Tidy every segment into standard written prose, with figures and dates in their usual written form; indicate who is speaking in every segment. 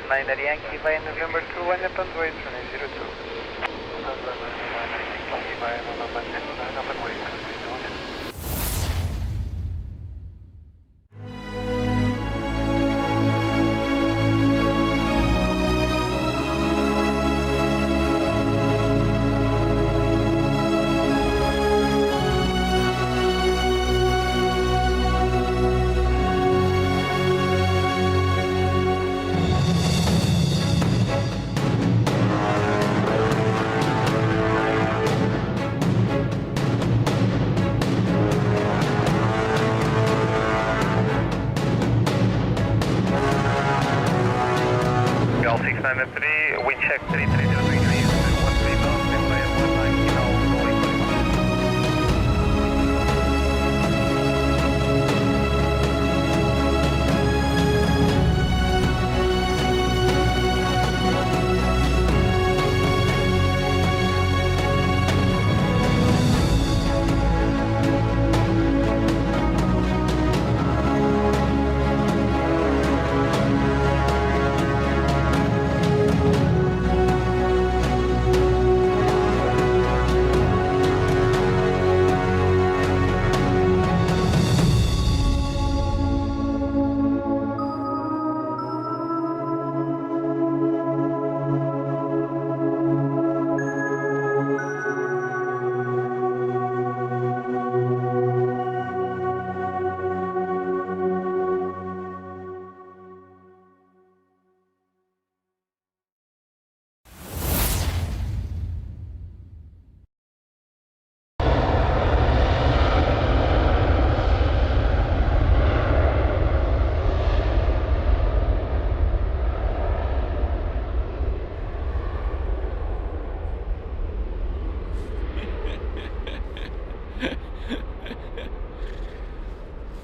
Speaker 1: 9 Yankee by November 2, 1 upon way, 2002. We check 330 degrees, 13 knots, by 190 knots, going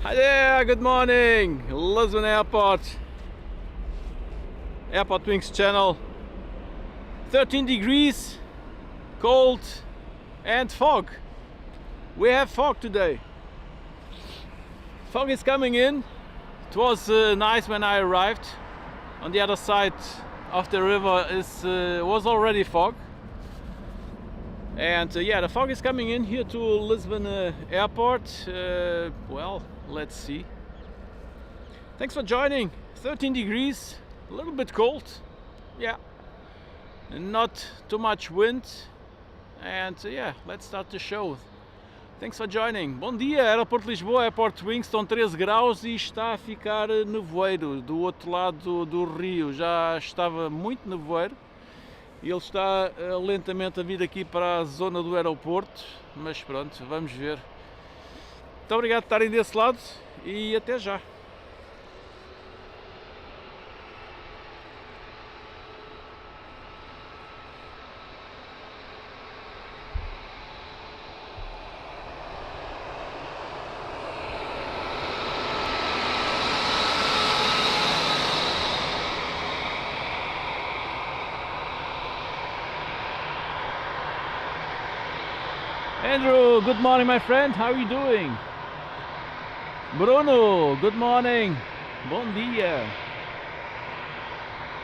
Speaker 2: 'Hi there, good morning, Lisbon Airport, AirportWings channel. 13 degrees, cold and fog. We have fog today. Fog is coming in. It was nice when I arrived. On the other side of the river was already fog. And yeah, the fog is coming in here to Lisbon Airport. Well, let's see. Thanks for joining. 13 degrees, a little bit cold. Yeah, not too much wind. And yeah, let's start the show. Thanks for joining. Bom dia, Aeroporto Lisboa, AirportWings, estão 13 graus e está a ficar nevoeiro do outro lado do rio. Já estava muito nevoeiro. E ele está lentamente a vir aqui para a zona do aeroporto, mas pronto, vamos ver. Muito obrigado por estarem desse lado e até já. Andrew, good morning my friend, how are you doing? Bruno, good morning, bom dia.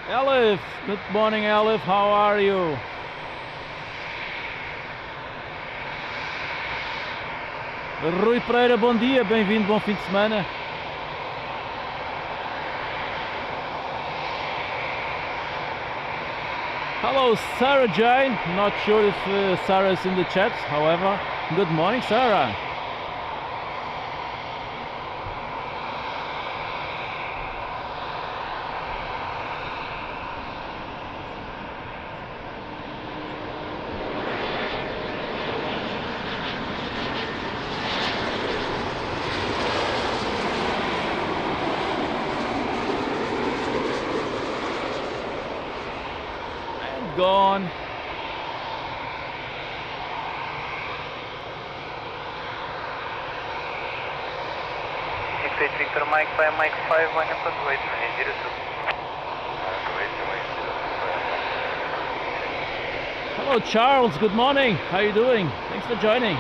Speaker 2: Elif, good morning Elif, how are you? Rui Pereira, bom dia, bem-vindo, bom fim de semana. Hello Sarah Jane, not sure if Sarah is in the chat, however, good morning Sarah. Gone.
Speaker 1: Victor Mike by Mike 5, 1 upon way, 2002.
Speaker 2: Hello Charles, good morning, how are you doing? Thanks for joining.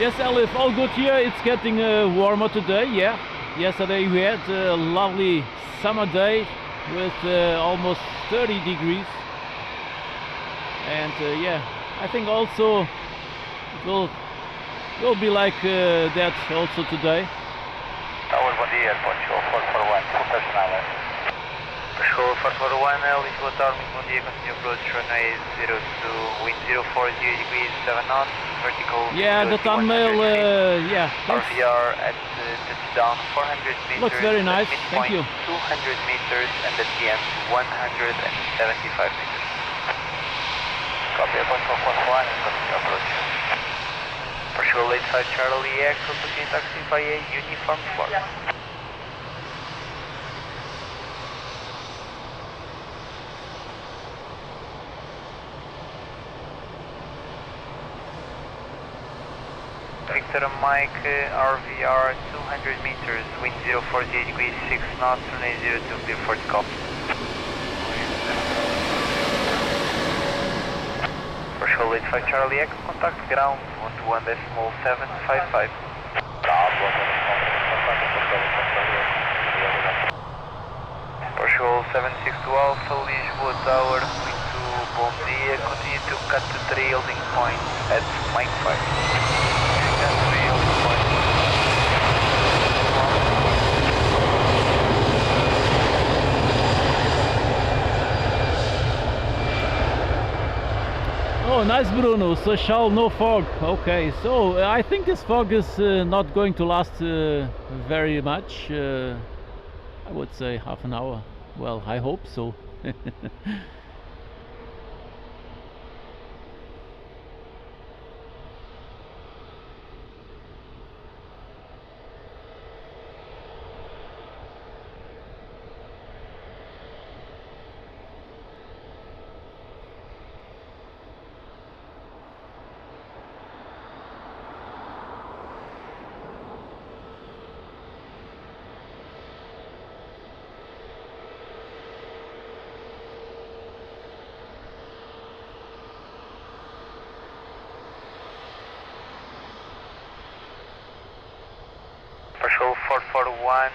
Speaker 2: Yes, Elif, all good here. It's getting warmer today, yeah. Yesterday we had a lovely summer day with almost 30 degrees. And yeah, I think also it will be like that also today.
Speaker 1: Tower, bom dia, Portugal 441, full personal. Portugal 441, Lisbon Tower, bom dia, continue approach runway 02, wind 040 degrees, 7 knots, vertical.
Speaker 2: Yeah, the thumbnail, yeah, thanks.
Speaker 1: RVR at touchdown 400 meters.
Speaker 2: Looks very nice, thank you.
Speaker 1: 200 meters and at the end 175 meters. Copy, Portugal 441, continue approach. Portugal 85 Charlie X, continue taxi via uniform flight. Victor Mike, RVR 200 meters, wind 040 degrees, 6 knots, runway 02, clear for takeoff. Portugal 85 Charlie X, contact ground 121.755. Portugal 762 Alpha, Lisboa Tower, wind to bom dia, continue to cut to trailing point at Mike 5.
Speaker 2: Oh, nice, Bruno. So shall no fog. Okay, so I think this fog is not going to last very much. I would say half an hour. Well, I hope so.
Speaker 1: Portugal 441,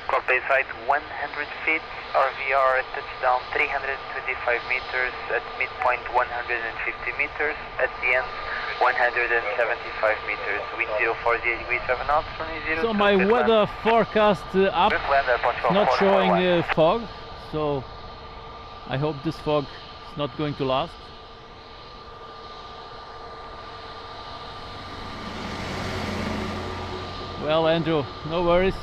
Speaker 1: copy site 100 feet, RVR at touchdown 325 meters, at midpoint 150 meters, at the end 175 meters, wind 040 degrees 7 knots, runway 02.
Speaker 2: So my weather forecast app is not showing fog, so I hope this fog is not going to last. Well, Andrew, no worries.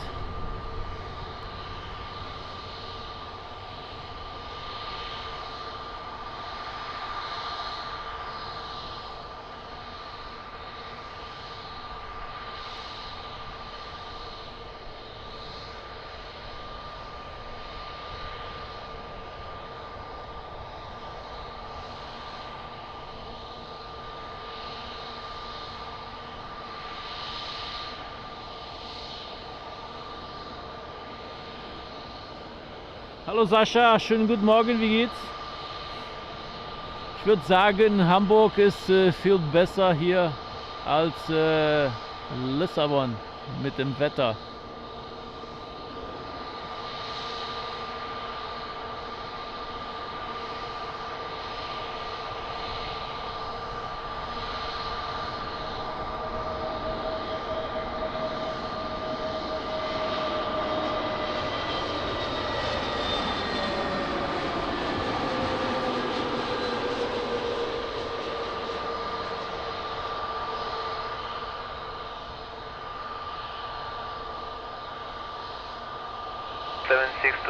Speaker 2: Hallo Sascha, schönen guten Morgen, wie geht's? Ich würde sagen, Hamburg ist viel besser hier als Lissabon mit dem Wetter.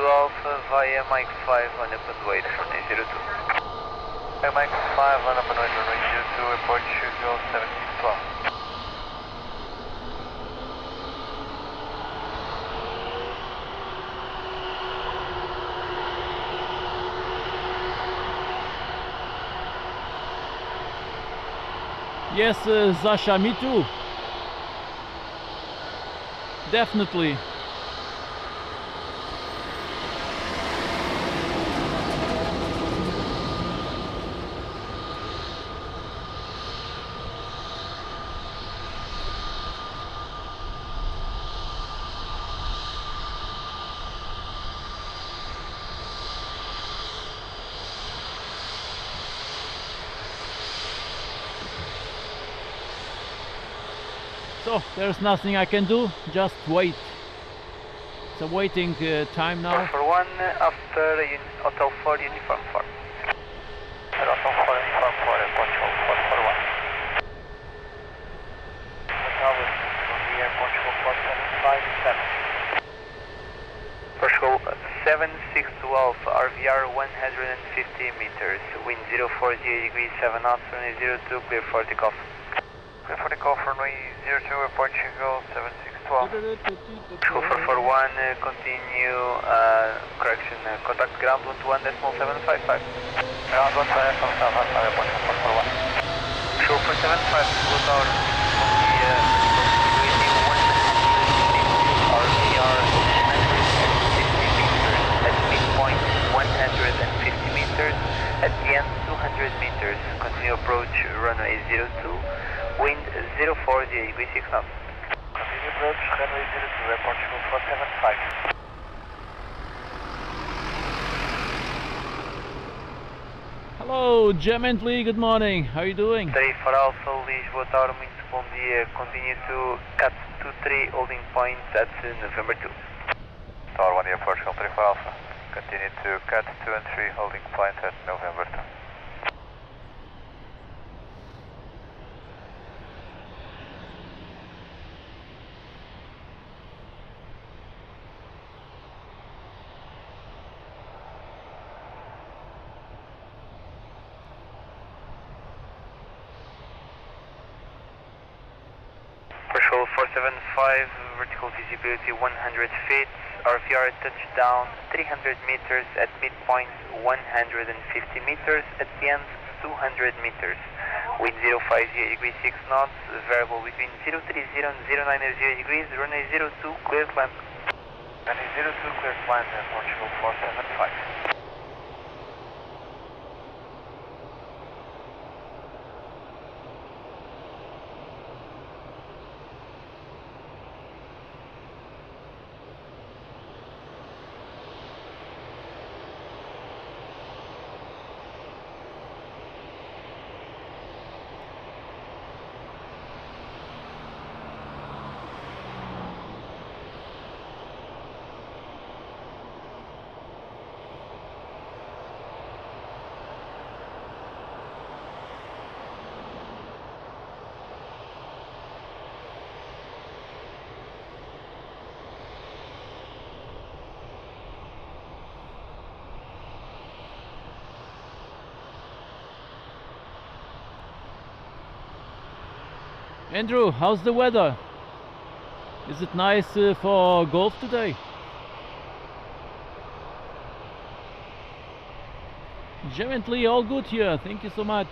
Speaker 1: Alpha via Mike 5 on open wait runway 02. Mike 5 on open wait runway 02, airport Portugal 7612.
Speaker 2: Yes, Sasha, me too. Definitely. So there's nothing I can do, just wait. It's a waiting time now.
Speaker 1: For 1 after Hotel 4 Uniform 4. Hotel 4 Uniform 4, Portugal 441. Hotel from the Portugal 4757. Portugal 7612, RVR 150 meters, wind 040 degrees 7 knots, runway 02, clear for takeoff. Clear for takeoff, runway 02, Portugal 7612. Portugal 441, continue, correction, contact ground 121.755. Ground 121.755, Portugal 441. Portugal 475, Blue Tower, from the RVR 150 meters, at the end 200 meters, continue approach runway 02, wind 040 degrees 6 knots. Continue approach runway 02, Portugal 475.
Speaker 2: Hello, Gemently, good morning. How are you doing?
Speaker 1: 3 for Alpha, Lisbon, Tower, bom dia, continue to cut 23 holding point, that's November 2. Tower 1 here, Portugal 3 for Alpha. Continue to cut 2 and 3 holding point at November 2. Portugal 475, vertical visibility 100 feet. RVR touchdown 300 meters at midpoint 150 meters, at the end 200 meters. Wind 050 degrees 6 knots, variable between 030 and 090 degrees, runway 02, clear climb. Runway 02, clear climb, Portugal 475.
Speaker 2: Andrew, how's the weather? Is it nice for golf today? Gemently, all good here. Thank you so much.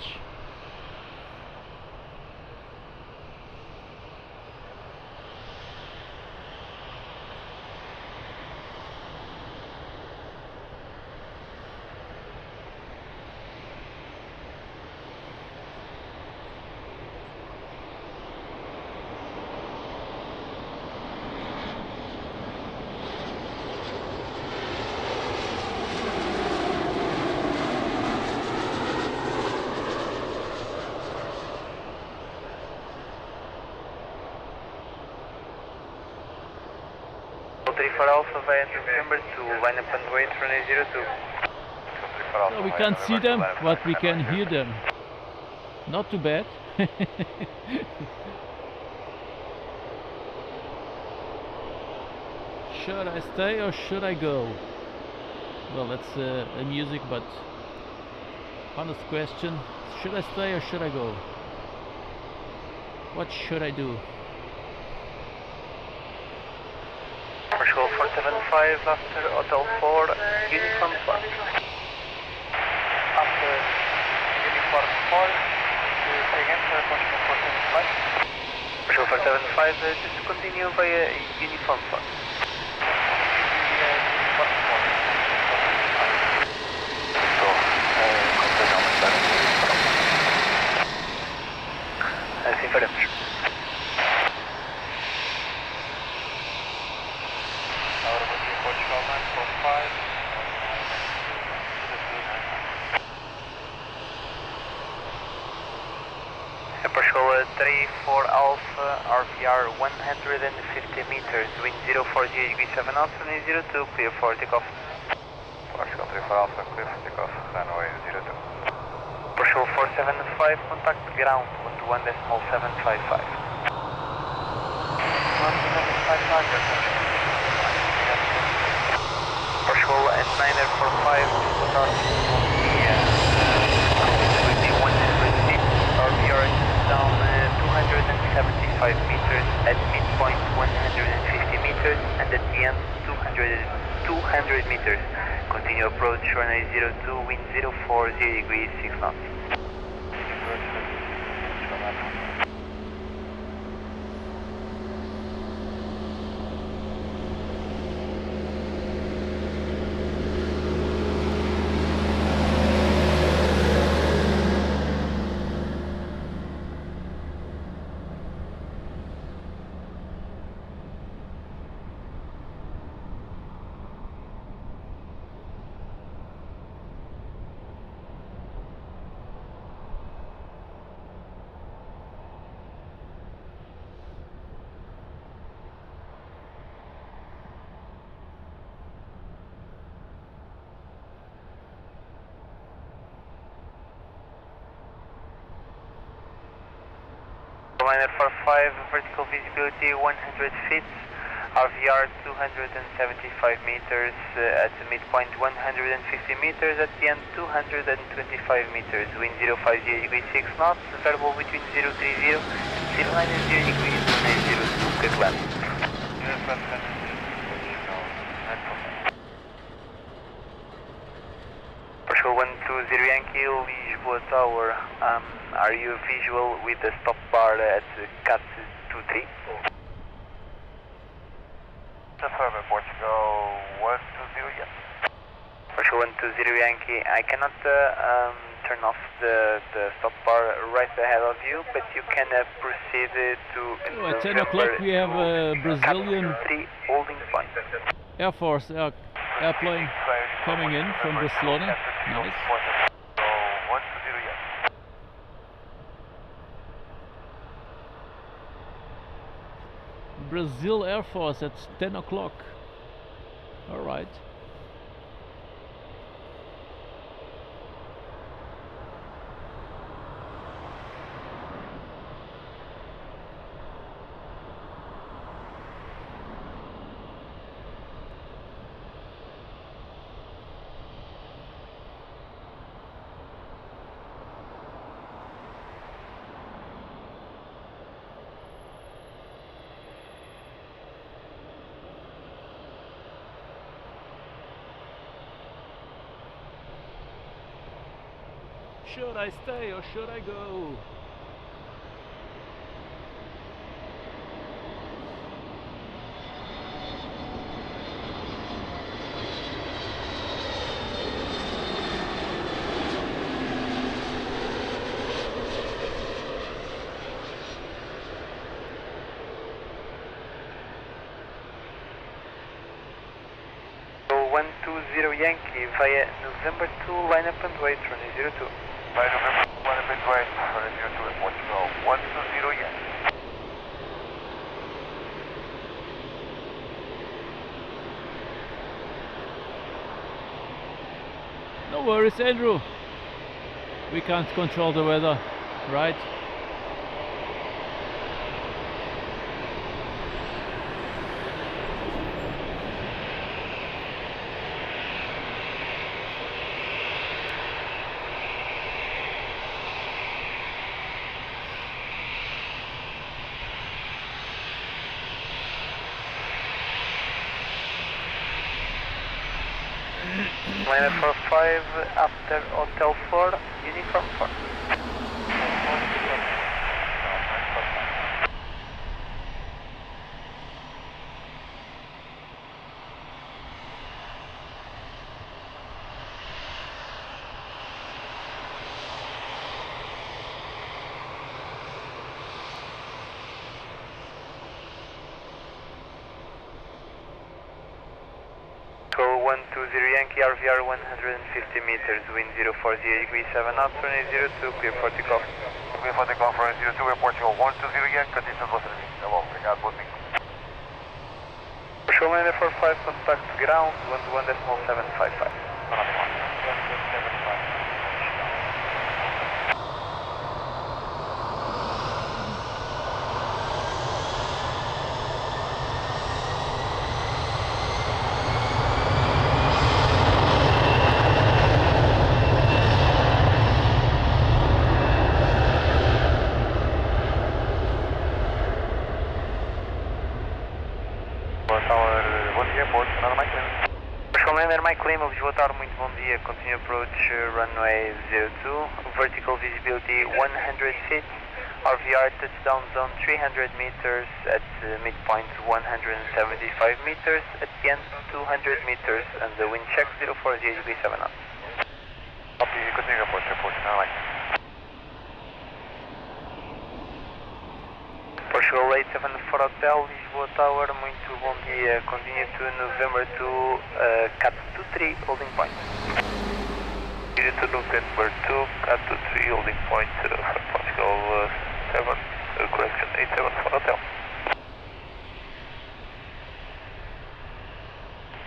Speaker 1: For Alpha via November 2, line up and wait, runway 02.
Speaker 2: So we can't see them, but we can hear them. Not too bad. Should I stay or should I go? Well, that's a music, but honest question. Should I stay or should I go? What should I do?
Speaker 1: Portugal 475 after Hotel 4, Uniform 4. After Uniform 4, say again for Portugal 475. Portugal 475, just continue via Uniform 4. Uniform 4. So, continue aumentar. Assim faremos. Portugal 3 for Alpha. Alpha, RVR 150 meters, wind 040 degrees 7 knots, runway 02, clear for takeoff.
Speaker 3: Partial 34 Alpha, clear for takeoff, runway 02.
Speaker 1: Partial 475, contact ground 121.755. 121.755, Partial and 945, start will be 100 feet, RVR down 275 meters, at midpoint 150 meters, and at the end 200 meters. Continue approach, runway 02, wind 040 degrees 6 knots. Liner 45, vertical visibility 100 feet, RVR 275 meters, at the midpoint 150 meters, at the end 225 meters, wind 050 degrees 6 knots, variable between 030 and 090 degrees, runway 02, clear to land. Partial 120 Yankee, Lisbon Tower, are you visual with the stop bar at CAT 23?
Speaker 3: Affirmative, Portugal 120, yes.
Speaker 1: Partial 120 Yankee, I cannot turn off the stop bar right ahead of you, but you can proceed to
Speaker 2: At 10 o'clock we have a Brazilian
Speaker 1: CAT 3 holding point.
Speaker 2: Air Force airplane coming in from Barcelona. Nice. Brazil Air Force at 10 o'clock. All right. Should I stay or should I go?
Speaker 1: So 120 Yankee via November 2, line up and wait, runway 02.
Speaker 3: By November 1, a bit right, runway 02 at Portugal 120, yes.
Speaker 2: No worries, Andrew. We can't control the weather, right?
Speaker 1: Liner 45 after Hotel 4, uniform 4. 120 Yankee, RVR 150 meters, wind 040 degrees 7 knots, runway 02, clear for takeoff.
Speaker 3: Clear for takeoff, runway 02, Portugal 120 again, conditions listening. Hello, obrigado, boa noite.
Speaker 1: Commercial lander 45, contact ground 121.755. Lisboa Tower, muito bom dia. Continue approach runway 02, vertical visibility 100 feet, RVR touchdown zone 300 meters, at midpoint 175 meters, at the end 200 meters, and the wind check 040 degrees 7 knots.
Speaker 3: Copy, continue approach, Portugal,
Speaker 1: Portugal 874 Hotel, Lisboa Tower, muito bom dia. Continue to November to Cat 23 holding point.
Speaker 3: Continue to November 2, Cat 23 holding point, Portugal 7, correction 874 Hotel.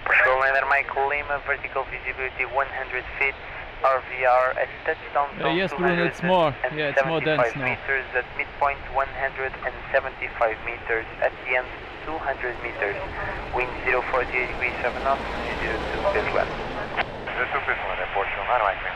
Speaker 1: Portugal Lander Mike Lima, vertical visibility 100 feet, RVR at touchdown zone
Speaker 2: yes, Bruno, it's more. Yeah, it's more dense now.
Speaker 1: Meters, at midpoint 175 meters, at the end 200 meters, wind 040 degrees 7 knots, 02 Bisland.
Speaker 3: 02 Bisland, Portugal, not like me.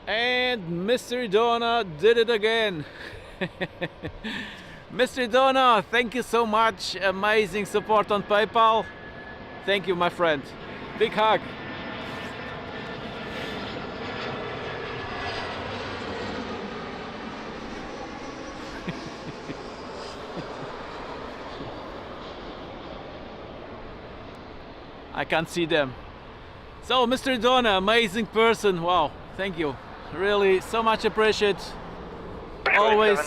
Speaker 2: And Mr. Donna did it again. Mr. Donna, thank you so much. Amazing support on PayPal. Thank you, my friend. Big hug. I can't see them. So, Mr. Donna, amazing person. Wow, thank you. Really, so much appreciate. Always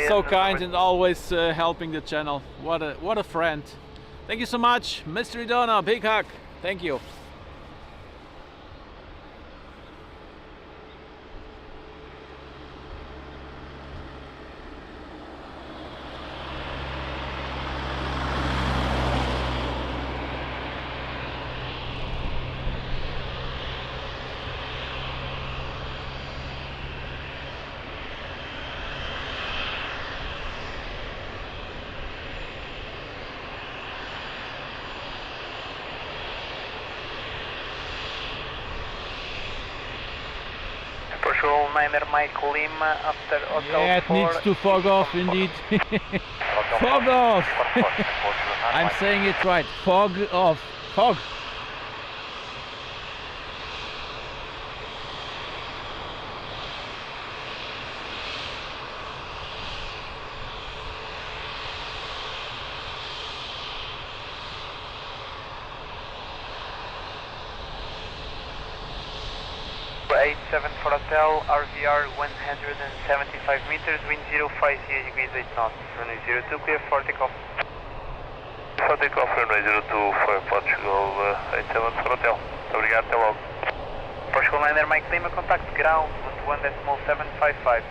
Speaker 2: so kind and always helping the channel. What a friend. Thank you so much, Mr. Donna. Big hug. Thank you.
Speaker 1: Portugal 9er Mike Lima after Hotel
Speaker 2: Yeah, it
Speaker 1: 4.
Speaker 2: needs to fog off indeed. Fog off! I'm saying it right. Fog off. Fog.
Speaker 1: For Hotel, RVR 175 meters, wind 050 degrees 8 knots, runway 02, clear for takeoff.
Speaker 3: For takeoff, runway 02 for Portugal 87 for Hotel. Obrigado, até logo.
Speaker 1: Portugal Liner Mike Lima, contact ground 121.755.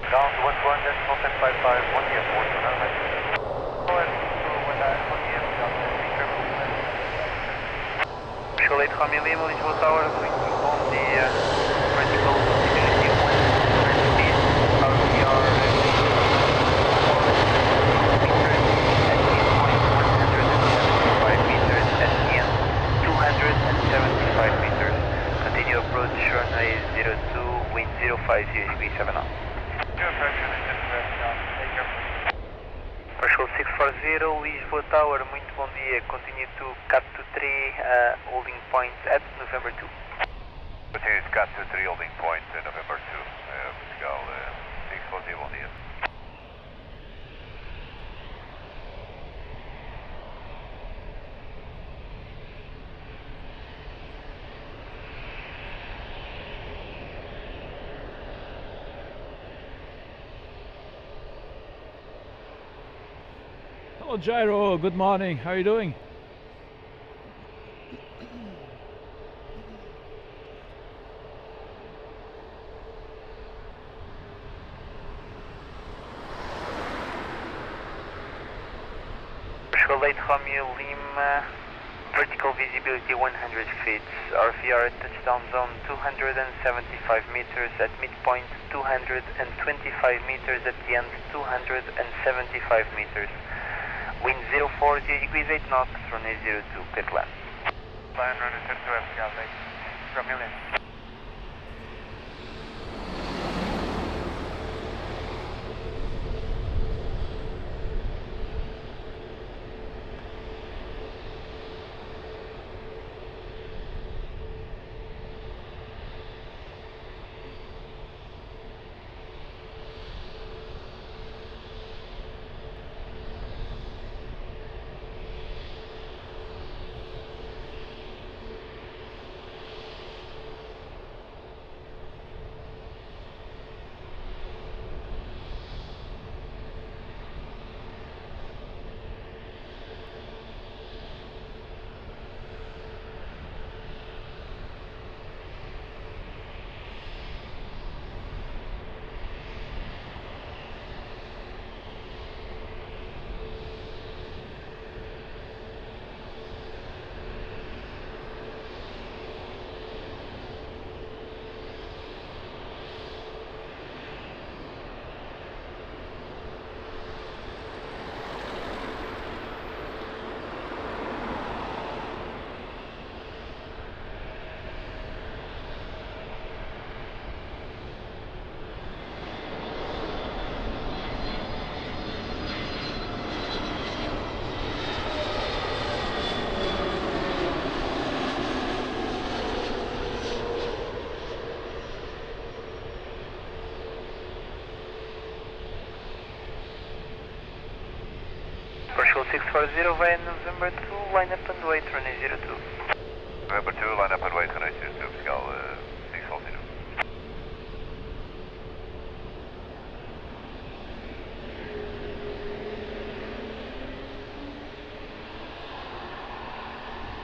Speaker 3: Ground 121.755, 1 year, 1 year.
Speaker 1: Partial 8 Romeo Lima, Lisbon Tower, muito bom dia. Vertical visibility 100 feet, RVR 175 meters at the end 275 meters. Continue approach runway 02, wind 05, USP 7 knots. Partial 640, Lisbon Tower, muito bom dia. Continue to cut to 3, holding point at November 2.
Speaker 3: Continue to cut to 3 holding point, November 2, Portugal 640, bom dia.
Speaker 2: Hello Gyro, good morning, how are you doing?
Speaker 1: Partial 8 Romeo Lima, vertical visibility 100 feet, RVR at touchdown zone 275 meters, at midpoint 225 meters, at the end 275 meters. Wind 04, 0 degrees 8 knots, runway 02, clear to land.
Speaker 3: Line runway 02, FPL 8, Romeo Lima.
Speaker 1: Partial 640 via November 2, line up and wait, runway 02.
Speaker 3: November 2, line up and wait, runway 02, Portugal 640.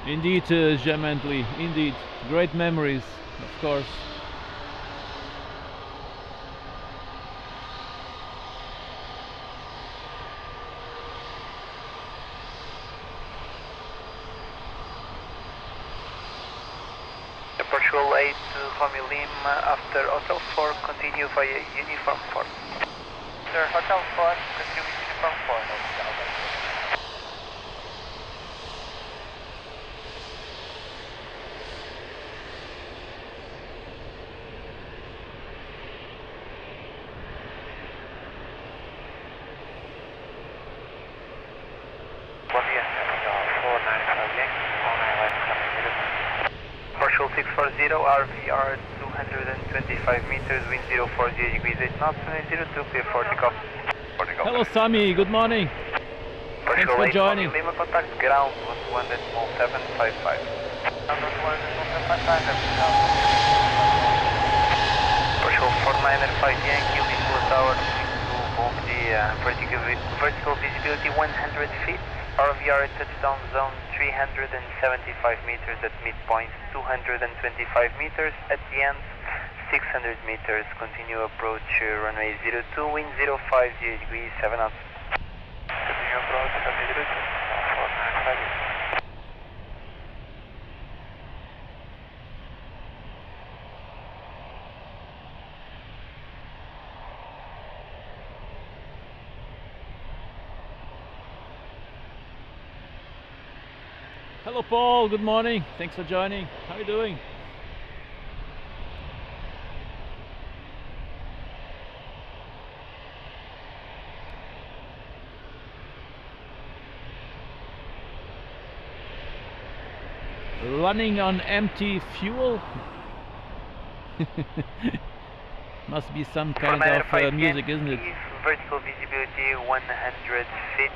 Speaker 2: Indeed, Gemently, indeed, great memories, of course.
Speaker 1: Partial 8 Romeo Lima, after Hotel 4, continue via Uniform 4.
Speaker 3: Sir, Hotel 4, continue Uniform 4, Portugal 8.
Speaker 1: Bom dia, Portugal 495 Yankee, 19 left, runway 02. Partial 640, RVR 225 meters, wind 04, 0 degrees 8 knots, runway 02, clear for takeoff.
Speaker 2: Hello Sami, good morning. Thanks for joining.
Speaker 1: Lima, contact ground 11755. Partial 495 Yankee, Lisbon Tower, muito bom dia. Vertical visibility 100 feet, RVR at touchdown zone 375 meters, at midpoint 225 meters, at the end 600 meters. Continue approach runway 02, wind 05, 0 degrees 7 knots. Continue approach runway 02, 495.
Speaker 2: Hello Paul, good morning. Thanks for joining. How are you doing? Running on empty fuel? Must be some kind of music, isn't it?
Speaker 1: Vertical visibility 100 feet.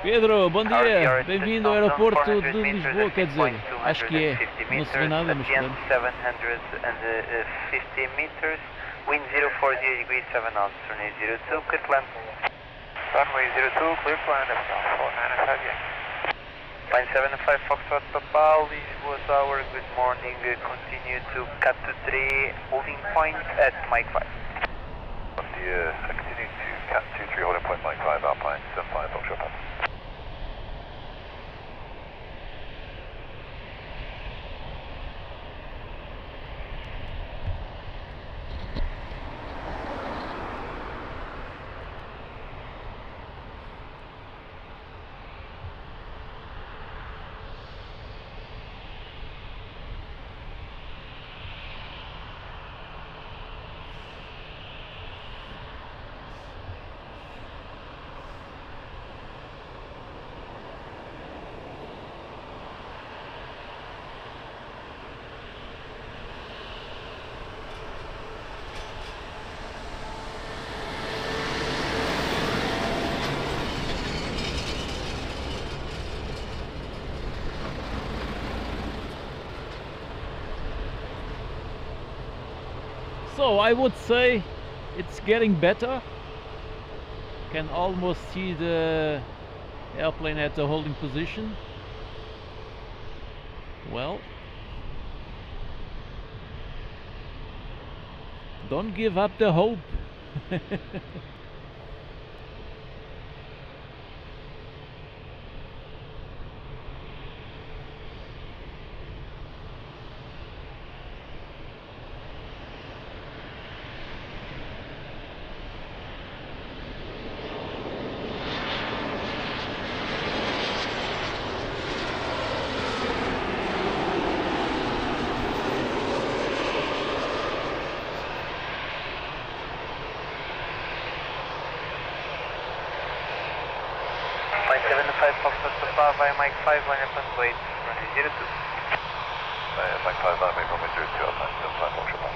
Speaker 2: Pedro, bom dia, bem-vindo ao aeroporto de Lisboa, quer dizer, acho que é, não se vê nada, mas pronto.
Speaker 1: 750 meters, wind 040 degrees 7 knots, runway 02, clear to land.
Speaker 3: Runway 02, clear to land, F495 Yankee.
Speaker 1: Line 75 Foxtrot Papa, Lisbon Tower, good morning, continue to cut to 3, holding point at Mike 5.
Speaker 3: Bom dia, continue to cut 23, holding point Mike 5, Alpine 75 Foxtrot Papa.
Speaker 2: So I would say it's getting better. Can almost see the airplane at the holding position. Well, don't give up the hope.
Speaker 1: Line 75 Foxtrot Papa via Mike 5, line up and wait, runway 02.
Speaker 3: Mike 5, runway 02, Alpine 75 Foxtrot Papa.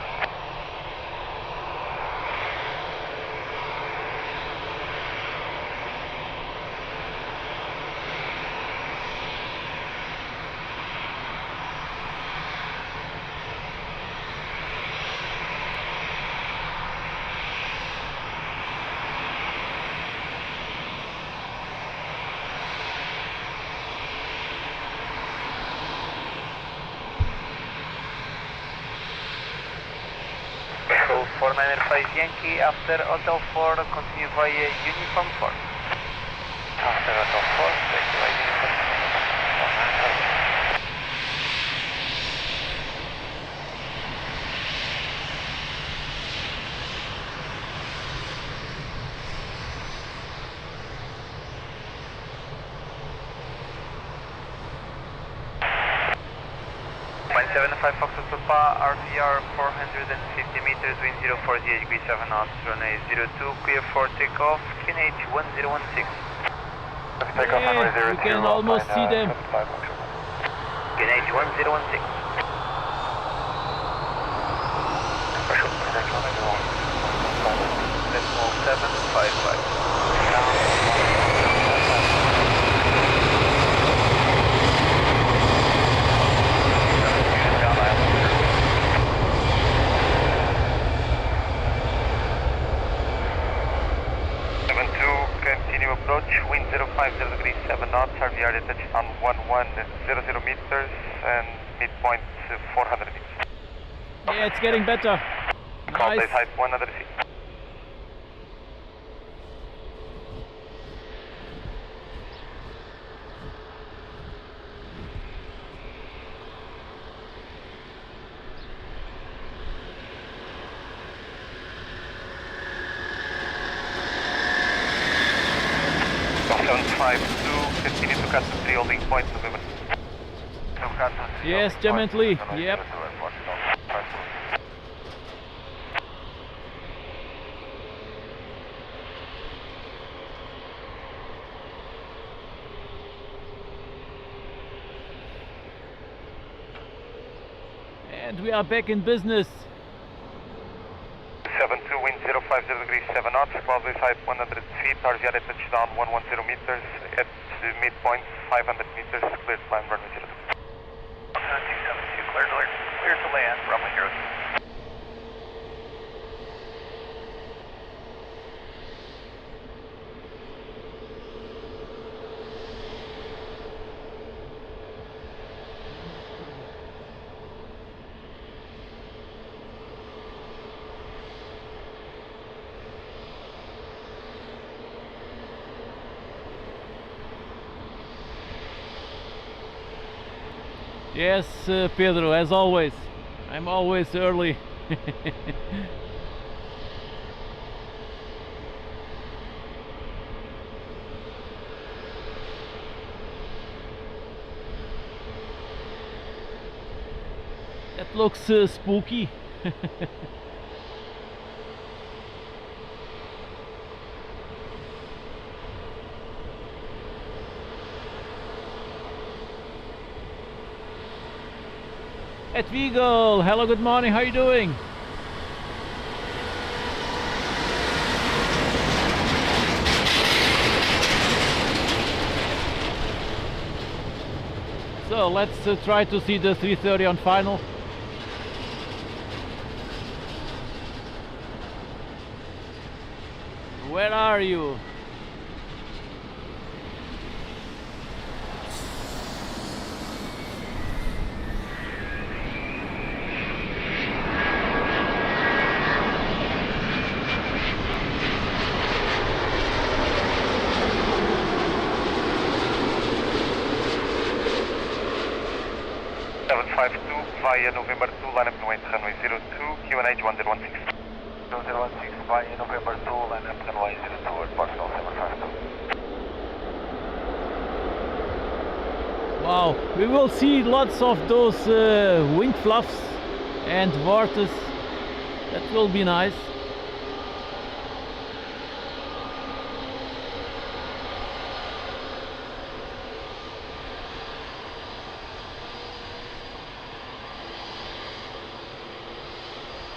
Speaker 1: Control 495 Yankee, after Hotel 4, continue via Uniform 4.
Speaker 3: After Hotel 4, take the right Uniform 495.
Speaker 1: Line 75 Foxtrot Papa, RVR 450 meters, wind 040 degrees 7 knots, runway 02, clear for takeoff, QNH 1016.
Speaker 3: Takeoff runway 02,
Speaker 2: you can almost see them.
Speaker 1: QNH 1016. Decimal 755.
Speaker 3: Continue approach, wind 050 degrees 7 knots, RVR at touchdown 1100 meters and midpoint 400 meters.
Speaker 2: Yeah, it's getting better.
Speaker 3: Call
Speaker 2: Nice.
Speaker 3: base height 100 feet. Continue to cut to 3 holding point, November.
Speaker 2: Yes, gently. Yep. And we are back in business.
Speaker 3: 72 wind 050 degrees 7 knots, cloudway side 100 feet, RVR at touchdown 110 meters, at midpoint 500 meters, cleared climb runway 02.
Speaker 1: 172, clear to land, runway 02.
Speaker 2: Yes, Pedro, as always. I'm always early. That looks spooky. At Vigo, hello, good morning, how are you doing? So let's try to see the 330 on final. Where are you?
Speaker 3: Via November 2, line up runway 02, QNH 1016.
Speaker 1: 1016 via November 2, line up runway 02, airportwings 752.
Speaker 2: Wow, we will see lots of those wing fluffs and vortices. That will be nice.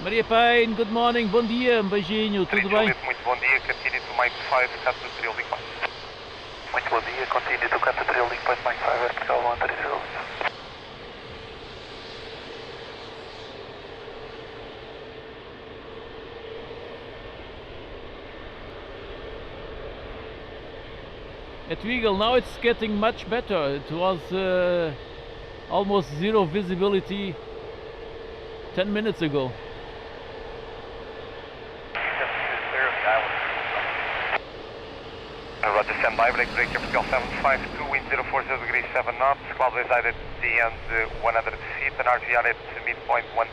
Speaker 2: Maria Payne, good morning, bom dia, beijinho, tudo bem?
Speaker 3: Muito bom dia, continue to Mike 5, cut to 3 link point.
Speaker 1: Muito bom dia, continue to cut to 3 link point, Mike 5, vertical 130.
Speaker 2: At Weagle, now it's getting much better. It was almost zero visibility 10 minutes ago.
Speaker 3: Roger, stand by, brake scale 752, wind 040 degrees 7 knots, cloudway side at the end 100 feet, and RVR at midpoint 1000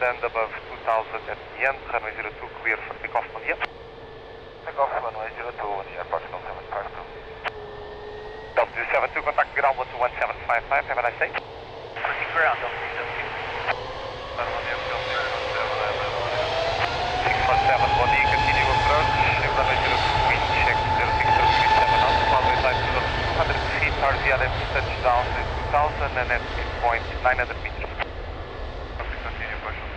Speaker 3: and above 2000 at the end, runway 02 clear for takeoff, bom dia.
Speaker 1: Takeoff, runway 02, airportwings 752.
Speaker 3: Delta 72, contact ground 11755, have a nice day.
Speaker 1: Contact ground, Delta 72.
Speaker 3: 647, bom dia, continue approach, runway 02, wind check 06 degrees 7 knots, cloudway side 200 feet, RVR at touchdown 2000 and at midpoint 900 meters. Continue, partial 600.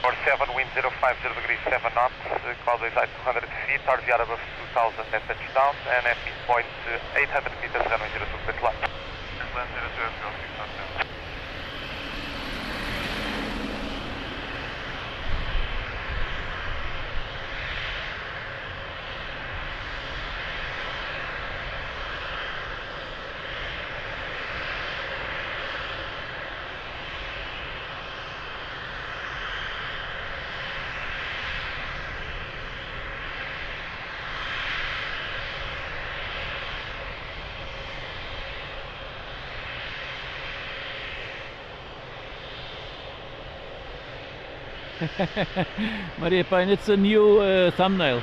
Speaker 3: Or 7, wind 050 degrees 7 knots, cloudway side 200 feet, RVR above 2000. 2000 at touchdown and at midpoint 800 meters runway 02 clear to land.
Speaker 1: Land 02 April 617.
Speaker 2: Maria Pine, it's a new thumbnail.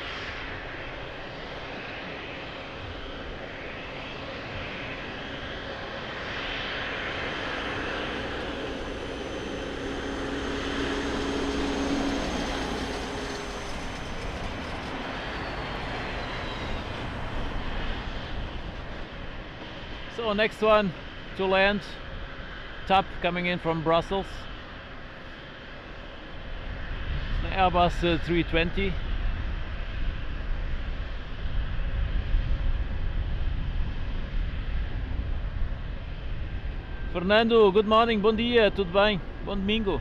Speaker 2: So next one to land, TAP coming in from Brussels. Airbus 320. Fernando, good morning, bom dia, tudo bem? Bom domingo.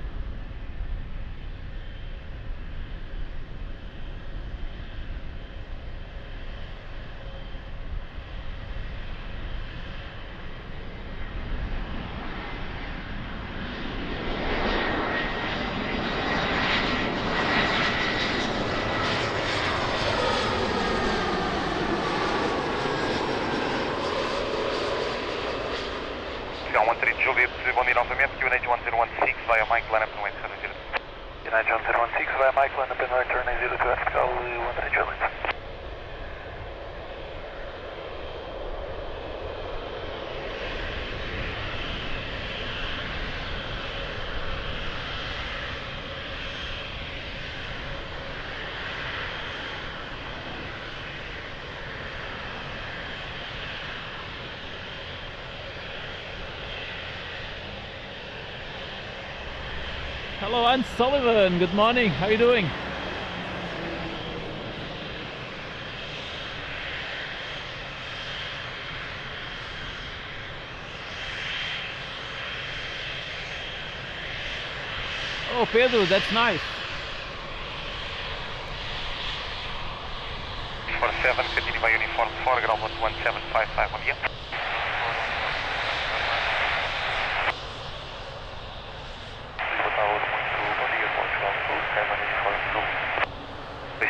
Speaker 3: Juliet, bom dia novamente, QNH 1016 via Mike, line up and wait, turn 02.
Speaker 1: QNH 1016 via Mike, line up and wait, turn 02, vertical 1 Juliet.
Speaker 2: Hello, I'm Sullivan. Good morning. How are you doing? Oh, Pedro, that's nice.
Speaker 3: 47, continue by uniform 4, ground 11755, bom dia.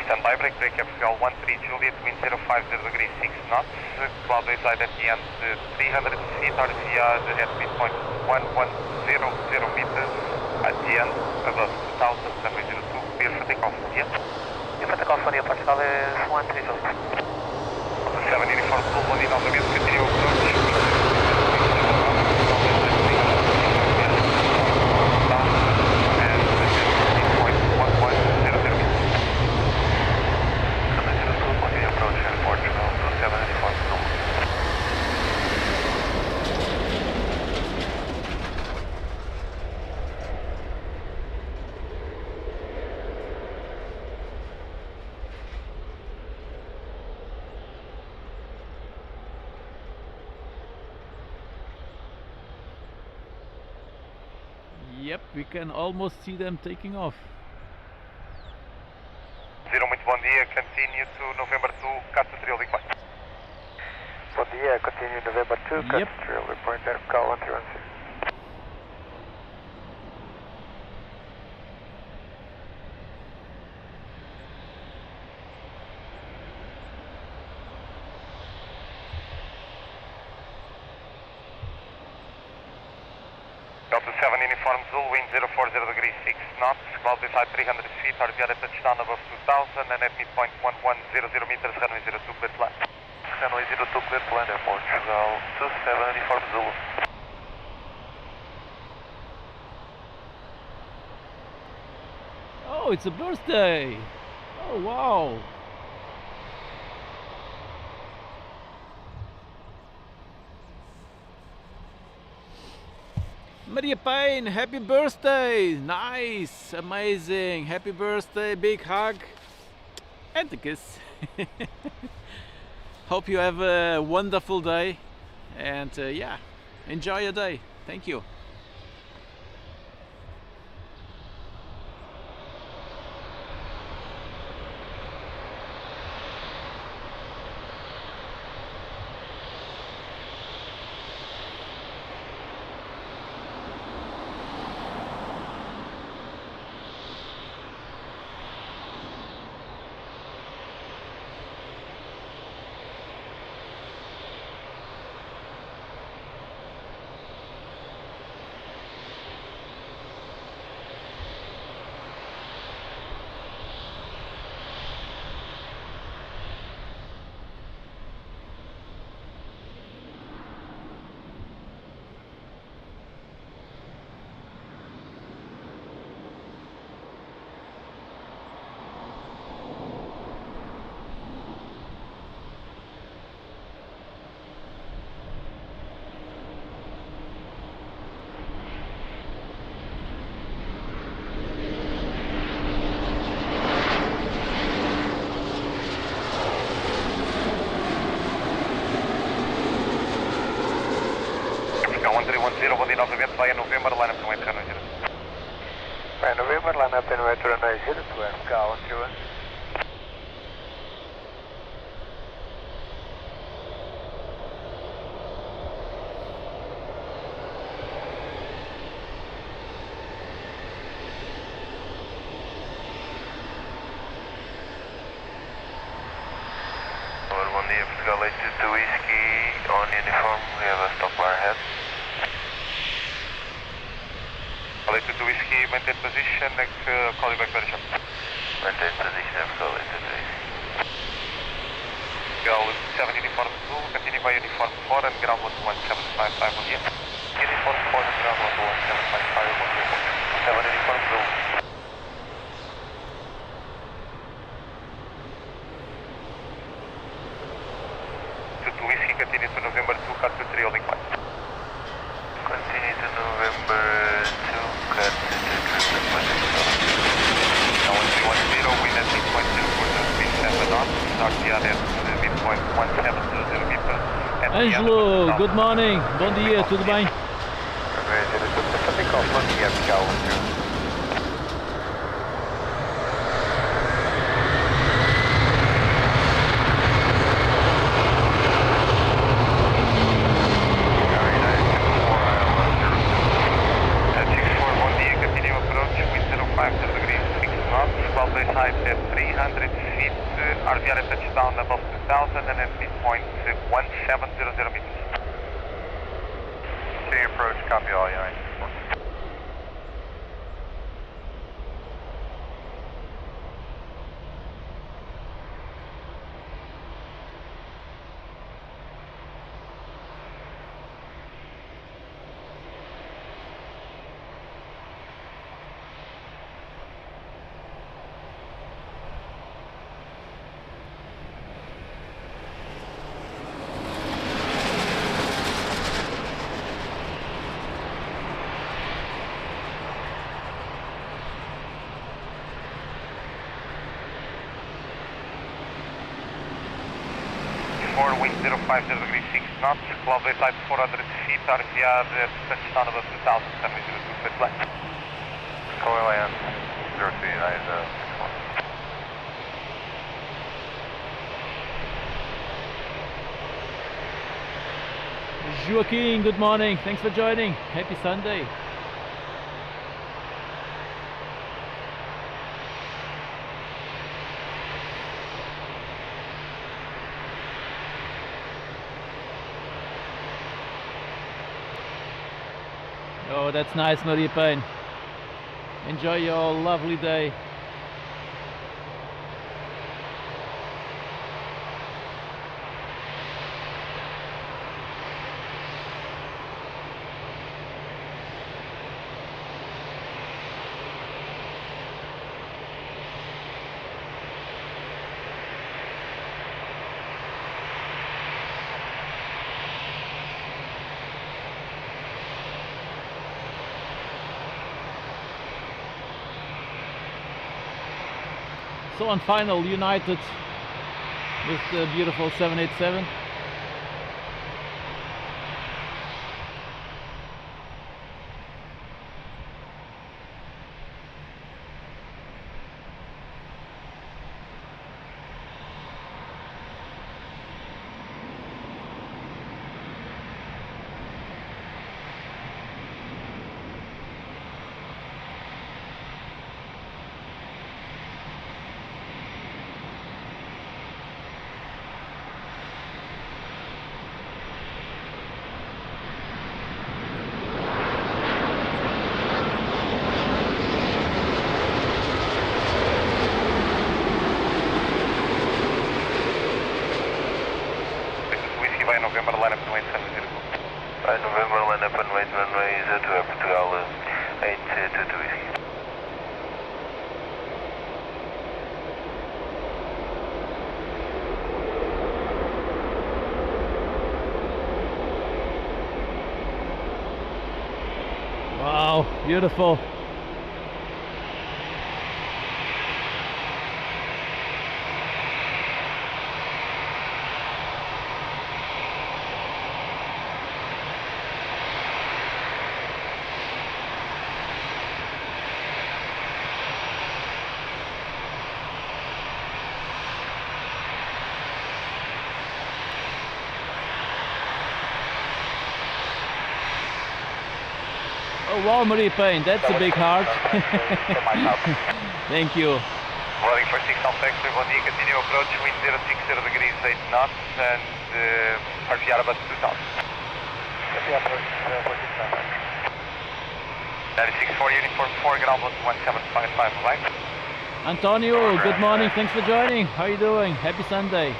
Speaker 3: Stand by, break FPL 13 Juliet, wind 050 degrees 6 knots, cloud side at the end 300 feet RCR at midpoint 1100 meters, at the end above 2000, runway 02, clear for takeoff, yeah?
Speaker 1: Clear for takeoff on the Portugal is 13 Juliet.
Speaker 3: 7 uniform full, one in novamente, continue approach.
Speaker 2: Yep, we can almost see them taking off.
Speaker 3: Zero, muito bom dia, continue to November 2, Casa Trial, Big Bye.
Speaker 1: Bom dia, continue November 2,
Speaker 2: Yep.
Speaker 1: Casa Trial, report vertical 1316.
Speaker 3: Delta 7 uniform Zulu, wind 040 degrees 6 knots, cloud beside 300 feet, RVR at touchdown above 2000 and at midpoint 1100 meters, runway 02 clear to land.
Speaker 1: Runway 02 clear to land, Portugal 27 uniform Zulu.
Speaker 2: Oh, it's a birthday! Oh, wow! Maria Payne, happy birthday! Nice, amazing, happy birthday, big hug and a kiss. Hope you have a wonderful day, and yeah, enjoy your day. Thank you.
Speaker 3: November, via November, line up to Wayne 090.
Speaker 1: By November, line up in Wayne 090 to FK 131.
Speaker 3: One day escalated to whiskey on uniform, we have a stop bar ahead. Escalated to whiskey, maintain position, next call you back very short. Maintain position, escalated to whiskey. Go 7 uniform 2, continue by uniform 4 and ground 1755 on here. Uniform 4 and ground 1755 on here. 7 uniform 2. Continue to November 2, cut to 3, holding 5. Continue to November 2, cut to 3, now 1310, wind at midpoint 040, speed 7 knots, RTR at midpoint 1700 meters.
Speaker 2: Angelo, good morning, bom dia, tudo bem?
Speaker 1: Takeoff, bom dia, FK 131.
Speaker 3: Height at 300 feet, RVR at touchdown above 2000 and at midpoint 1700 meters. Clear approach, copy all, United. Wind 050 degrees 6 knots, cloud base height 400 feet, RVR touchdown above 2000, 702 foot left. Tower land 02 United 61.
Speaker 2: Joaquin, good morning, thanks for joining, happy Sunday. Oh, that's nice, Maria Payne. Enjoy your lovely day. So on final, United with the beautiful 787.
Speaker 3: November line up runway 702.
Speaker 1: November line up and wait runway 02 Portugal 822 whiskey.
Speaker 2: Wow, beautiful. Oh wow, Marie Payne, that's a big heart. Thank you.
Speaker 3: Boarding for 6 Alpha X-ray, bom dia, continue approach, wind 060 degrees 8 knots and RVR about 2000.
Speaker 1: Copy approach for 6 knots.
Speaker 3: 96 for uniform 4, ground was 1755, bye.
Speaker 2: Antonio, good morning, thanks for joining. How are you doing? Happy Sunday.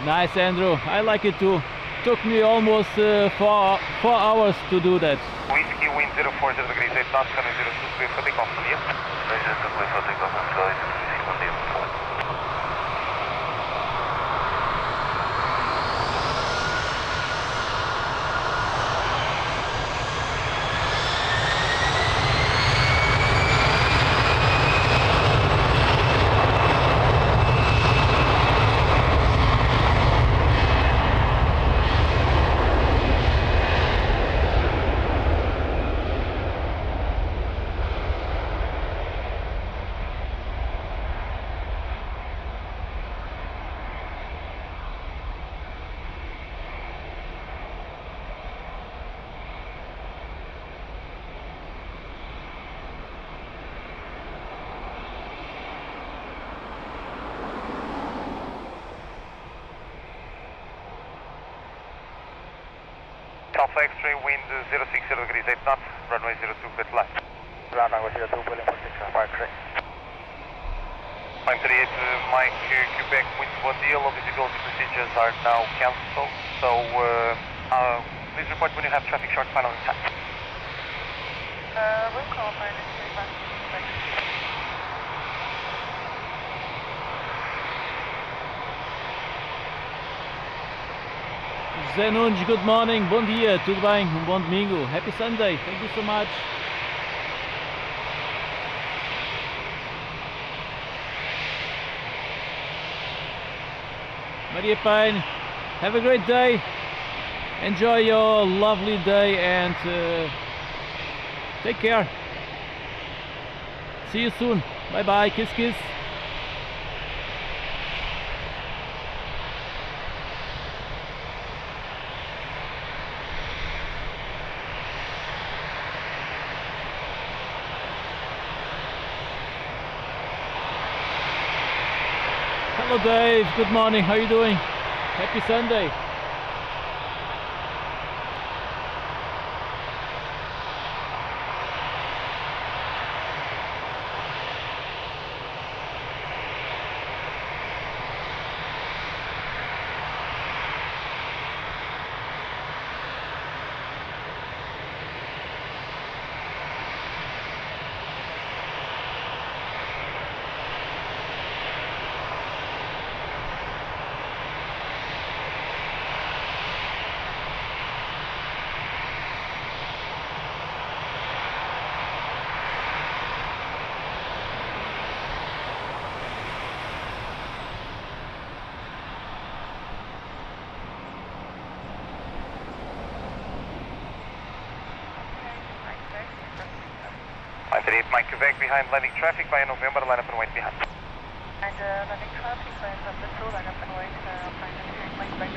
Speaker 2: Nice, Andrew. I like it too. Took me almost 4 hours to do that.
Speaker 3: Whiskey, wind 040 degrees 8 knots, runway 02 clear for takeoff, bom dia.
Speaker 1: Runway 02 clear for takeoff, Portugal 822 whiskey, bom dia.
Speaker 3: Alpha X-ray, wind 060 degrees 8 knots, runway 02 clear to left.
Speaker 1: Runway 02 clear for 6 Park X-ray.
Speaker 3: Climb 38, Mike, Quebec, wind bom dia, low visibility procedures are now cancelled, so please report when you have traffic short final intact.
Speaker 4: We'll call for an
Speaker 2: Zé Nunes, good morning, bom dia, tudo bem? Bom domingo, happy Sunday, thank you so much. Maria Payne, have a great day, enjoy your lovely day and take care. See you soon, bye bye, kiss kiss. Hello Dave, good morning, how are you doing? Happy Sunday.
Speaker 3: 38 Mike Quebec behind landing traffic via November, line up and wait behind.
Speaker 4: And landing traffic, line up the 2, line up and wait, fine, 38 Mike Quebec.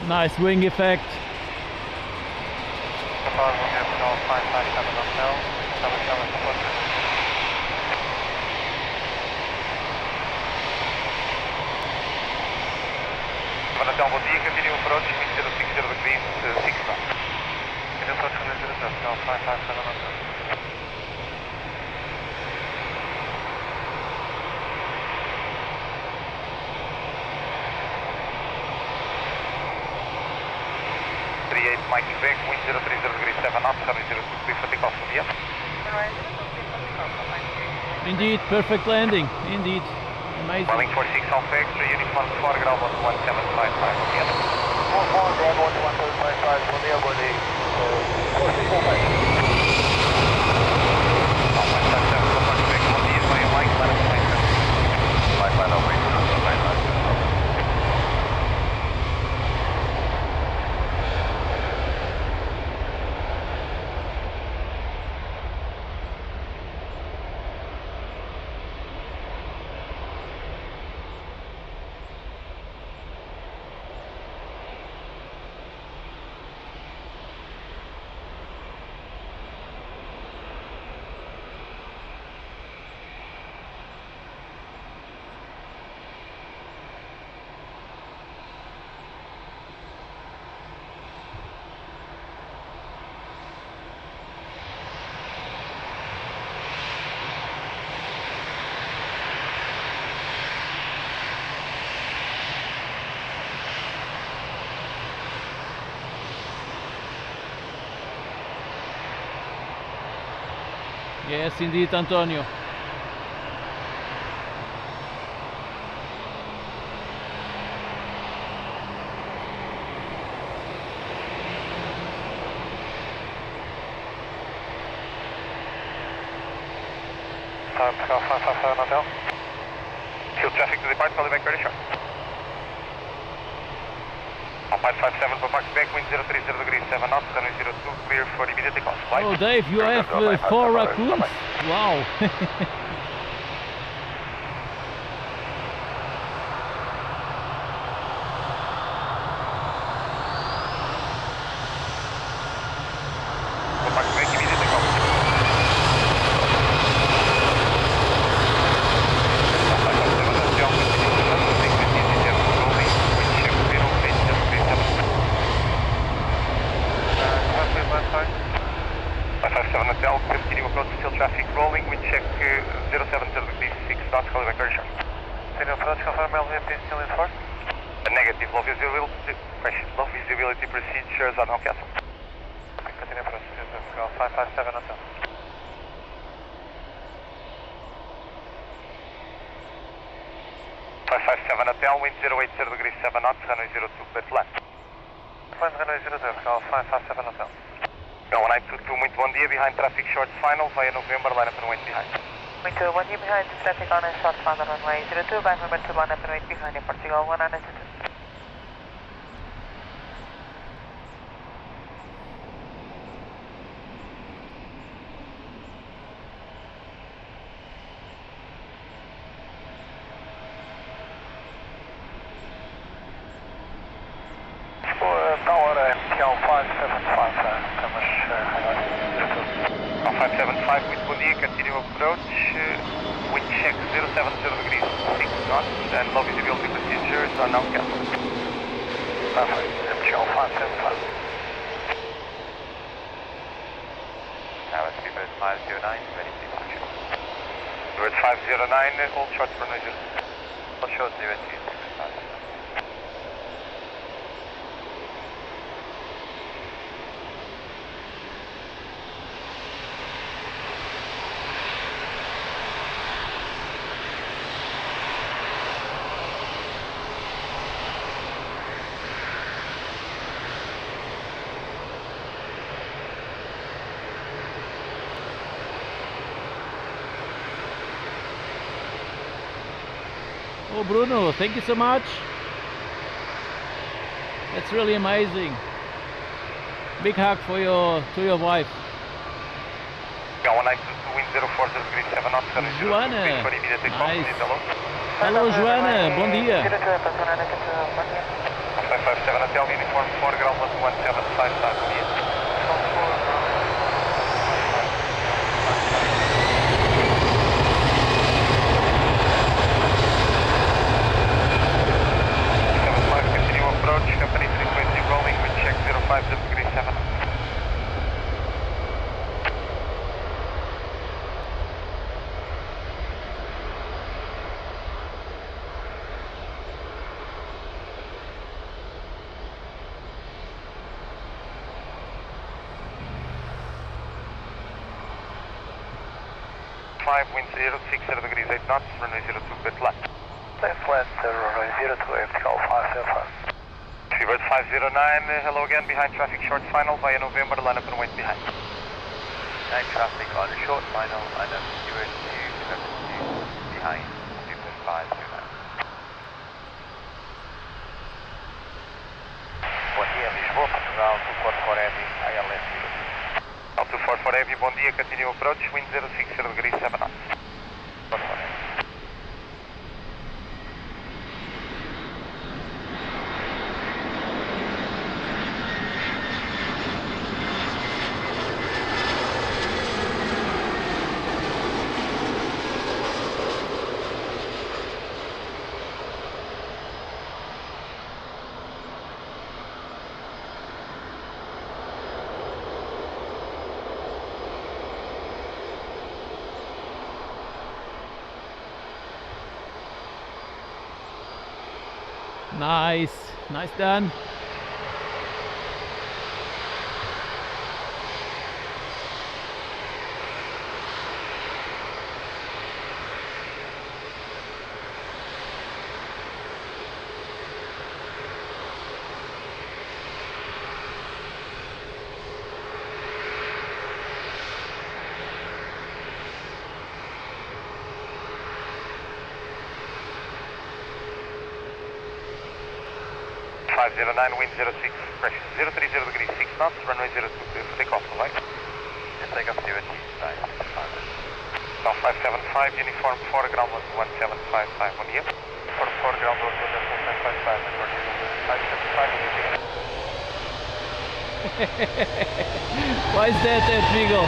Speaker 2: Nice wing effect.
Speaker 3: Hotel, bom dia, continue approach, wind 060 degrees, 6 knots. Continue approach from 0 Hotel, 557 Hotel. Mike Quebec, wind 030 degrees 7 knots, 702, clear for takeoff from here.
Speaker 2: Indeed, perfect landing. Indeed, amazing.
Speaker 3: Boeing 46 Alpha Extra, uniform 4 ground 11755 from here.
Speaker 4: 4 ground 11755 from here, body 4645.
Speaker 2: Yes, indeed, Antonio.
Speaker 3: Hotel. Field traffic to depart, call you back very short. 557 for Park back, wind 030 degrees 7 knots, runway 02, clear for immediate takeoff. Flight.
Speaker 2: Oh, Dave, you have 4 raccoons? Wow.
Speaker 3: Traffic rolling, wind check 070 degrees 6 knots, call you back very short. Continue approach, confirm LPPT still in force? Negative, low visibility procedures are now cancelled. Continue approach, 557 Hotel. 557 Hotel, wind 080 degrees 7 knots, runway 02, clear to land. Runway 02, 557 Hotel. Go 922, wind 1 dia behind traffic short final via November, line up and wait behind.
Speaker 4: Wind 1 dia behind traffic on a short final runway 02, by November 2, line up and wait behind Portugal 192.
Speaker 3: Tower MTL 575, estamos 575, wind 1 dia, continue approach, wind check 070 degrees 6 knots, and low visibility procedures are now cancelled. Perfect, MTL 575. Now let's be bird 509, ready to departure. Bird 509, all short for noise. All short 0 to 5.
Speaker 2: Oh Bruno, thank you so much. That's really amazing. Big hug for your wife.
Speaker 3: Wind 040 degrees 7 knots.
Speaker 2: Joana, nice.
Speaker 4: Hello
Speaker 2: Joana, bom dia.
Speaker 4: 02, bom dia.
Speaker 3: 557 Hotel, uniform 4, ground level 1755, bom dia. Continue approach, company 320 rolling, wind check 050 degrees 7. Wind 060 degrees 8 knots, runway 02, bit left.
Speaker 1: Left, runway 02, vertical 505.
Speaker 3: Freebird 509, hello again, behind traffic short final via November, line up and wait behind.
Speaker 1: Behind traffic on a short final, line up US 2, behind, Freebird 509. Bom dia, Lisboa, Portugal, 244 Heavy, ILS 02.
Speaker 3: 244 Heavy, bom dia, continue approach, wind 060 degrees 7 knots.
Speaker 1: 244 Heavy.
Speaker 2: Nice, nice done.
Speaker 3: Wind 06, pressure 030 degrees 6 knots, runway 02, clear for takeoff, right?
Speaker 1: Takeoff to US 965.
Speaker 3: Now 575, uniform 4, ground level 1755, on you.
Speaker 1: 44 ground level 1755, report 575.
Speaker 2: Why is that, Vigo?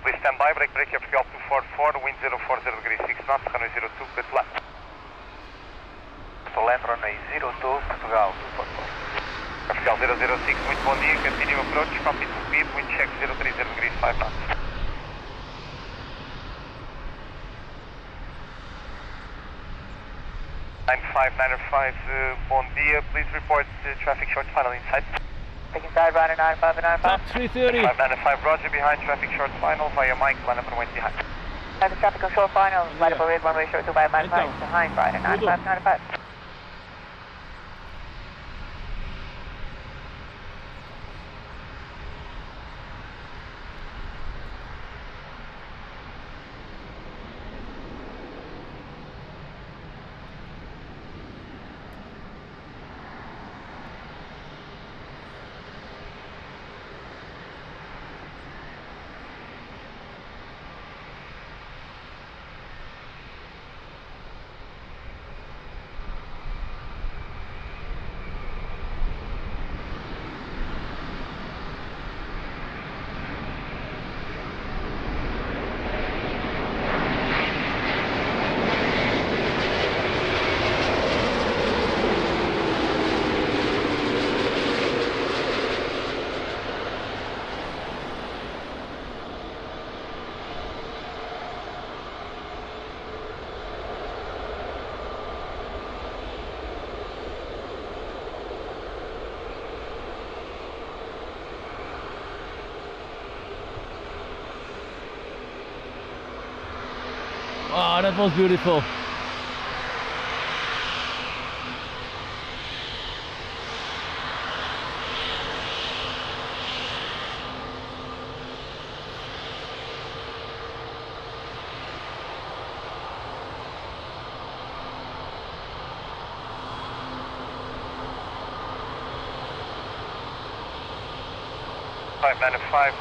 Speaker 3: Please stand by, break your fuel 244, wind 040 degrees 6 knots, runway 02, bit left.
Speaker 1: To land runway 02, Portugal 244.
Speaker 3: Fuel 006, wind bom dia, continue approach, copy to speed, wind check 030 degrees 5 knots. 9595, bom dia, please report traffic short final inside.
Speaker 4: Taking side, Ryder 9595.
Speaker 2: Top 330.
Speaker 3: 595, roger, behind traffic short final via Mike, line up and wait behind.
Speaker 4: Traffic traffic on short final,
Speaker 2: Yeah.
Speaker 4: line up red runway short 2595,
Speaker 2: Então.
Speaker 4: behind Ryder 9595.
Speaker 2: that was beautiful.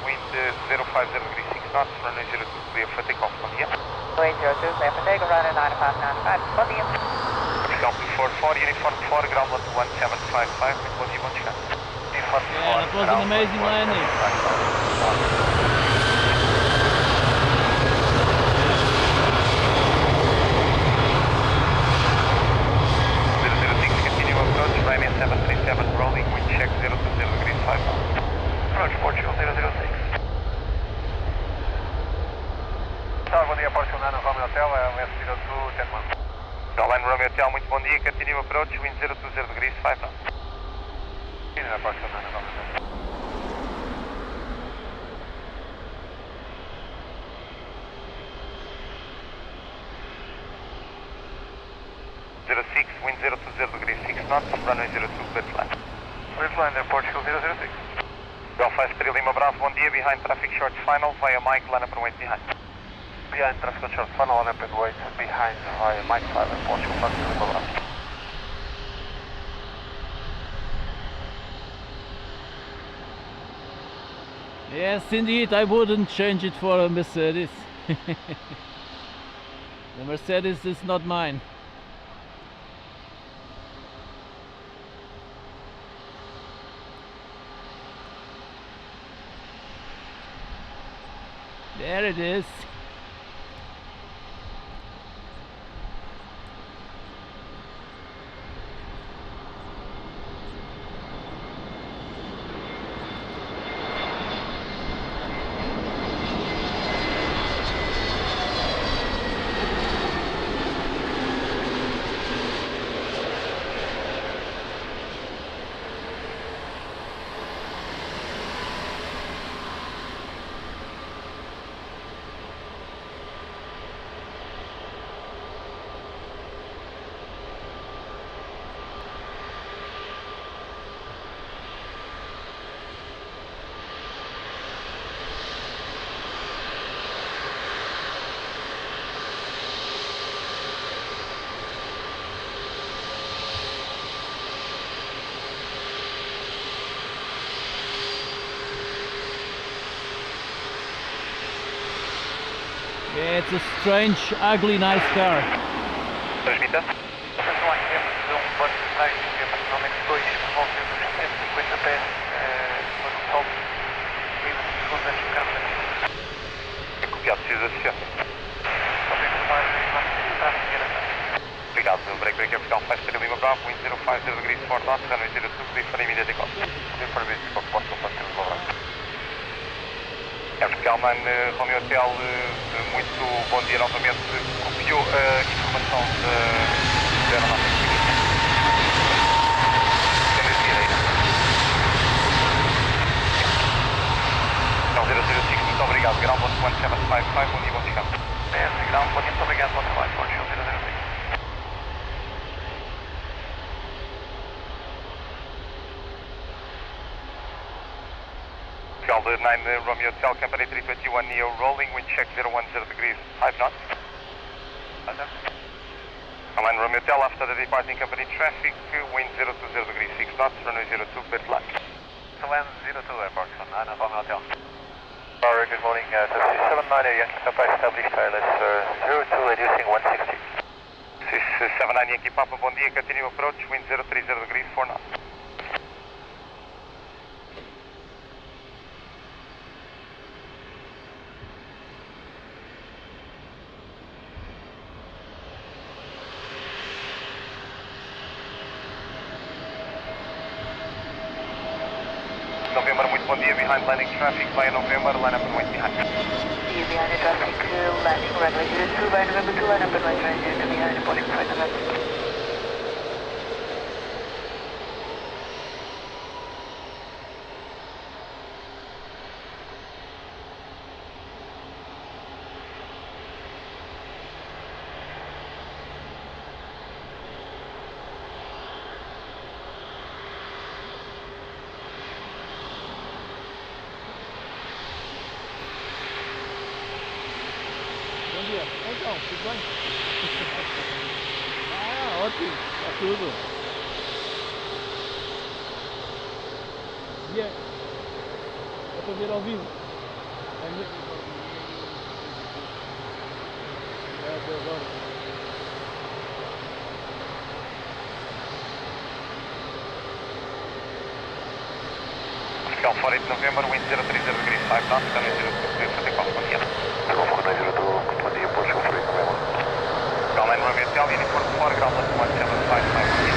Speaker 3: Wind 050 degrees 6 knots, runway 02, clear for takeoff, bom dia.
Speaker 4: Runway 02, clear for takeoff, runway 9595, bom dia.
Speaker 3: Vertical 244, uniform 4, ground 11755, bom dia, bom dia. Uniform 4,
Speaker 2: Yeah, that was an amazing landing.
Speaker 3: Continue approach, Ryanair 737, rolling, wind check 020 degrees 5 knots. Approach Portugal 006.
Speaker 1: Bom dia, Portugal, no Romeo Hotel, LS02, 10-1.
Speaker 3: Airline Romeo Hotel, muito bom dia, continue approach, wind 020 degrees 5 knots.
Speaker 1: Portugal, no Romeo Hotel.
Speaker 3: Wind 020 degrees 6 knots, runway 02, clear to land.
Speaker 1: Clear to land, Portugal 006.
Speaker 3: Golf 53 Lima Bravo, bom dia, behind traffic short final, via Mike, line up and wait behind.
Speaker 1: Behind traffic short funnel, line up and wait behind via Mike 5 and Portugal 53 Lima Bravo.
Speaker 2: Yes, indeed, I wouldn't change it for a Mercedes. The Mercedes is not mine. There it is. Yeah, it's a strange, ugly, nice car.
Speaker 3: Transmita. Copiado, precisa associar. Obrigado, break Vertical 53 Lima Bravo, wind 050 degrees 4 knots, runway 02, clear for immediate takeoff.
Speaker 1: Clear for immediate takeoff, Portugal 53 Lima Bravo.
Speaker 3: Vertical 9 Romeo Hotel, muito bom dia novamente. Copiou a informação da aeronáutica. Então 005, muito obrigado. Ground 11755, bom dia, bom descanso.
Speaker 1: Ground, bom dia, muito obrigado, bom trabalho, Portugal 006.
Speaker 3: Vertical 9 Romeo Hotel, company 321 Neo rolling, wind check 010 degrees 5 knots. Airline Romeo Hotel, after the departing company traffic, wind 020 degrees 6 knots, runway 02, clear to land.
Speaker 1: To land 02 airport, on Romeo Hotel. Sorry, good morning, taxi 79 Yankee Papa established ILS 02, reducing 160.
Speaker 3: 679 Yankee Papa, bom dia, continue approach, wind 030 degrees 4 knots. November, muito bom dia, behind landing traffic, via November, line up and wait behind.
Speaker 4: Behind the traffic, landing runway 02, by November 2, line up and wait behind the Portugal 5 November.
Speaker 2: Então, tudo bem? Ah, ótimo, está tudo. E é para ver ao vivo. Até agora.
Speaker 3: Fiscal 48 November, wind 030 degrees 5 knots, runway 02 for takeoff, bom dia.
Speaker 1: Takeoff 4902, bom dia, Portugal 48 November.
Speaker 3: Groundline runway hotel, uniform 4, ground level 1755, bom dia.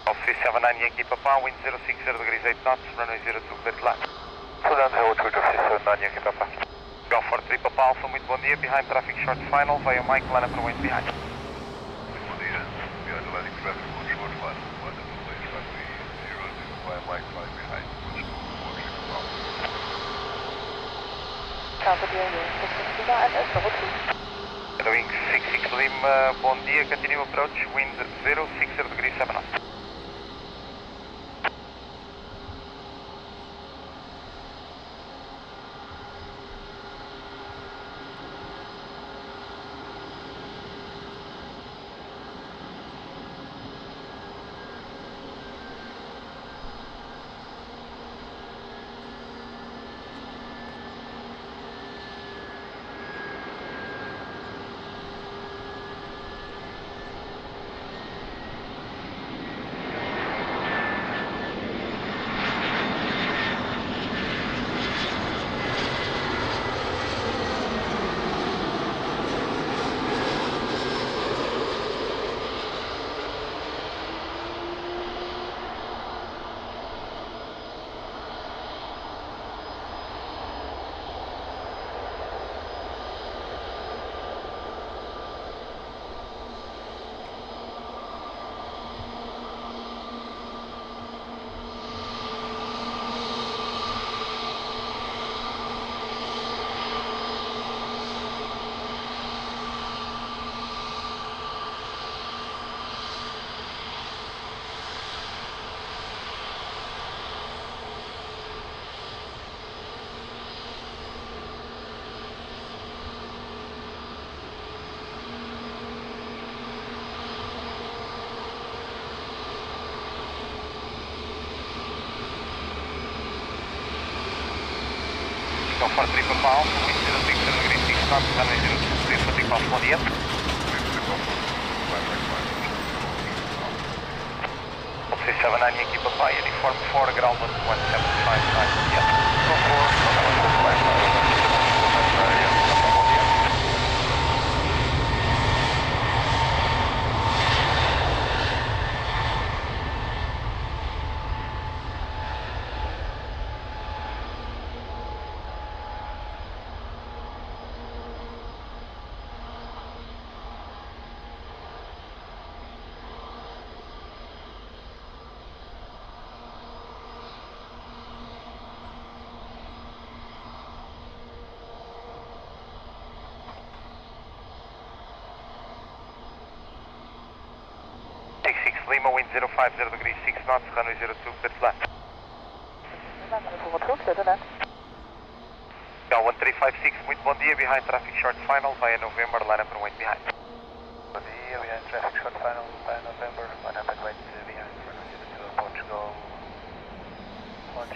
Speaker 3: Golf 379 Yankee Papa, wind 060 degrees 8 knots, runway 02 clear to land.
Speaker 1: Sudan, Hello, Twitter 379 Yankee Papa.
Speaker 3: Golf 43 Papa Alpha, muito bom dia, behind traffic short final, via Mike, line up and wind behind.
Speaker 1: Muito bom dia, behind the landing traffic on short final, line up and wind runway 02 via Mike, line behind, watching around.
Speaker 4: Alpha Diego, 669 and level 2.
Speaker 3: Wing 66 Lima, bom dia, continue approach, wind 060 degrees 7 knots. Golf 43 Papa Alpha, wind 060 degrees 6 knots, runway 02 clear for takeoff, bom dia. Golf 379 Yankee Papa, uniform 4, ground level 1755, bom dia. Lima, wind 050 degrees 6 knots, runway 02, clear to land. Gal 1356, muito bom dia, behind traffic short final, via November, line up and wait behind.
Speaker 1: Bom dia, behind traffic short final, via November, line up and wait behind, Portugal.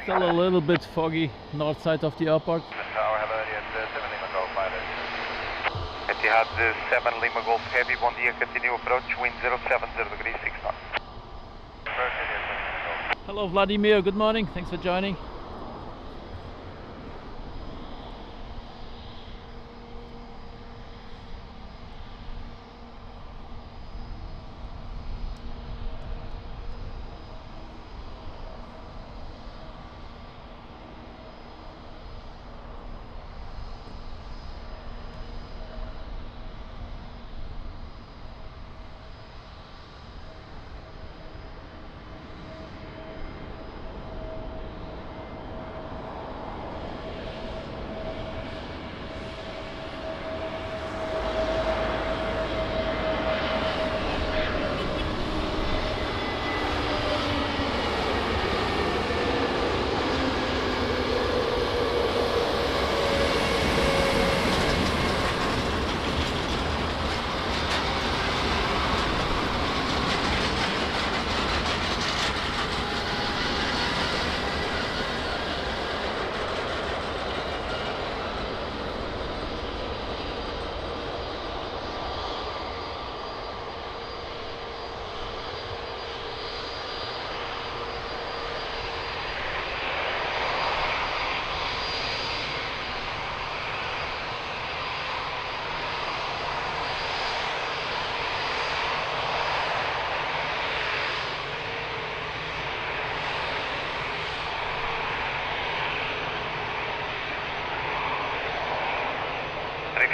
Speaker 2: Still a little bit foggy north side of the airport.
Speaker 1: Tower, hello, at 7 Lima Golf, pilot.
Speaker 3: Etihad 7 Lima Golf Heavy, bom dia, continue approach, wind 070 degrees 6 knots.
Speaker 2: Hello Vladimir, good morning, thanks for joining.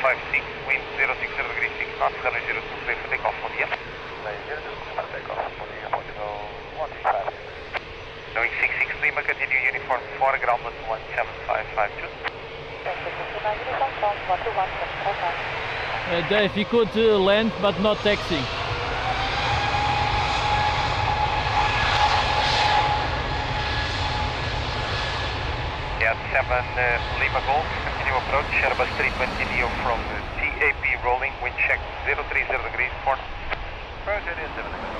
Speaker 3: 156, wind 060 degrees 6 knots, runway 02, clear for takeoff, bom dia. Knowing 66 Lima, continue uniform 4, ground level 17552.
Speaker 2: Dave, you could land but not taxi.
Speaker 3: Yeah, 7 Lima Golf, continue approach, Airbus 320 Neo from TAP rolling, wind check 030 degrees, 4. Approach area 7 degrees.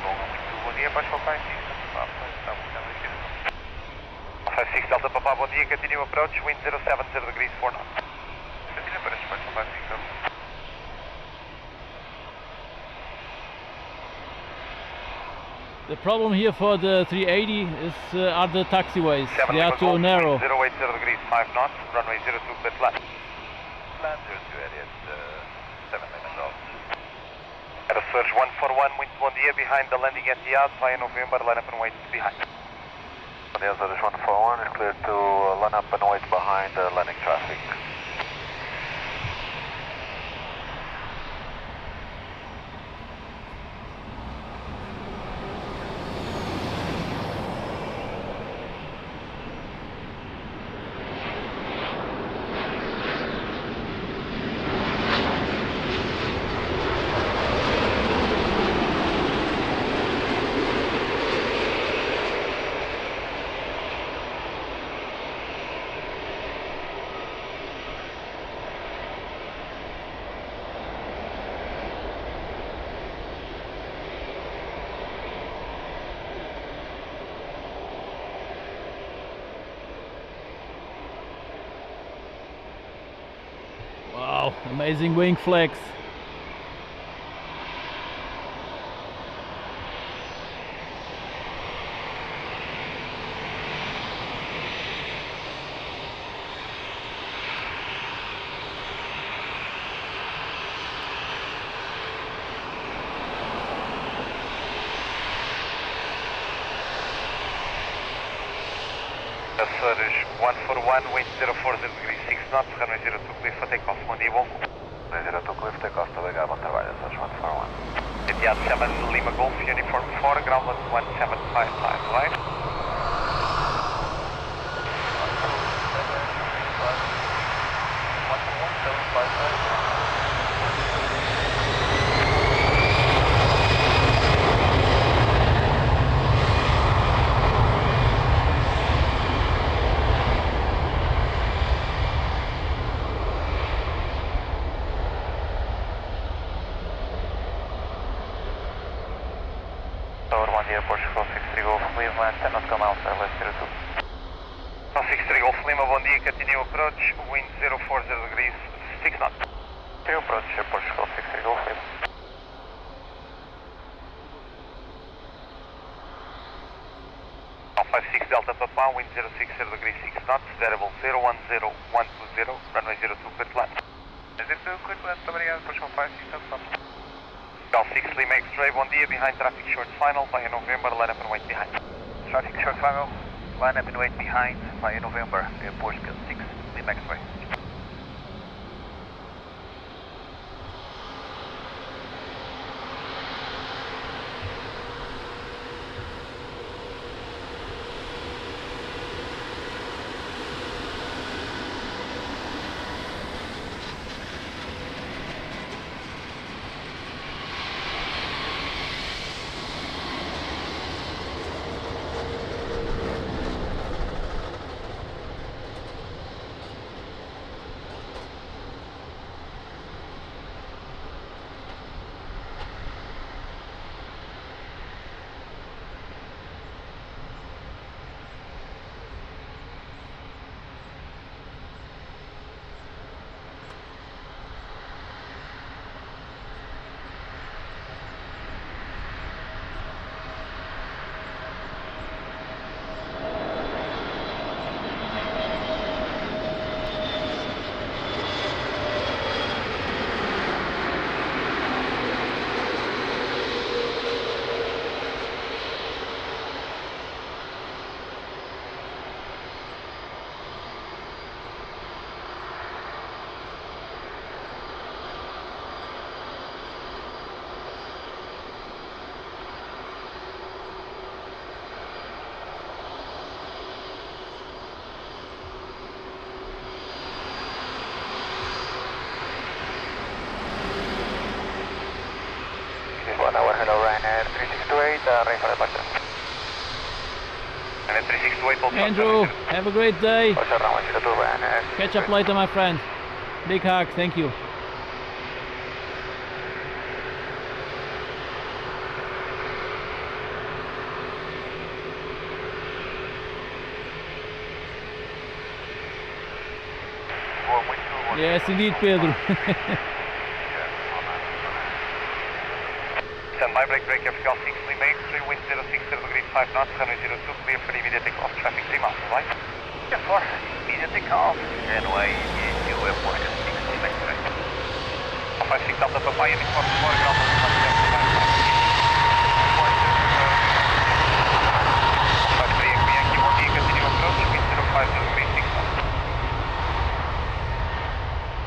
Speaker 3: Golf, bom dia, Pascal 56 Delta Papa, bom dia, continue approach, wind 070 degrees, 4 knots. Continue approach, Pascal 56.
Speaker 2: The problem here for the 380 is are the taxiways. They are too narrow.
Speaker 3: 080 degrees, 5 knots, runway 02, clear flat.
Speaker 1: Plan 02 area 7 Lima Golf.
Speaker 3: Air Surge 141, wind bom dia, behind the landing at the yard, via November, line up and wait behind.
Speaker 1: The Air Surge 141 is clear to line up and wait behind the landing traffic.
Speaker 2: Wow, amazing wing flex.
Speaker 3: Surge 141, wind 040 degrees 6 knots, runway 02, clear for takeoff, bom dia, bom.
Speaker 1: Runway 02, clear for takeoff, obrigado, bom trabalho, Surge 141.
Speaker 3: Etihad 7 Lima Golf, uniform 4, ground level 1755, right? Portugal 63 Golf Lima, 10 nautical miles, LIS 02. 63 Golf Lima, bom dia, continue approach, wind 040 degrees, 6 knots. Continue approach, Portugal 63 Golf Lima. 56 Delta Papa, wind 060 degrees 6 knots, variable 010120, runway 02, clear flat. 02, clear flat, obrigado, Portugal 56 Delta Papa. 6 Lima X-ray, bom dia, behind traffic short final, via November, line up and wait behind.
Speaker 1: Traffic short final, line up and wait behind, via November, airport 6 Lima X-ray.
Speaker 2: Andrew, have a great day. Catch up later, my friend. Big hug, thank you. Yes, indeed, Pedro.
Speaker 3: Standby brake, brake, FGL 6, Lima X3, wind 06, 0 degrees 5 knots, runway 02, clear for immediate takeoff, traffic 3 miles, right?
Speaker 1: Yeah, for immediate takeoff. Runway into airport 6, Lima X3.
Speaker 3: 56 Delta Papa, unit 44, ground on 175. 53 Yankee 1D, continue approach, wind 05, 0 degrees 6 knots.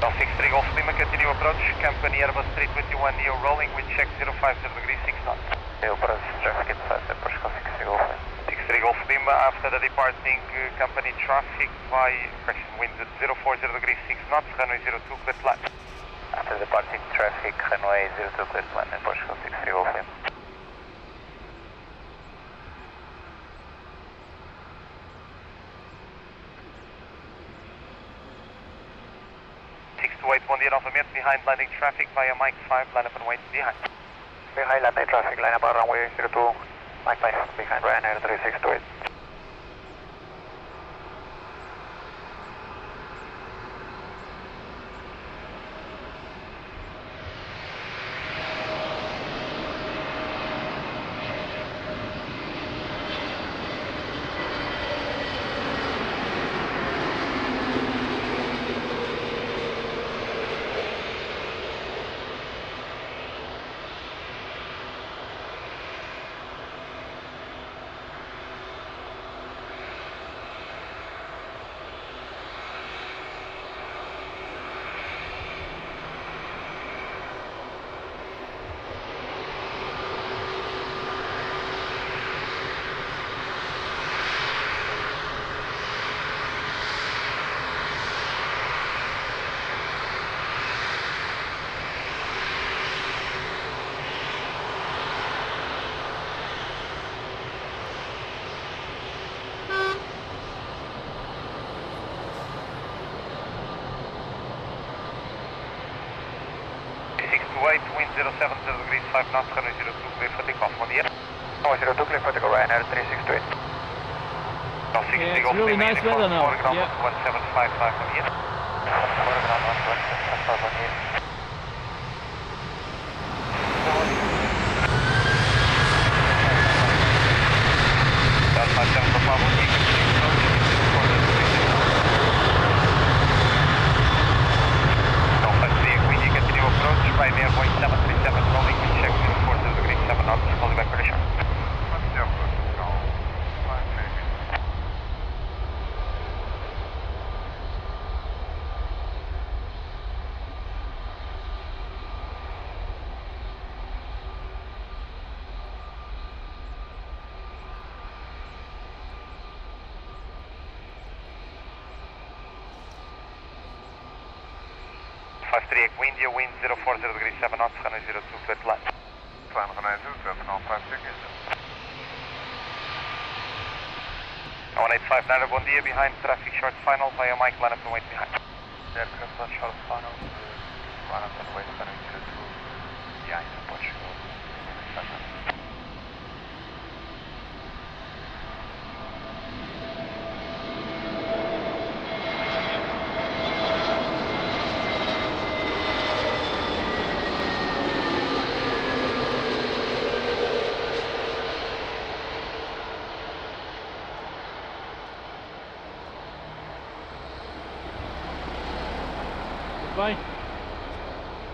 Speaker 3: 63 Golf Lima, continue approach, company Airbus 321 Neo rolling, wind check 050 degrees 6 knots.
Speaker 1: Approach traffic inside airport 63 Golf.
Speaker 3: 63 Golf Lima, after the departing company traffic by correction, wind 040 degrees 6 knots, runway 02, clear to land.
Speaker 1: After departing traffic, runway 02, clear to land, airport 63 Golf.
Speaker 3: 628 1D novamente, behind landing traffic via Mike 5, line up and wait behind.
Speaker 1: Behind landing traffic, line up runway 02, Mike 5, behind Ryanair 3628.
Speaker 3: Wind 070 degrees 5 knots, runway 02, clear for takeoff, 1D.
Speaker 1: Runway 02, clear for takeoff, Ryanair 3628.
Speaker 2: Yeah, it's really nice weather now. Yeah.
Speaker 3: 1755 1D.
Speaker 1: Foreground 1755 1D.
Speaker 3: Delta 7 Papa 1D, continue approach, right there, Boeing 737 rolling, wind check 040 degrees 7 knots, fully back pressure. India wind 040 degrees 7 knots, runway 02, clear to land.
Speaker 5: Plan runway 02, 705
Speaker 3: 1859 Nara, dia behind traffic short final via Mike, line up and wait behind.
Speaker 1: Aircraft on short final, line up and wait, runway 02, behind Portugal.
Speaker 2: Bem,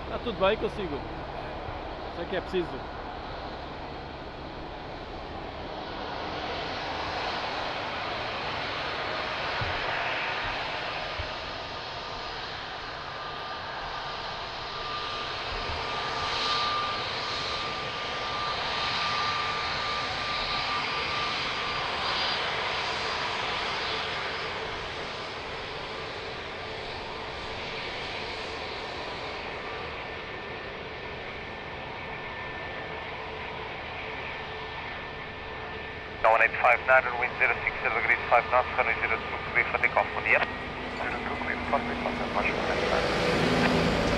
Speaker 2: está tudo bem consigo. Sei que é preciso.
Speaker 3: No 1859 wind 060 0 degrees 5 knots, runway 02, clear for takeoff, bom dia.
Speaker 5: 02 clear for takeoff, departure next time.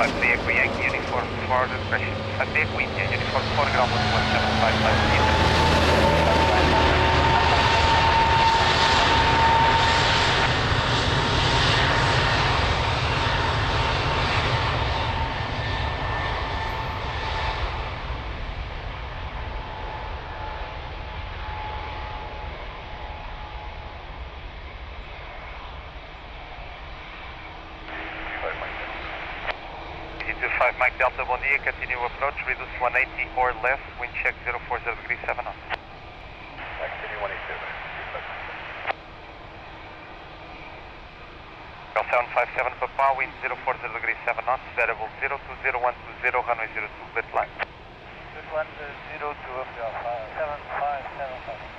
Speaker 3: 5 Echo Yankee, uniform for discretion. 5 Echo India, uniform for ground 1755 meters. Mike Delta, bom dia, continue approach, reduce 180 or less, wind check 040 degrees 7 knots.
Speaker 5: Continue 180.
Speaker 3: Bell 757 Papa, wind 040 degrees 7 knots, variable 020120, runway 02, bit line.
Speaker 1: 102 up to 7575.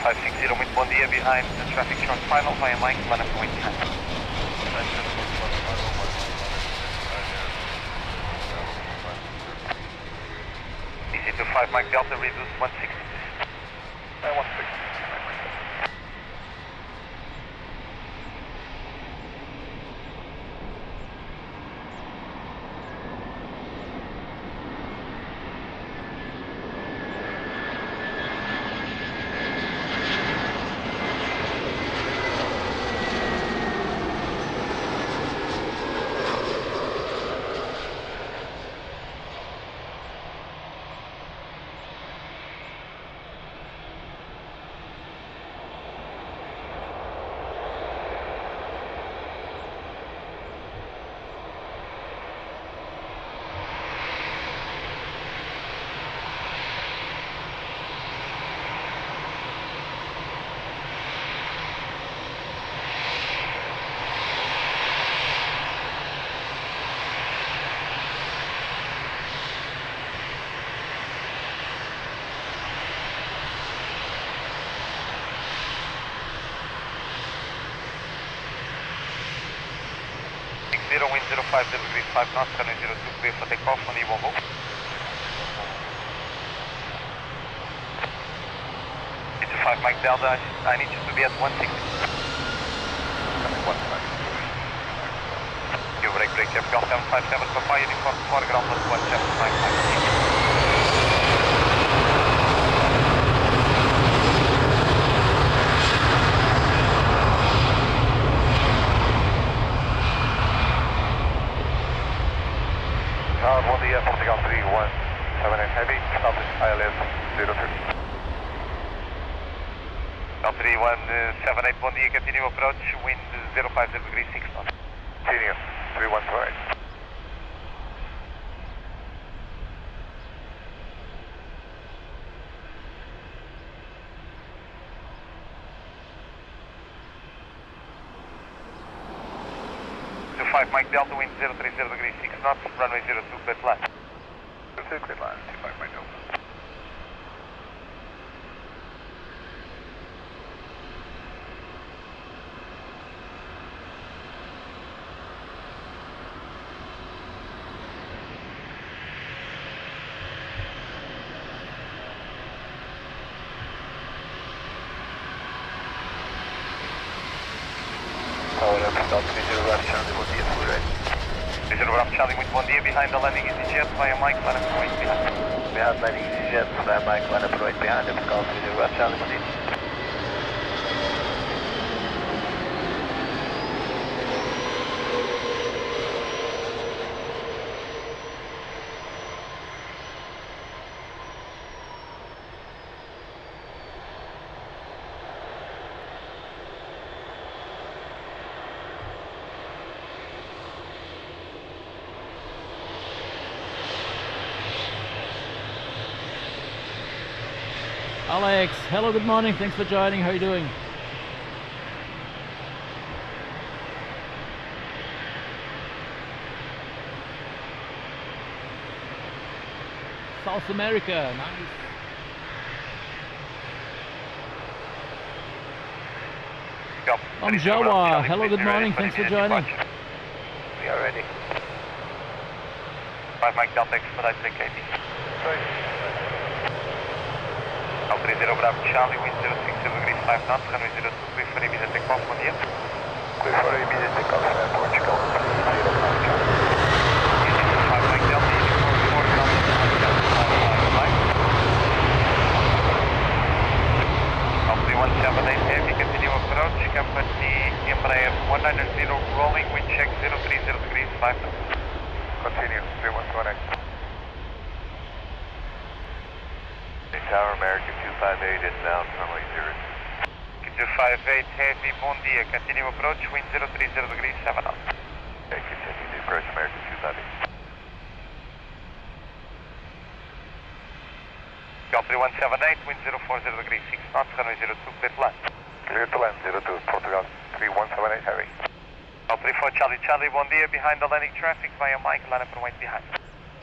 Speaker 3: 560, muito bom dia, behind the traffic short final, via Mike, line up wind time. Easy to 5 Mike Delta, reduce 160 please.
Speaker 5: 160.
Speaker 3: 0, wind 05 degrees 5 knots, runway 02, clear for takeoff on Evolvo. It's a 5 Mike Delta, I need you to be at 160. You break, Bell 757 Papa, uniform for ground 1755.
Speaker 5: Bom dia, Portugal 3178 Heavy, establish ILS 03.
Speaker 3: Bell 3178, bom dia, continue approach, wind 050 degrees 6 knots.
Speaker 5: Senior 3128.
Speaker 3: To 5 Mike Delta, wind 030 degrees 6 knots, runway 02, clear line.
Speaker 5: 02 clear line, 25 Mike Delta.
Speaker 3: Visual Bravo Charlie, muito bom dia, behind the landing EasyJet, via Mike, line up right behind.
Speaker 1: Behind landing EasyJet, via Mike, line up right behind him, call Visual Bravo Charlie, bom dia.
Speaker 2: Alex, hello, good morning, thanks for joining, how are you doing? South America, nice.
Speaker 3: Yep.
Speaker 2: Jawa, hello, good morning, thanks for joining.
Speaker 1: We are
Speaker 5: ready.
Speaker 3: 5 Mike Delta expedite KT.
Speaker 5: Sorry.
Speaker 3: Al 30 Bravo Charlie, wind 060 degrees 5 knots, runway 02, clear for immediate takeoff, bom dia.
Speaker 5: Clear for immediate takeoff at Portugal. 0 Bravo Charlie.
Speaker 3: Unit 5 Mike Delta, uniform 4 Delta, 5 Delta, 5 Mike. Al 3178 heavy, continue approach, company Embraer 190 rolling, wind check 030 degrees 5 knots.
Speaker 5: Continue, 3128. Tower American 258 inbound, runway 02.
Speaker 3: 258 heavy, bom dia, continue approach, wind 030 degrees 7 knots.
Speaker 5: Okay, continue to approach American 258.
Speaker 3: Cal 3178, wind 040 degrees 6 knots, runway 02, clear to land.
Speaker 5: Clear to land, 02, Portugal 3178 heavy.
Speaker 3: Cal 34 Charlie Charlie, bom dia, behind the landing traffic via Mike, line up and wait behind.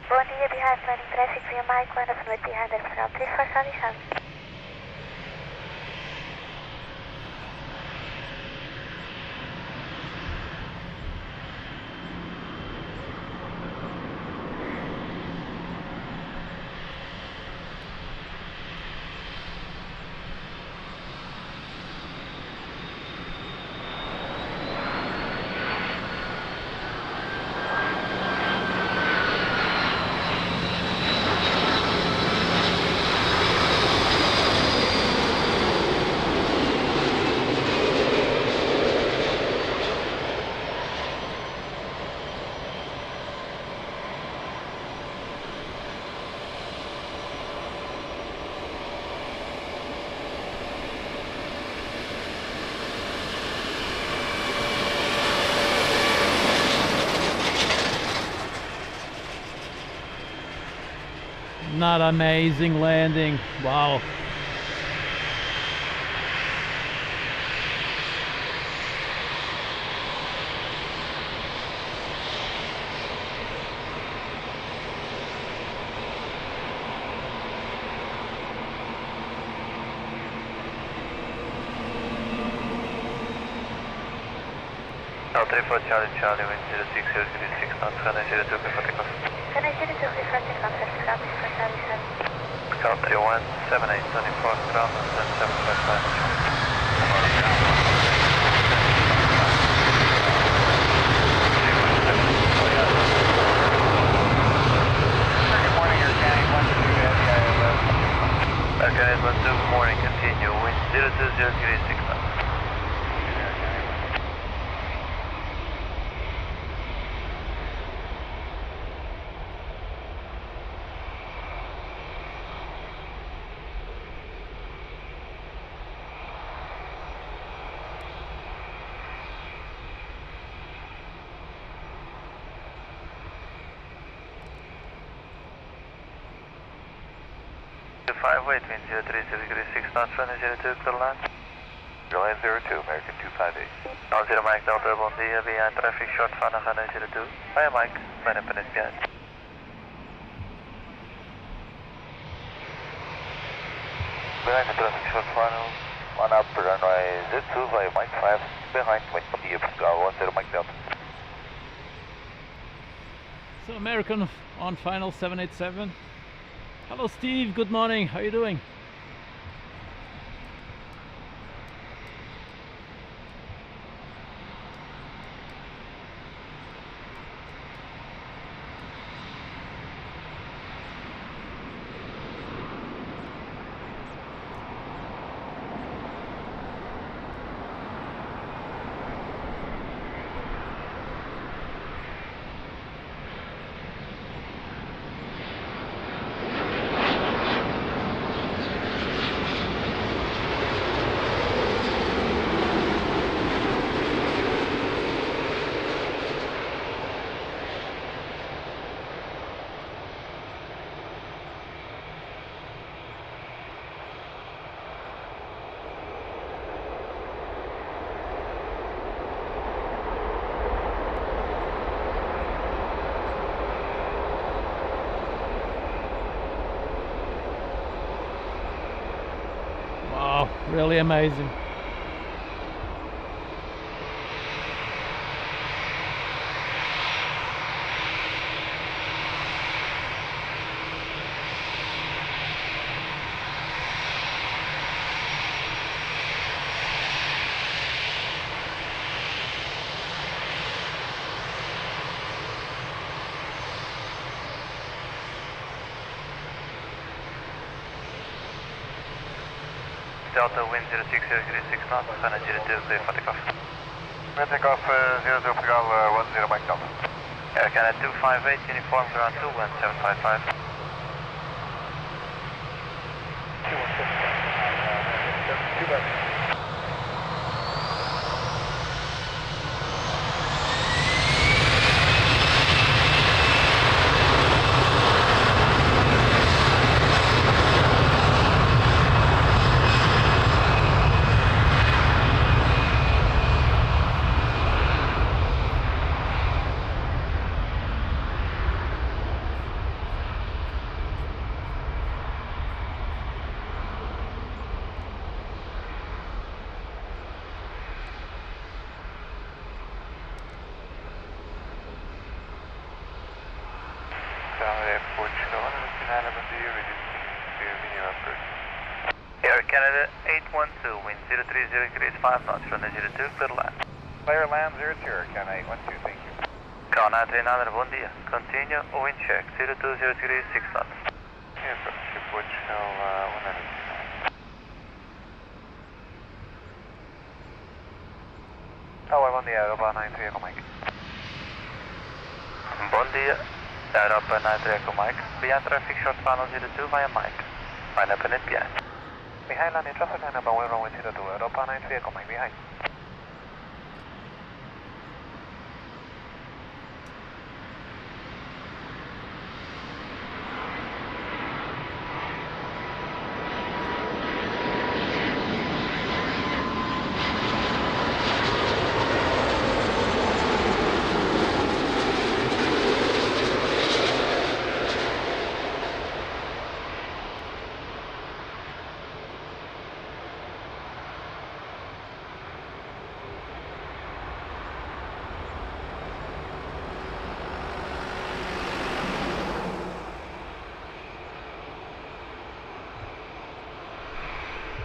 Speaker 4: Bom dia, behind landing traffic via Mike, line up and wait behind us. 34 Charlie Charlie.
Speaker 2: Not amazing landing. Wow.
Speaker 3: L34 Charlie Charlie, wind 060 degrees 6 knots, runway 02, clear for takeoff.
Speaker 4: Can I see the 2 clear for takeoff? 34 Charlie Charlie.
Speaker 3: Cal 3178, 24 ground and 755. Good morning, Air Canada 12 heavy ILS. Air Canada 12, good morning, continue, wind 020 degrees 6 knots. Wait, wind 030 degrees 6 knots, runway 02, clear to land.
Speaker 5: Line 02, American 258.
Speaker 3: 0 Mike Delta, bom dia, behind traffic short funnel, runway 02. Via Mike, line up and in behind.
Speaker 5: Behind the traffic short funnel, one up, runway 02 via Mike 5, behind, wind the Portugal 10 Mike Delta.
Speaker 2: So American on final 787. Hello Steve, good morning, how are you doing? Really amazing.
Speaker 3: Delta, wind 06, 0 6 knots, China 02, clear for takeoff.
Speaker 5: Clear takeoff, 00 Portugal, 10 Mike Delta.
Speaker 3: Air Canada 258, uniform ground 2, wind 755. Air Canada 812, wind 030 degrees 5 knots, runway 02, clear land.
Speaker 5: Clear land 00, Canada 812, thank you.
Speaker 3: Canada 39, bom dia. Continue, wind check, 020 degrees 6 knots.
Speaker 5: Airport Portugal, 100. Tower, bom dia, Europa 93, Echo Mike.
Speaker 3: Bom dia, Europa 93 Echo Mike. Behind traffic short final 02 via Mike. Line up and behind.
Speaker 5: Behind landing traffic, line up and runway 02, Europa 93 Echo Mike, behind.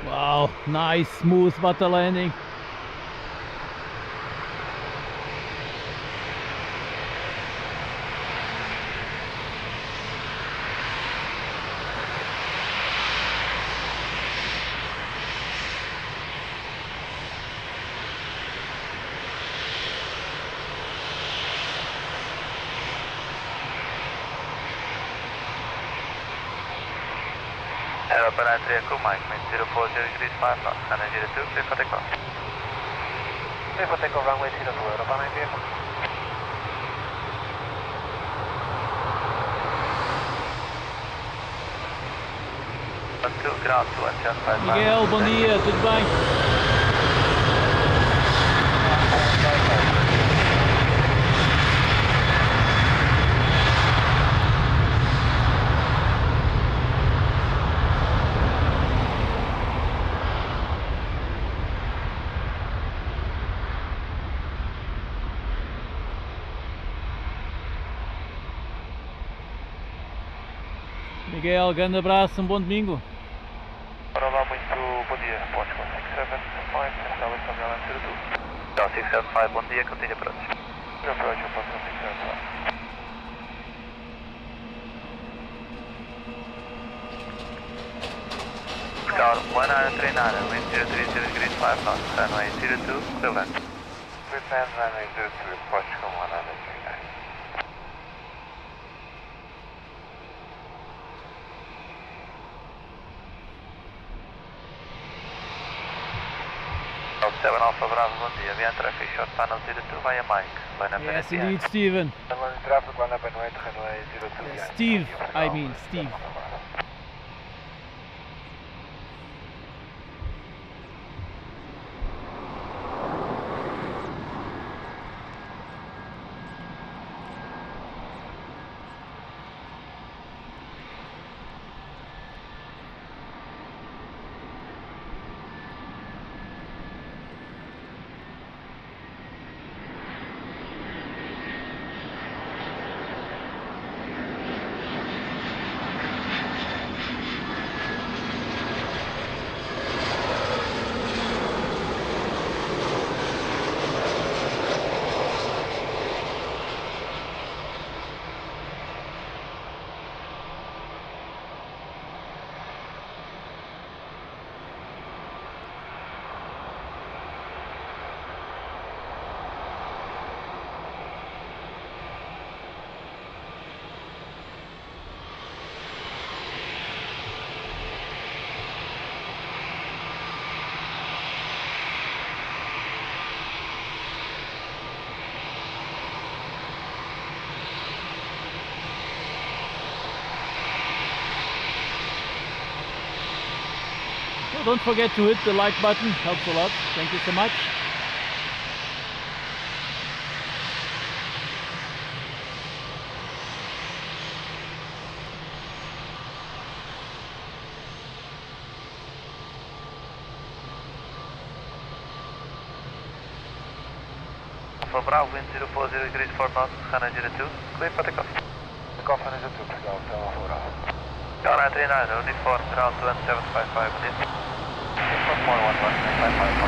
Speaker 2: Wow, nice, smooth butter landing.
Speaker 3: Europa 93 Echo Mike, wind 040 degrees 5 knots, China 02, clear for takeoff.
Speaker 5: Clear for takeoff, runway 02, Europa 93 Echo.
Speaker 3: Ground 2 and 755.
Speaker 2: Miguel, bom dia, tudo bem? Miguel, grande abraço, bom domingo.
Speaker 3: Olá, muito bom dia. Portugal 675, Central West Island 02. Down 675, bom dia, continue approach.
Speaker 5: Approach, Portugal 675.
Speaker 3: Scout 1939, wind 030 degrees 5 knots, runway 02, clear land.
Speaker 5: Clear land, runway 02, Portugal 139.
Speaker 3: South 7 Alpha Bravo, bom dia. Behind traffic short final 02 via Mike. Line up
Speaker 2: Yes,
Speaker 3: and
Speaker 2: indeed, Steven.
Speaker 5: Landing traffic, line up and wait, runway 02.
Speaker 2: Yes, Steve, I mean Steve. So don't forget to hit the like button, helps a lot. Thank you so much.
Speaker 3: For Bravo, wind 040 degrees 4 knots, Ghana 02, clear for takeoff.
Speaker 5: Takeoff and 02, Bravo, Bravo, Bravo.
Speaker 3: Ghana 39, uniform ground 2755, please.
Speaker 5: 411, 55,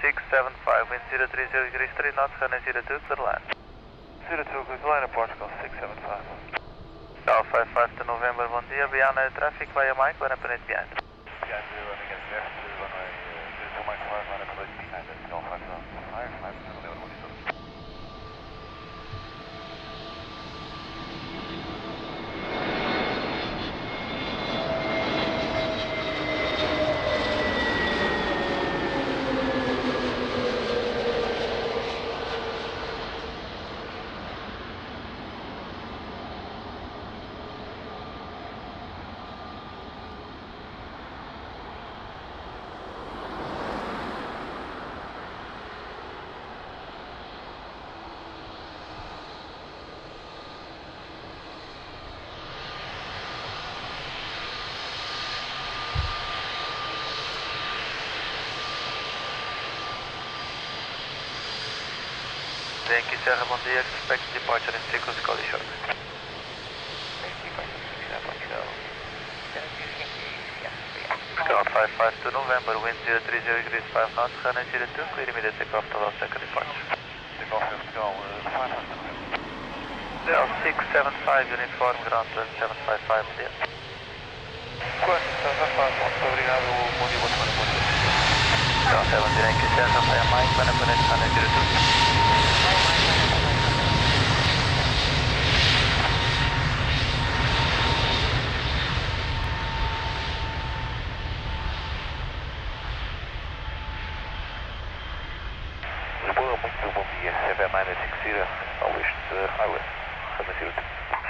Speaker 3: 675, wind 030 degrees 3 knots, Ghana 02, clear line.
Speaker 5: 02, good line, Portugal 675.
Speaker 3: Alpha 55 to November, bom dia, Viana traffic via Mike, one up behind.
Speaker 5: Yeah, running against left, runway 02 Mike 5, one up behind, that's Alpha 55, 5 to November, monitor.
Speaker 3: Thank you, sir, bom dia, expect departure in sequence, call you short. Scout 55 to November, wind 030 degrees 5 knots, Ghana 02, clear immediate takeoff to Los second departure.
Speaker 5: Takeoff and go 5 knots.
Speaker 3: Del 675, uniform ground 2755, bom dia.
Speaker 5: 475, muito obrigado, bom dia, boa semana, bom dia.
Speaker 3: Del 70, thank you, sir, via Mike, one up behind, Ghana 02.
Speaker 5: Lisboa, muito bom dia. Sever 960, LIS Highway.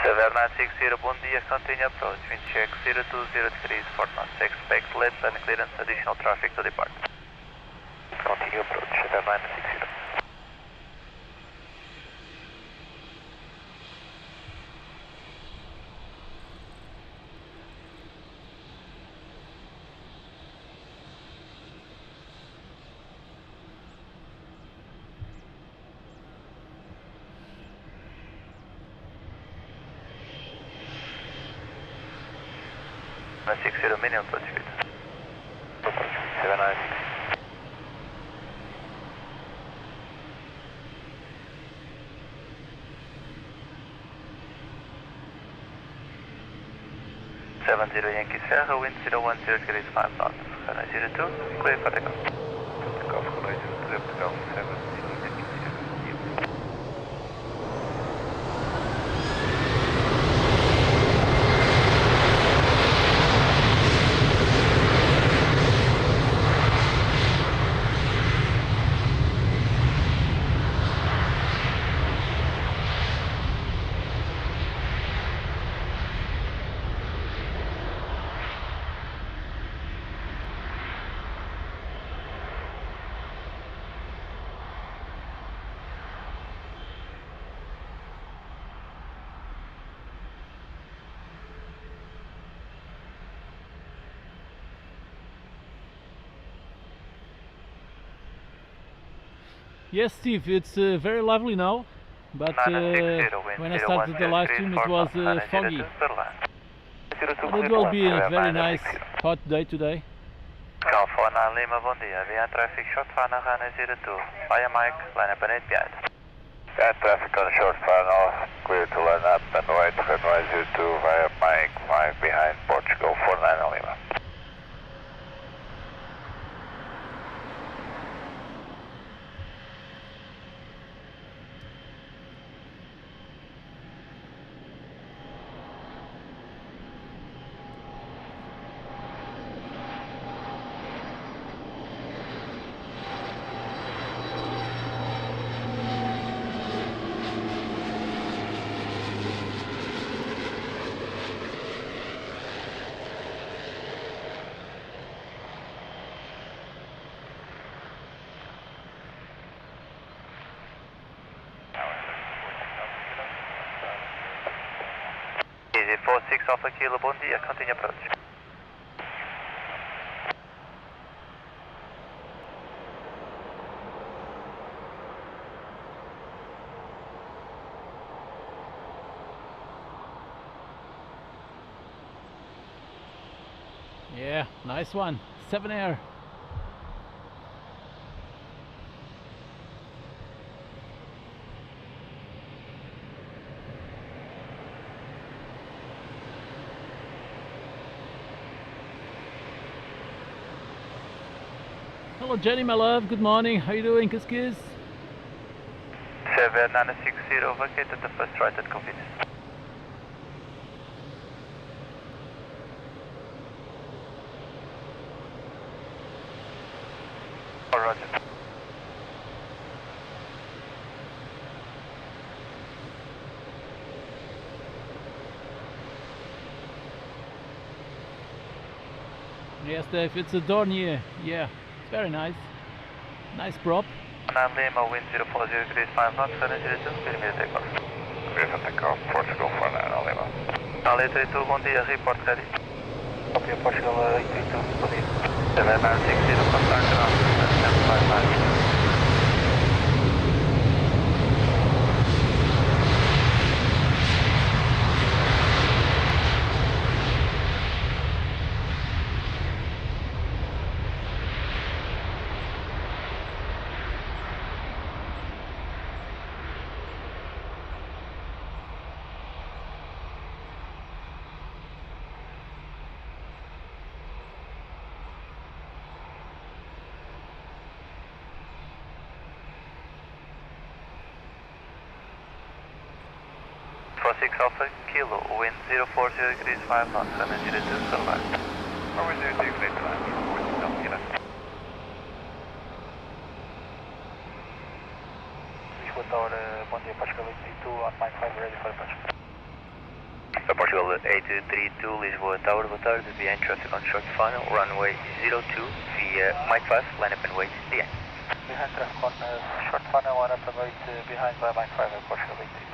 Speaker 3: Sever 960, bom dia, continue approach, wind check 020 degrees 4 knots, expect left and clearance, additional traffic to depart.
Speaker 5: Continue approach, Sever 960.
Speaker 3: Seven 60 minimum approach speed.
Speaker 5: Approach speed 796.
Speaker 3: Yankee Sierra, wind 010 degrees 5 knots, Ghana 02, clear for takeoff.
Speaker 5: Takeoff, Ghana 02, Portugal 70, Yankee Sierra.
Speaker 2: Yes, Steve, it's very lovely now, but when I started the live stream it was foggy. But it will be a very nice hot day today.
Speaker 3: California Lima, bom dia. Via traffic short van Ghana 02. Via Mike, line up and 8 behind.
Speaker 5: Traffic on short funnel, clear to line up and wait, runway 02 via Mike 5 behind Portugal 49 Lima.
Speaker 3: Easy 46 Alpha Kilo, bom dia, continue approach.
Speaker 2: Yeah, nice one. 7 air. Hello Jenny, my love. Good morning. How you doing? Kiss kiss.
Speaker 3: 7960 vacated the first right at convenience. Oh, roger.
Speaker 2: Yes, Dave, it's a Dornier. Yeah, it's very nice. Nice prop.
Speaker 3: 9 Lima, wind 040 degrees 5 knots, 702, perimeter takeoff.
Speaker 5: Clear for takeoff, Portugal 49 Lima.
Speaker 3: Ali 32, bom dia, report ready. Copy, Portugal 832, bom dia. 7960, contact ground, 755. Six Alpha Kilo, wind 040 degrees 5 knots, 702, survive.
Speaker 5: Runway 02, clear to land from Portugal Kilo.
Speaker 3: Lisbon Tower, bom dia, Portugal 832, on Mike 5, ready for approach.
Speaker 5: Portugal 832, Lisbon Tower, boa tarde, behind traffic on short funnel, runway 02 via Mike 5, line up and wait, behind.
Speaker 3: Behind traffic on short funnel, line up and wait behind by Mike 5, Portugal 832.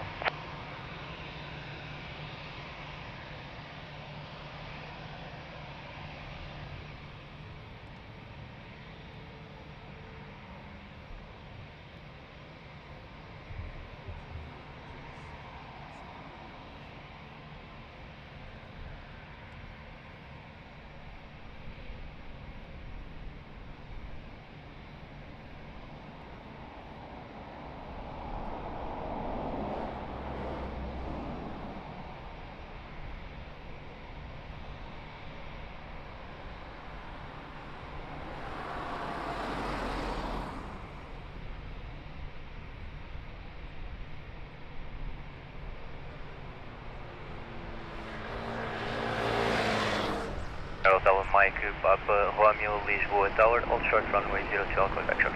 Speaker 5: Tower Mike, Papa Romeo, Lisboa Tower, all short runway 02, I'll call back short.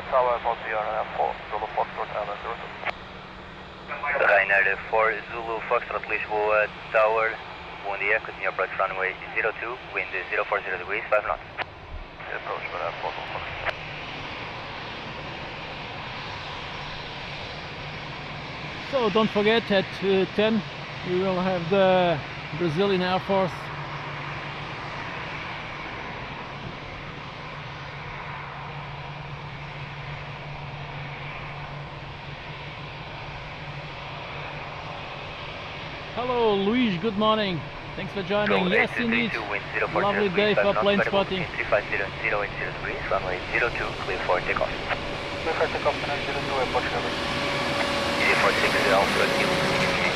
Speaker 3: Tower, about your 4, Zulu Foxtrot Island route.
Speaker 5: Rainer 4, Zulu Foxtrot Lisboa Tower, bom dia, continue approach runway 02, wind 040 degrees, 5 knots.
Speaker 3: Approach with that Fox 1 Fox.
Speaker 2: So don't forget at 10 we will have the Brazilian Air Force. Hello Luis, good morning. Thanks for joining. Yes indeed, lovely day for plane spotting.
Speaker 5: 350 080 degrees, runway 02, clear for takeoff.
Speaker 3: Clear for takeoff, 2 airport cover.
Speaker 5: 046 Alpha Kilo,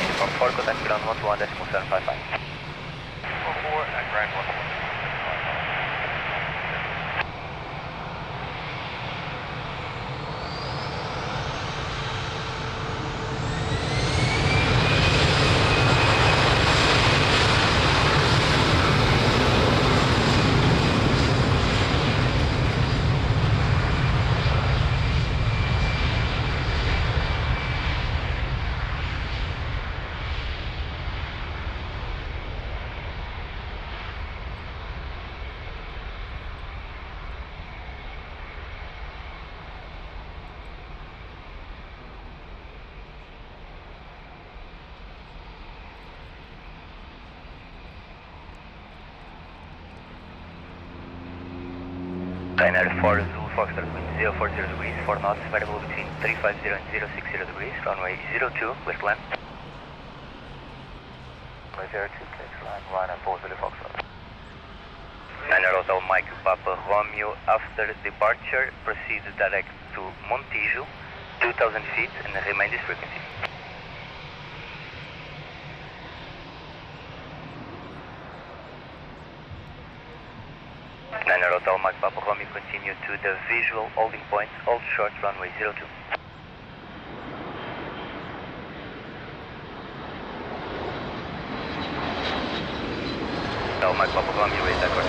Speaker 5: uniform 4, contact ground 121.755.
Speaker 3: 44 and ground 121.
Speaker 5: Ryanair 4 Zulu Foxtrot, wind 040 degrees, 4 knots, variable between 350 and 060 degrees, runway 02, clear to land.
Speaker 3: Runway 02, clear to land, Ryanair 4 Zulu Foxtrot.
Speaker 5: Ryanair Hotel Mike Papa Romeo, after departure, proceed direct to Montijo, 2000 feet, and remain this frequency. Ryanair Hotel Mike Papa Romeo, continue to the visual holding point, hold short, runway 02. Hotel Mike Papa Romeo, raise that course.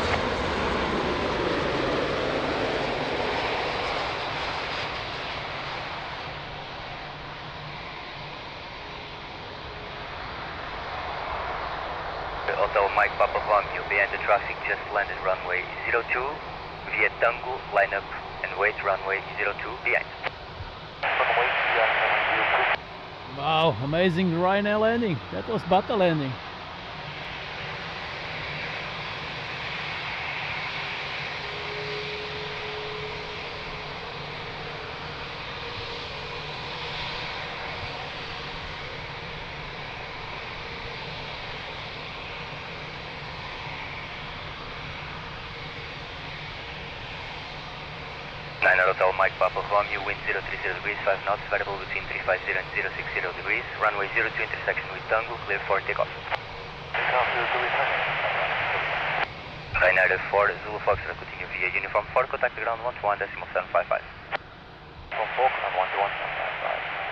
Speaker 5: Hotel Mike Papa Romeo, behind the traffic, just landed runway 02, via Tango, line up and wait runway 02 behind.
Speaker 2: Wow, amazing Ryanair landing. That was butter landing.
Speaker 5: Ryanair Hotel Mike Papa Romeo, wind 030 degrees, 5 knots, variable between 350 and 060 degrees, runway 02 intersection with Tango, clear for takeoff. Ryanair 4 Zulu Foxtrot, continue via uniform 4, contact ground 121.755.
Speaker 3: From Fox and 121.755.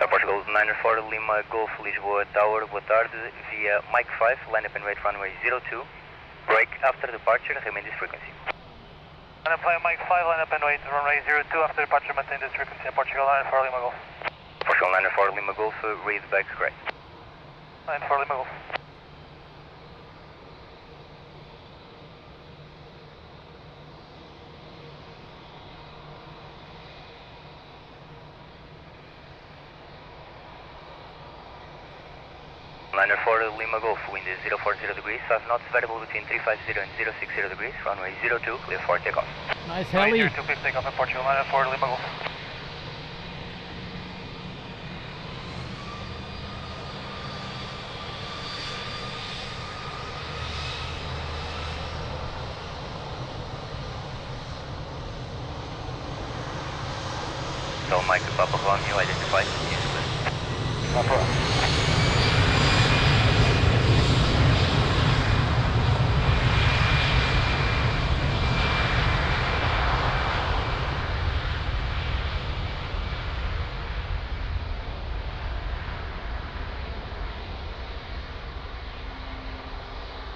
Speaker 5: Portugal 94 Lima Golf Lisboa Tower, boa tarde, via Mike 5, line up and wait runway 02, break after departure, remain this frequency.
Speaker 3: And apply Mike 5, line up and wait, runway 02 after departure, maintain this frequency, Portugal 94 Lima Golf.
Speaker 5: Portugal 94 Lima Golf, read back correct.
Speaker 3: 94 Lima Golf.
Speaker 5: Liner 4 Lima Golf, wind 040 degrees, 5 knots, variable between 350 and 060 degrees, runway 02, clear for takeoff.
Speaker 2: Nice heli.
Speaker 3: 02, clear takeoff at Portugal, Liner 4 Lima Golf.
Speaker 5: So Mike Papa Romeo identified, useless.
Speaker 3: Papa.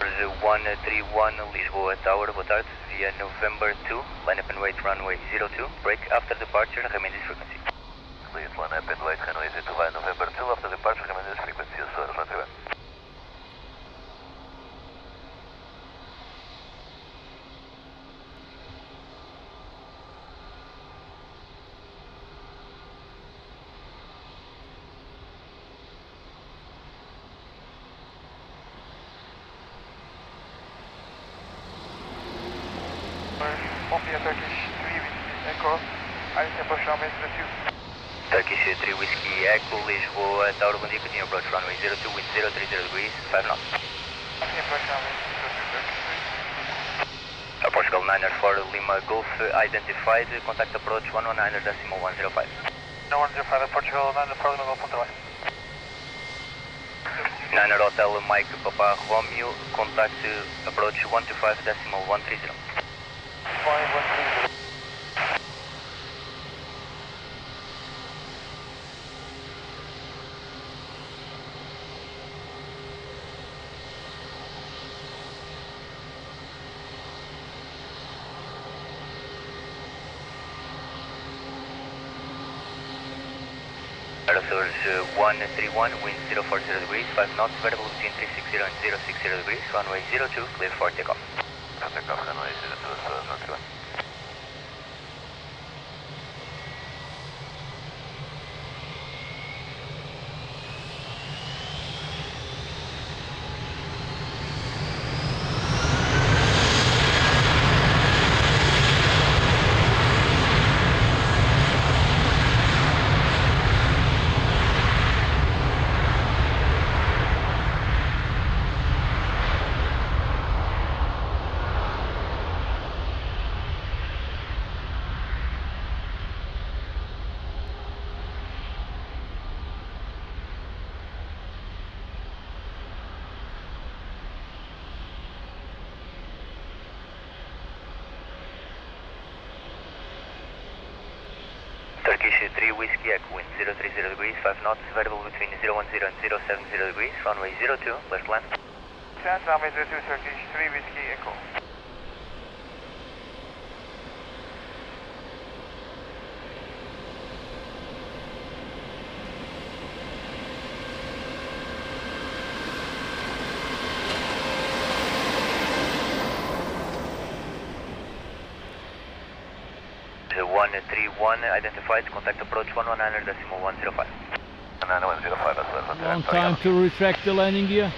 Speaker 5: Tours 131 Lisboa Tower, boa tarde, via November 2, line up and wait runway 02, break after departure, remain this frequency.
Speaker 3: Please line up and wait runway 02 via November 2, after departure remain this frequency, sir, runway 1. Copy Turkish 3 Whiskey Echo, I approach runway 02.
Speaker 5: Turkish 3 Whiskey Echo, Lisboa Tower, bom dia, continue approach runway 02, wind 030 degrees, 5 knots.
Speaker 3: Copy approach runway 02, Turkish 3.
Speaker 5: Portugal 904 Lima Golf identified, contact approach 119.105.
Speaker 3: 105 Portugal 904 Lima Golf, Ponte
Speaker 5: 9 Hotel Mike Papa Romeo, contact approach 125.130.
Speaker 3: 5130.
Speaker 5: Source 131, wind 040 degrees, 5 knots, variable between 360 and 060 degrees, runway 02, clear for takeoff.
Speaker 3: Takeoff runway 02, sir, runway 1.
Speaker 5: Turkish 3 Whiskey Echo, wind 030 degrees, 5 knots, variable between 010 and 070 degrees, runway 02, left land.
Speaker 3: Stand runway 02, Turkish 3 Whiskey Echo.
Speaker 5: The 131 identified, contact approach 119.105.
Speaker 3: 9105 as well.
Speaker 2: One time to retract the landing gear.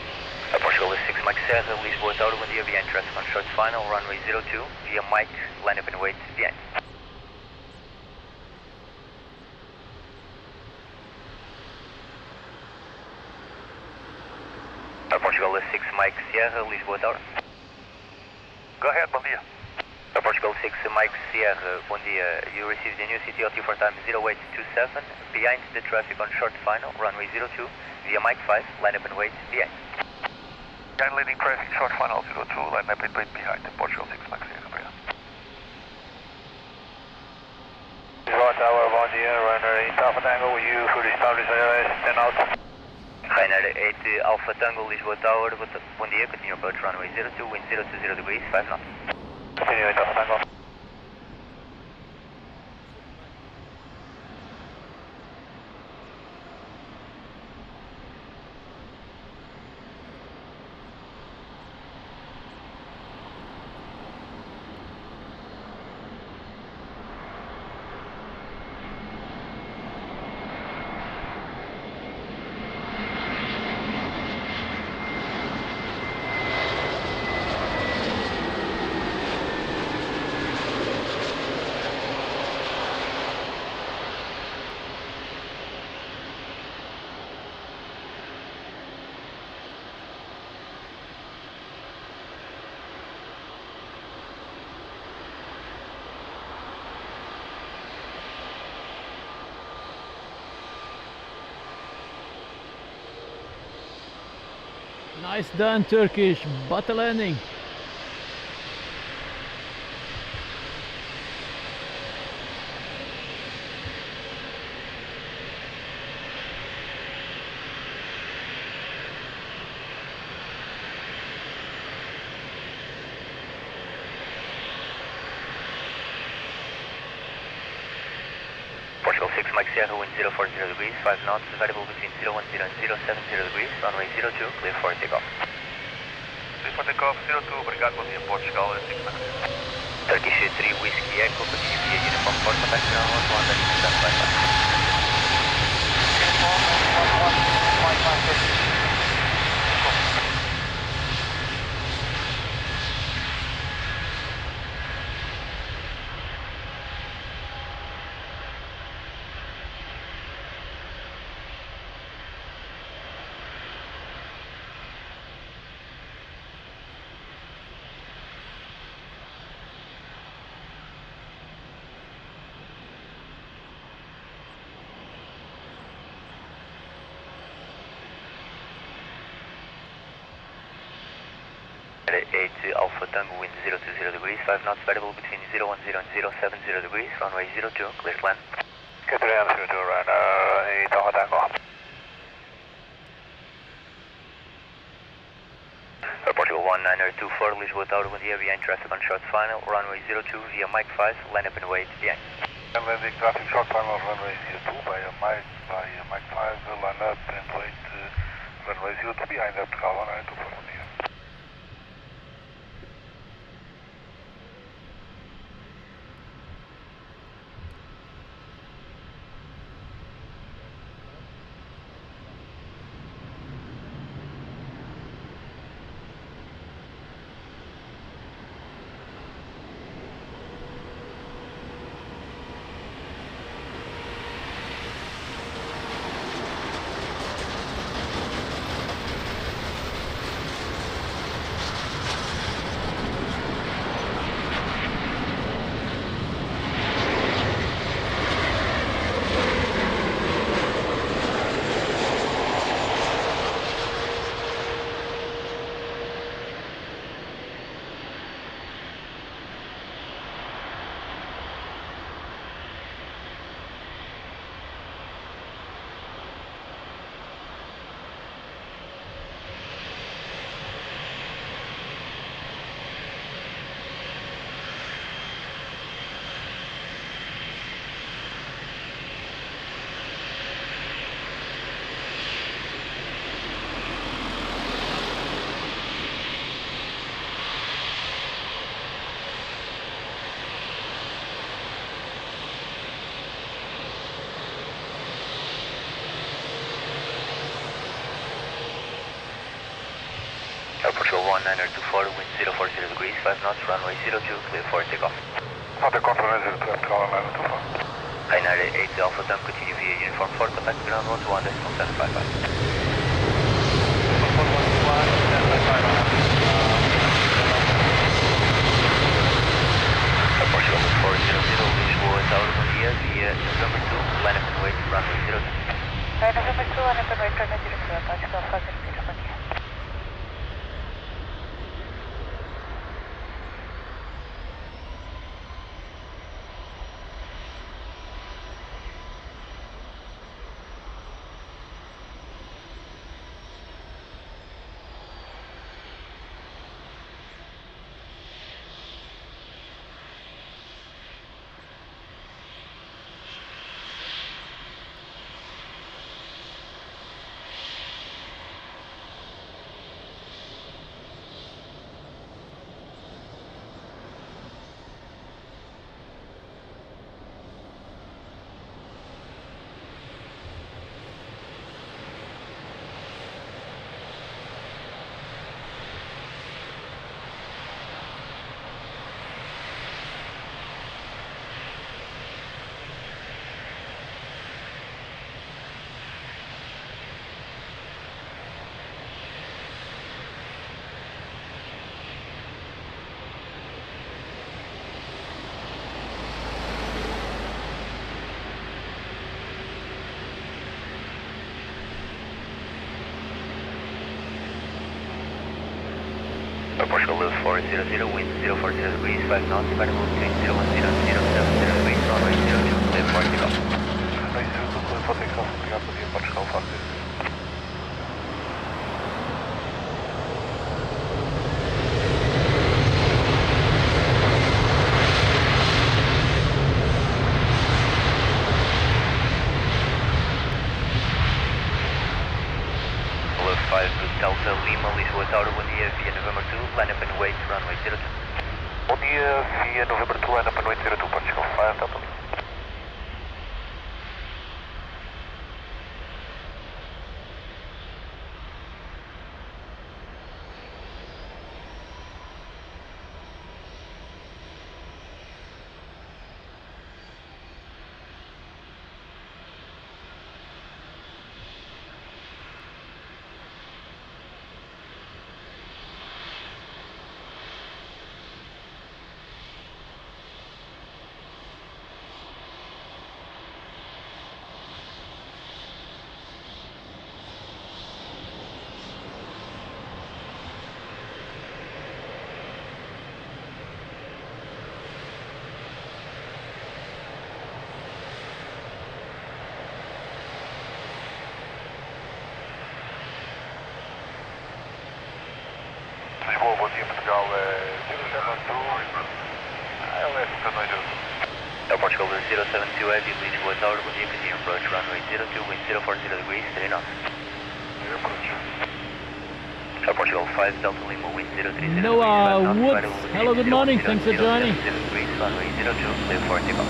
Speaker 5: Portugal 6 Mike Serra, Lisboa Tower, bom dia, behind traffic on short final, runway 02, via Mike, line up and wait, behind. Portugal 6 Mike Sierra, Lisboa Tower.
Speaker 3: Go ahead, bom dia.
Speaker 5: Portugal 6 Mike Sierra, bom dia. You received the new CTOT for time 0827, behind the traffic on short final, runway 02, via Mike 5, line up and wait, behind.
Speaker 3: Behind leading traffic, short final 02, line up and wait behind, Portugal 6 Max Sierra. Lisboa Tower, bom dia, runner 8 Alpha Tango, will you fully establish LIS, 10 out.
Speaker 5: Rainer 8 Alpha Tango, Lisboa Tower, bom dia, continue approach runway 02, wind 020 degrees, 5 knots.
Speaker 3: Continue 8 Alpha Tango.
Speaker 2: Nice done, Turkish. Butter landing.
Speaker 5: Mike Sierra, wind 040 degrees, 5 knots, variable between 010 and 070 degrees, runway 02, clear for takeoff.
Speaker 3: Clear for takeoff, 02, obrigado, bom dia, Portugal, 6 minutes.
Speaker 5: Turkish 3 Whiskey Echo, continue via uniform 4, contact ground 1 destination stand by. Eight Alpha Tango, wind 020 degrees, 5 knots, variable between 010 and 070 degrees, runway 02, clear to land.
Speaker 3: Catherine 02, runner 8 Alpha Tango.
Speaker 5: Portugal 1924, Lisbon Tower, bom dia, behind traffic on short final, runway 02 via Mike 5, line up and wait behind.
Speaker 3: And landing traffic short final, runway 02 via Mike 5, line up and wait, runway 02 behind Portugal 1924, bom dia.
Speaker 5: Portugal 1924, wind 040 degrees, 5 knots, runway 02, clear for takeoff.
Speaker 3: For takeoff, runway 02, Portugal 1924.
Speaker 5: Rainer 8 Alpha Tango, continue via uniform 4, contact ground 121, decimal 755. Portugal 400, Lisboa Tower, bom dia, via November 2, line up and wait, runway 02.
Speaker 4: November 2, line up and wait, runway 02, Portugal 400, bom dia.
Speaker 5: Portugal 400, wind 040 degrees, 5 knots, variable between 010 and 070 degrees, runway 02, clear for takeoff.
Speaker 3: Runway 02, clear for takeoff, obrigado, bom dia, Portugal 400.
Speaker 5: Delta Lima, Lisboa Tower, bom dia, via November 2, line up and wait, runway 02.
Speaker 3: Bom dia, via November 2, line up and wait 02, Portugal 5, Delta Lima. Lisboa, bom dia, Portugal 072, LS Canoeiro.
Speaker 5: Portugal 072 Heavy, Lisboa Tower, bom dia, continue approach, runway 02, wind 040 degrees, 3 knots. Portugal 5, Delta Lima, wind 030
Speaker 2: Noah
Speaker 5: degrees,
Speaker 2: Woods, hello, good morning, thanks for joining.
Speaker 5: 0 degrees, runway 02, clear for takeoff.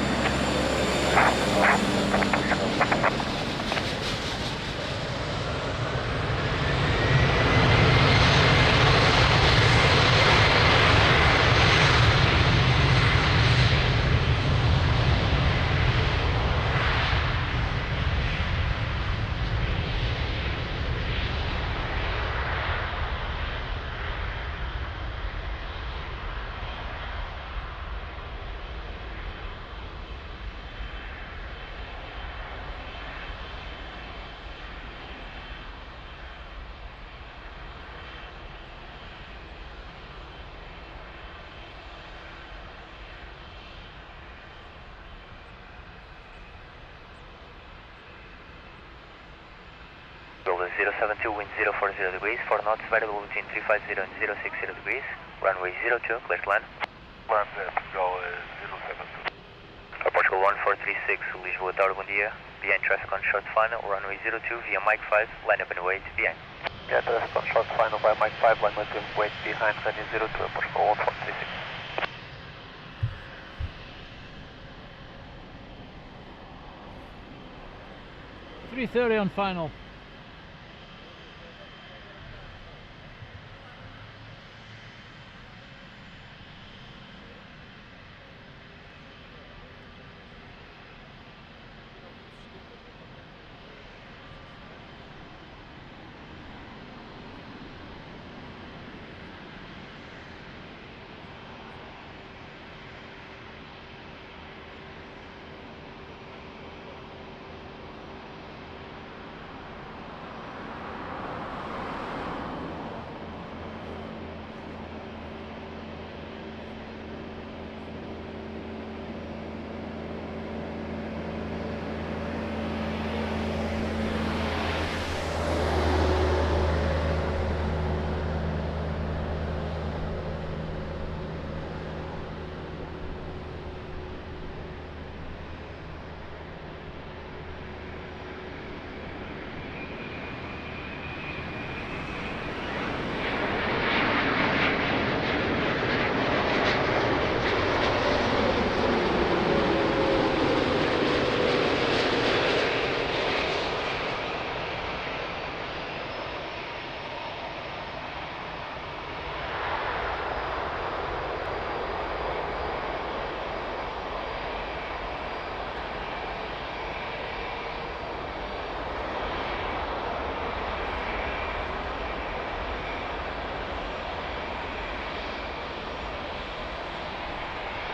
Speaker 5: Golden 072, wind 040 degrees, 4 knots, variable between 350 and 060 degrees, runway 02, clear to land.
Speaker 3: Land, Portugal 072.
Speaker 5: Portugal 1436, Lisboa Tower, bom dia, behind traffic on short final, runway 02 via Mike 5, line up and wait, behind.
Speaker 3: Yeah, traffic on short final by Mike 5, line up and wait behind, runway 02, Portugal 1436.
Speaker 2: 3:30 on final.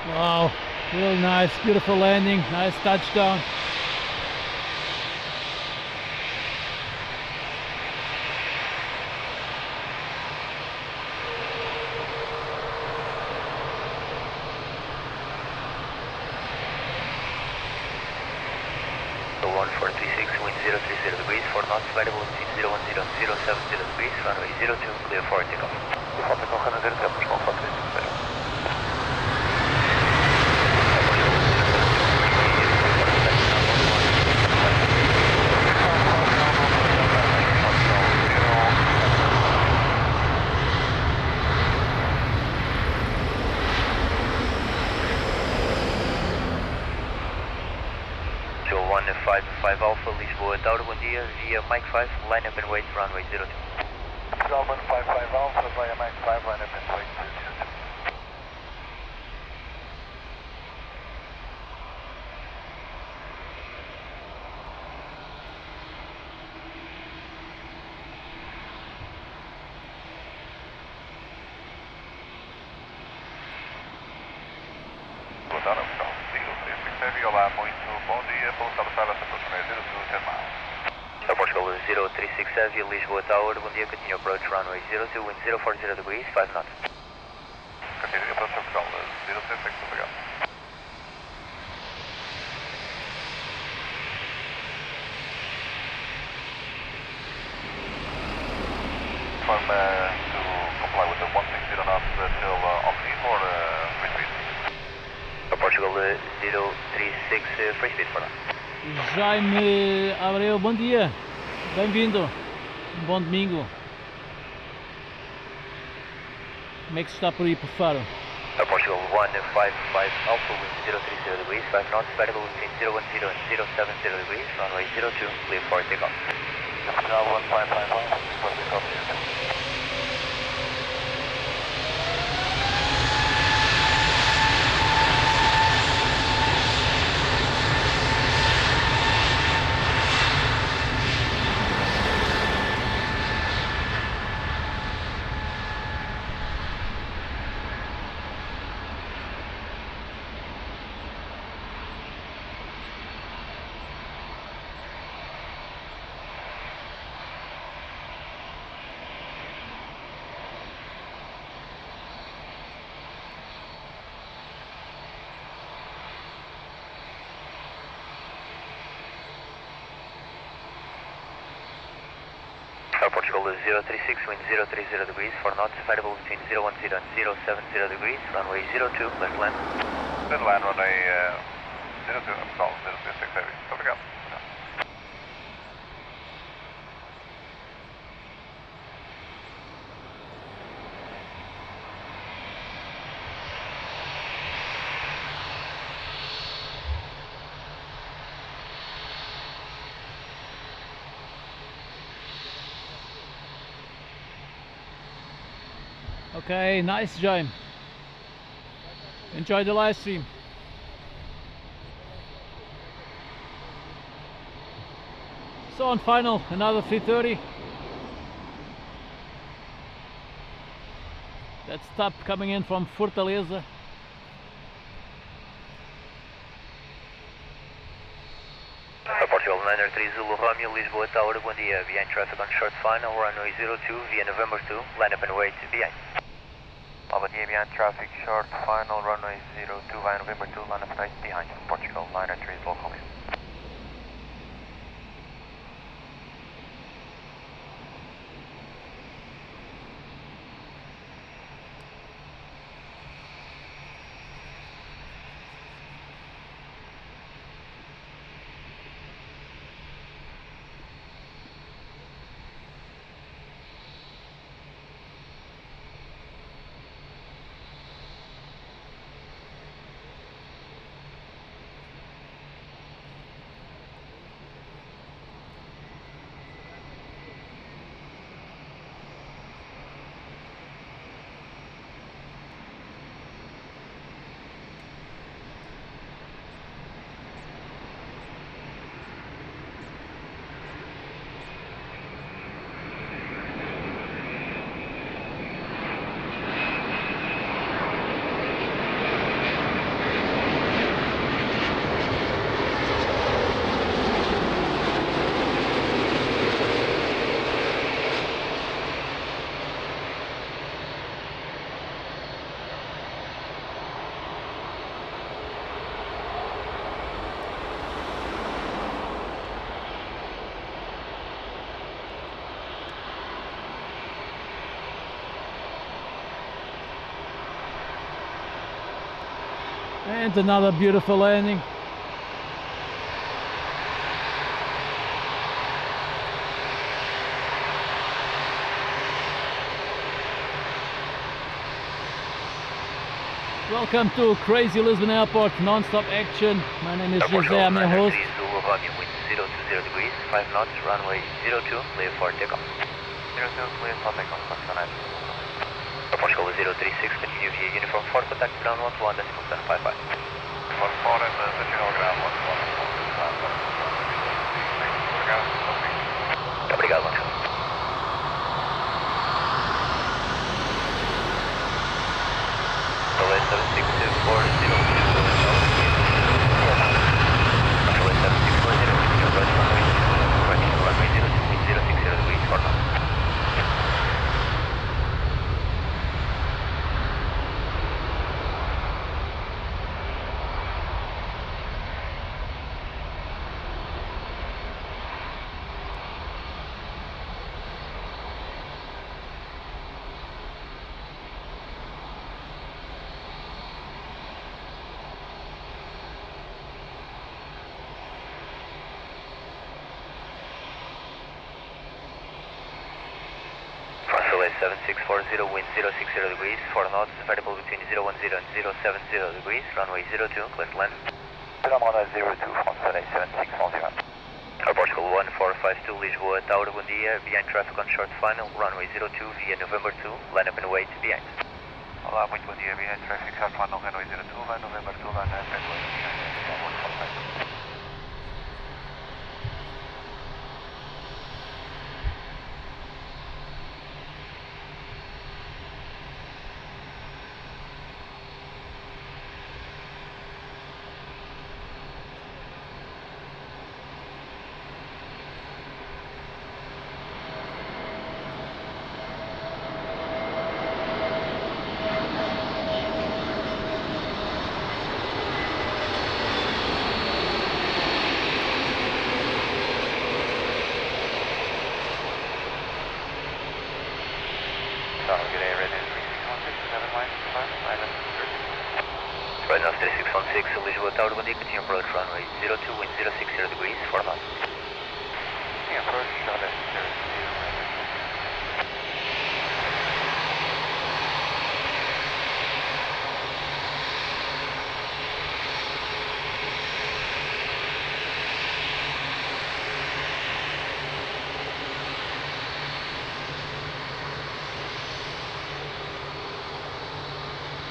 Speaker 2: Wow, real nice, beautiful landing, nice touchdown.
Speaker 5: So 1436, wind 030 degrees, 4 knots, variable between 010 and 070 degrees, runway 02, clear for takeoff.
Speaker 3: Clear for takeoff, 100 Portugal 1436.
Speaker 5: via Mike 5, line up and wait, runway 02.
Speaker 3: Delman 55 Alpha via Mike 5, line up and wait 02. Olá, muito bom dia, pousada para essa próxima 02, 10 miles.
Speaker 5: Portugal 036 Heavy, Lisboa Tower, bom dia, continue approach runway 02, wind 040 degrees, 5 knots.
Speaker 3: Continue approach Portugal 036, obrigado. From to comply with the 160 knots till off-speed or free speed?
Speaker 5: Portugal 036, free speed for now.
Speaker 2: Jaime Abreu, bom dia, bem-vindo, bom domingo. Como é que se está por aí por Faro?
Speaker 5: Portugal 155 Alpha, wind 030 degrees, 5 knots, variable between 010 and 070 degrees, runway 02, clear for takeoff.
Speaker 3: Now 155 Alpha, for takeoff.
Speaker 5: Portugal 036, wind 030 degrees, 4 knots, variable between 010 and 070 degrees, runway 02, left land.
Speaker 3: Left land, runway 02, Portugal 036 Heavy, obrigado.
Speaker 2: Okay, nice, Jaime. Enjoy the live stream. So on final, another 330. That's top coming in from Fortaleza.
Speaker 5: Portugal 903 Zulu Romeo, Lisboa Tower, bom dia, behind traffic on short final, runway 02, via November 2, line up and wait, behind.
Speaker 3: Bom dia, behind traffic, short final, runway 02 via November 2, line up and wait, behind. Portugal 903 Zulu Romeo.
Speaker 2: And another beautiful landing. Welcome to crazy Lisbon Airport, non-stop action. My name is Jose, I'm your host.
Speaker 5: Zulu Romeo, wind 020 degrees, 5 knots, runway 02, clear for takeoff.
Speaker 3: 02, clear for takeoff, Barcelona.
Speaker 5: Portugal 036, continue via uniform 4, contact ground 121, decimal 1055.
Speaker 3: 14 and touching over ground 121.
Speaker 5: Obrigado, Marcelo. LIS 7640, LIS 7640, approach runway 02, wind 060 degrees, 4 knots. LIS 7640, wind 060 degrees, 4 knots, variable between 010 and 070 degrees, runway 02, clear to land.
Speaker 3: Runway 02, France 7640.
Speaker 5: Portugal 1452, Lisboa, Tower, bom dia, behind traffic on short final, runway 02 via November 2, line up and wait behind.
Speaker 3: Olá, muito bom dia, behind traffic, short final, runway 02, line November 2, line up and wait behind.
Speaker 5: Right now 3616, Lisboa, Tower, bom dia, continue approach runway 02, wind 060 degrees, 4 knots.
Speaker 3: Approach,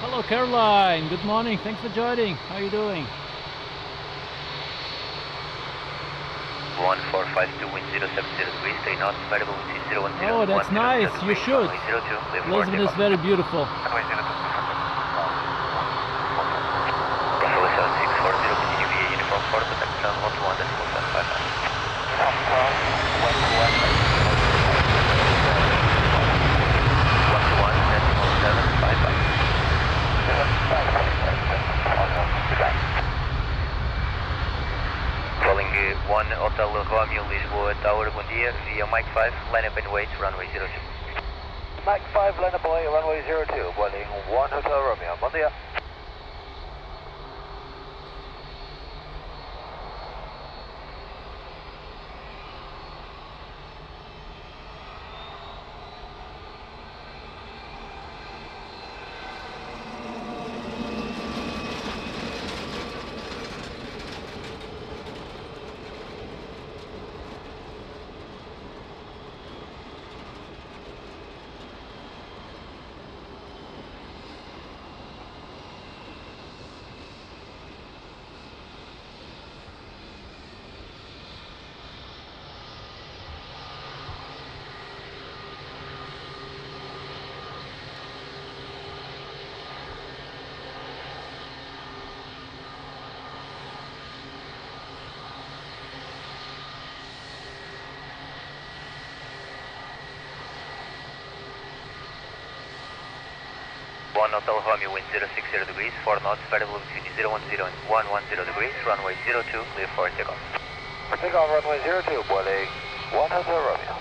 Speaker 2: Hello Caroline, good morning, thanks for joining. How are you doing?
Speaker 5: 1452, wind 070 degrees, 3 knots, variable between 010
Speaker 2: Oh,
Speaker 5: and
Speaker 2: that's
Speaker 5: 107
Speaker 2: nice, you
Speaker 5: degrees,
Speaker 2: should.
Speaker 5: runway 02, clear for
Speaker 2: Lisbon is
Speaker 5: takeoff.
Speaker 2: very beautiful.
Speaker 3: runway 02.
Speaker 5: LIS 7640, continue via uniform 4, contact ground 121, decimal 1055. 121, decimal 755. Calling 1 Hotel Romeo, Lisboa, Tower, bom dia, via Mike 5, line up and wait, runway 02.
Speaker 3: Mike 5, line up away, runway 02, boarding 1 Hotel Romeo, bom dia.
Speaker 5: One Hotel Romeo, wind 060 degrees, 4 knots, variable between 010 and 110 degrees, runway 02, clear for takeoff.
Speaker 3: Takeoff runway 02, boarding 1 Hotel Romeo.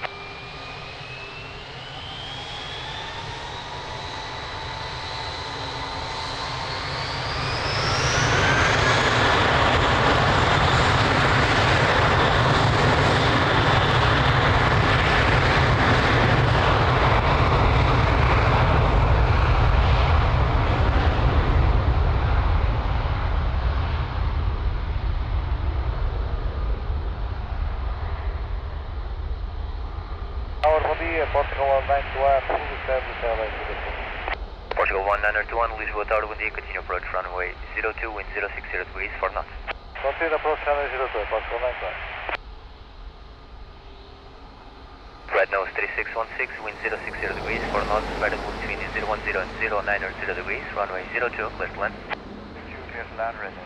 Speaker 3: Tower, bom dia, Portugal 191, full service, airlines to Lisbon.
Speaker 5: Portugal 1921, Lisboa Tower, bom dia, continue approach runway 02, wind 060 degrees, 4 knots.
Speaker 3: Continue approach runway 02, Portugal 91.
Speaker 5: Right nose 3616, wind 060 degrees, 4 knots, variable between 010 and 090 degrees, runway 02, clear to land.
Speaker 3: Clear to land, ready.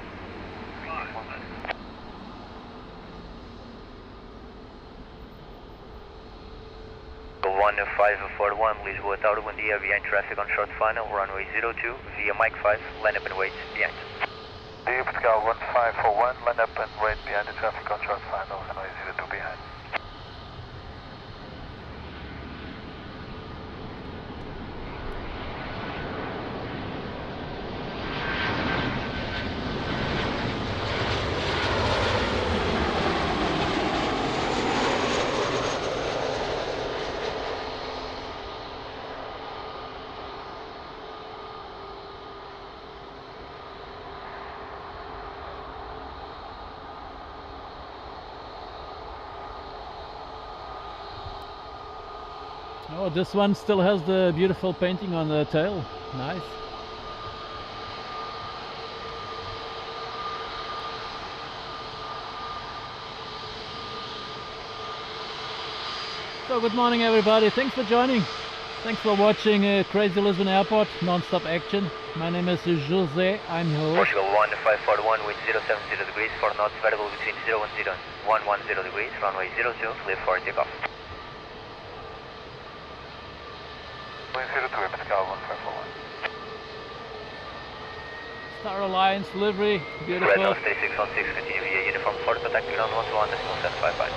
Speaker 5: 1541, Lisboa Tower, bom dia, behind traffic on short final, runway 02, via Mike 5, line up and wait behind.
Speaker 3: Dear Pascal 1541, line up and wait behind the traffic on short final, runway 02 behind.
Speaker 2: Oh, this one still has the beautiful painting on the tail. Nice. So good morning everybody, thanks for joining. Thanks for watching Crazy Lisbon Airport, non-stop action. My name is Jose, I'm your host.
Speaker 5: Portugal 1541, wind 070 degrees, 4 knots, variable between 010 and 110 degrees, runway 02, clear for takeoff.
Speaker 3: Wind 02, Pascal 1541.
Speaker 2: Star Alliance livery,
Speaker 5: Red
Speaker 2: beautiful.
Speaker 5: nose 3616, continue via uniform 4, contact ground 121.755.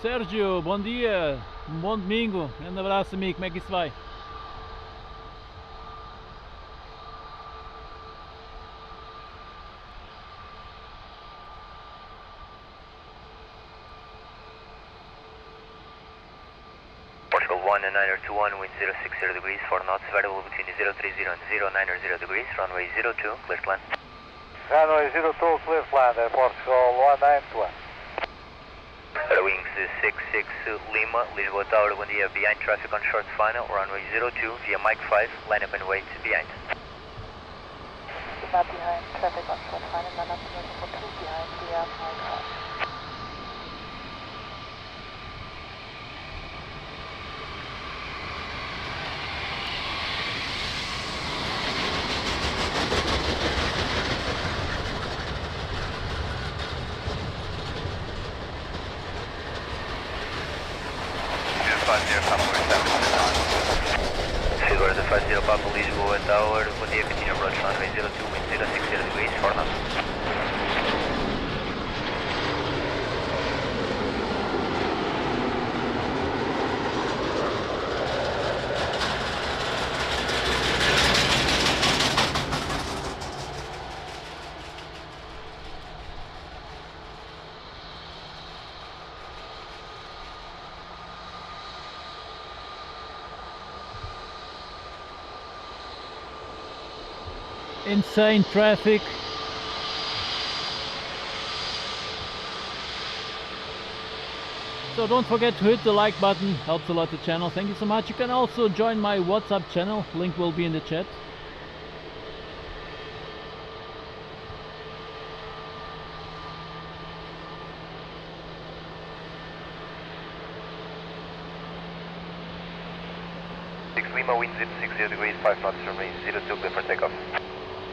Speaker 2: Sérgio, bom dia, bom domingo, grande abraço amigo, como é que isso vai?
Speaker 5: Portugal 1921, wind 060 degrees, 4 knots, variable between 030 and 090 degrees, runway 02, clear to land.
Speaker 3: Runway 02, clear to land, Portugal 191.
Speaker 5: Wings 66 Lima, Lisboa Tower, bom dia, behind traffic on short final, runway 02, via Mike 5, line up and wait behind.
Speaker 4: Not behind traffic on short final, line up and wait for 2 behind via Mike 5.
Speaker 5: Silver 50 Papa, Lisboa Tower, bom dia, continue approach runway 02, wind 060 degrees, 4 knots.
Speaker 2: Insane traffic. So don't forget to hit the like button, helps a lot the channel. Thank you so much. You can also join my WhatsApp channel, link will be in the chat.
Speaker 5: Lima, wind 060 degrees, 5 knots, runway 02, clear for takeoff.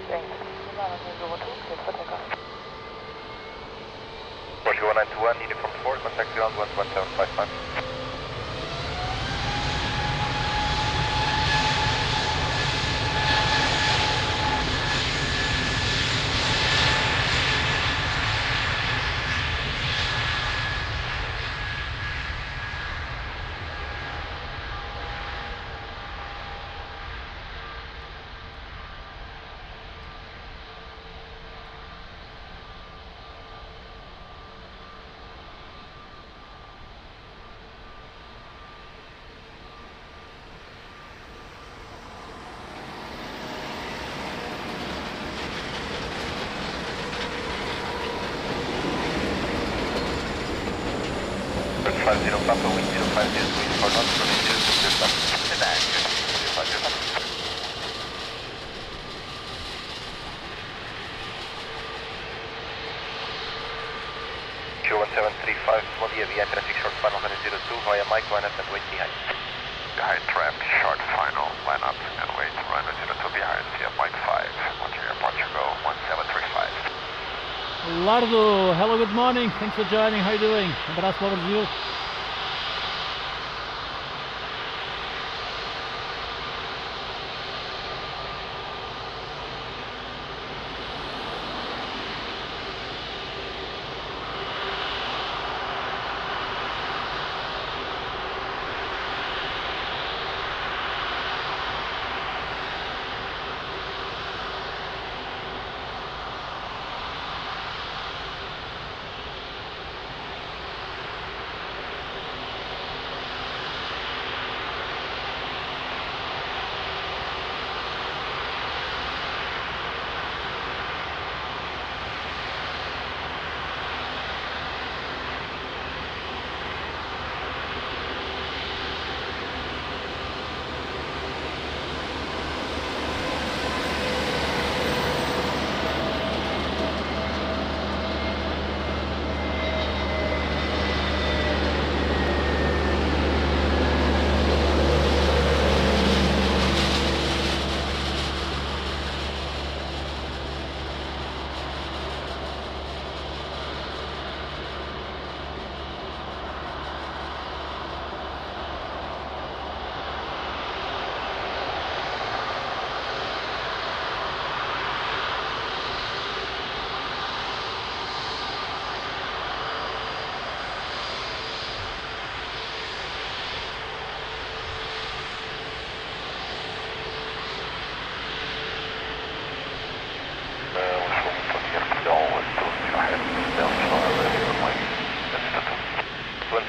Speaker 4: Thanks. Runway 02, clear for takeoff.
Speaker 5: Portugal 191, uniform 4, contact ground 11755.
Speaker 3: 250 Papa, wind 050, squeeze for knots, runway 02, clear stop.
Speaker 1: Sedan, 050.
Speaker 3: Q1735, bom dia, via traffic short final runway 02, via Mike, line up and wait behind.
Speaker 1: Behind traffic, short final, line up and wait, runway 02 behind, via Mike 5, Montreal, Portugal, 1735.
Speaker 2: Lardo, hello, good morning. Thanks for joining. How are you doing? Abraço para o Brasil.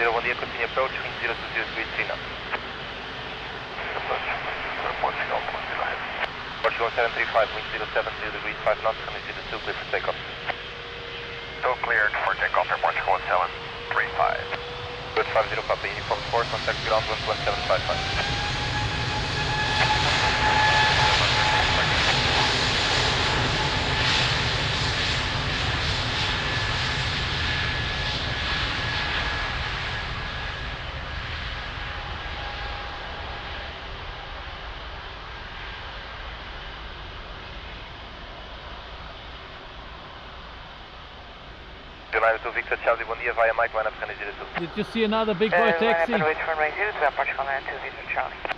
Speaker 3: Bom dia, continue approach, wind 020, squeeze 3 knots.
Speaker 1: Portugal, 10 ahead.
Speaker 3: Portugal 735, wind 070 degrees, 5 knots, runway 02, clear for takeoff.
Speaker 1: Still cleared for takeoff at Portugal, 735.
Speaker 3: Good 50 Papa, uniform 4, contact ground 11755. United to Victor Charlie, bom dia, via Mike, line up runway 02.
Speaker 2: Did you see another big boy taxi?
Speaker 4: Line up and wait for runway 02, Portugal, line 2, Victor Charlie.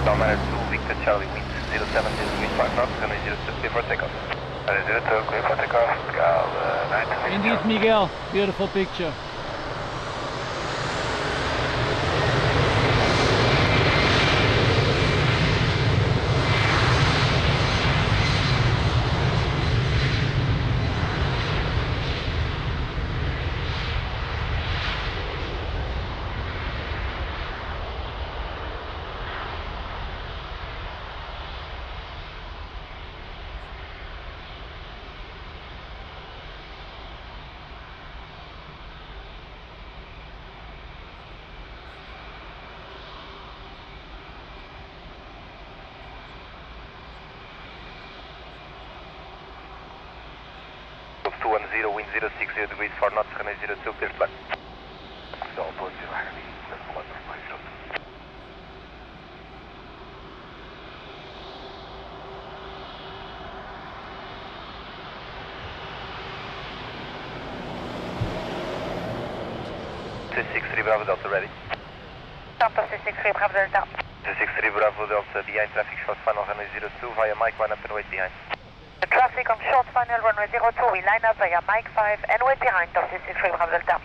Speaker 3: Down 2, Victor Charlie, wind 070 degrees, 5 knots, runway 02, clear for takeoff.
Speaker 1: Runway 02, clear for takeoff, Gal 9.
Speaker 2: Indeed, Miguel. Beautiful picture.
Speaker 3: Wind 060 degrees, 4 knots, runway 02, clear to land.
Speaker 1: So, 20 Heavy, let's go under 502.
Speaker 3: Bravo Delta ready.
Speaker 4: Delta 663, Bravo Delta.
Speaker 5: 263 Bravo Delta, behind traffic short final runway 02 via Mike 1 up and wait behind.
Speaker 4: The traffic on short final runway 02, we line up via Mike 5 and wait behind 263 Bravo Delta.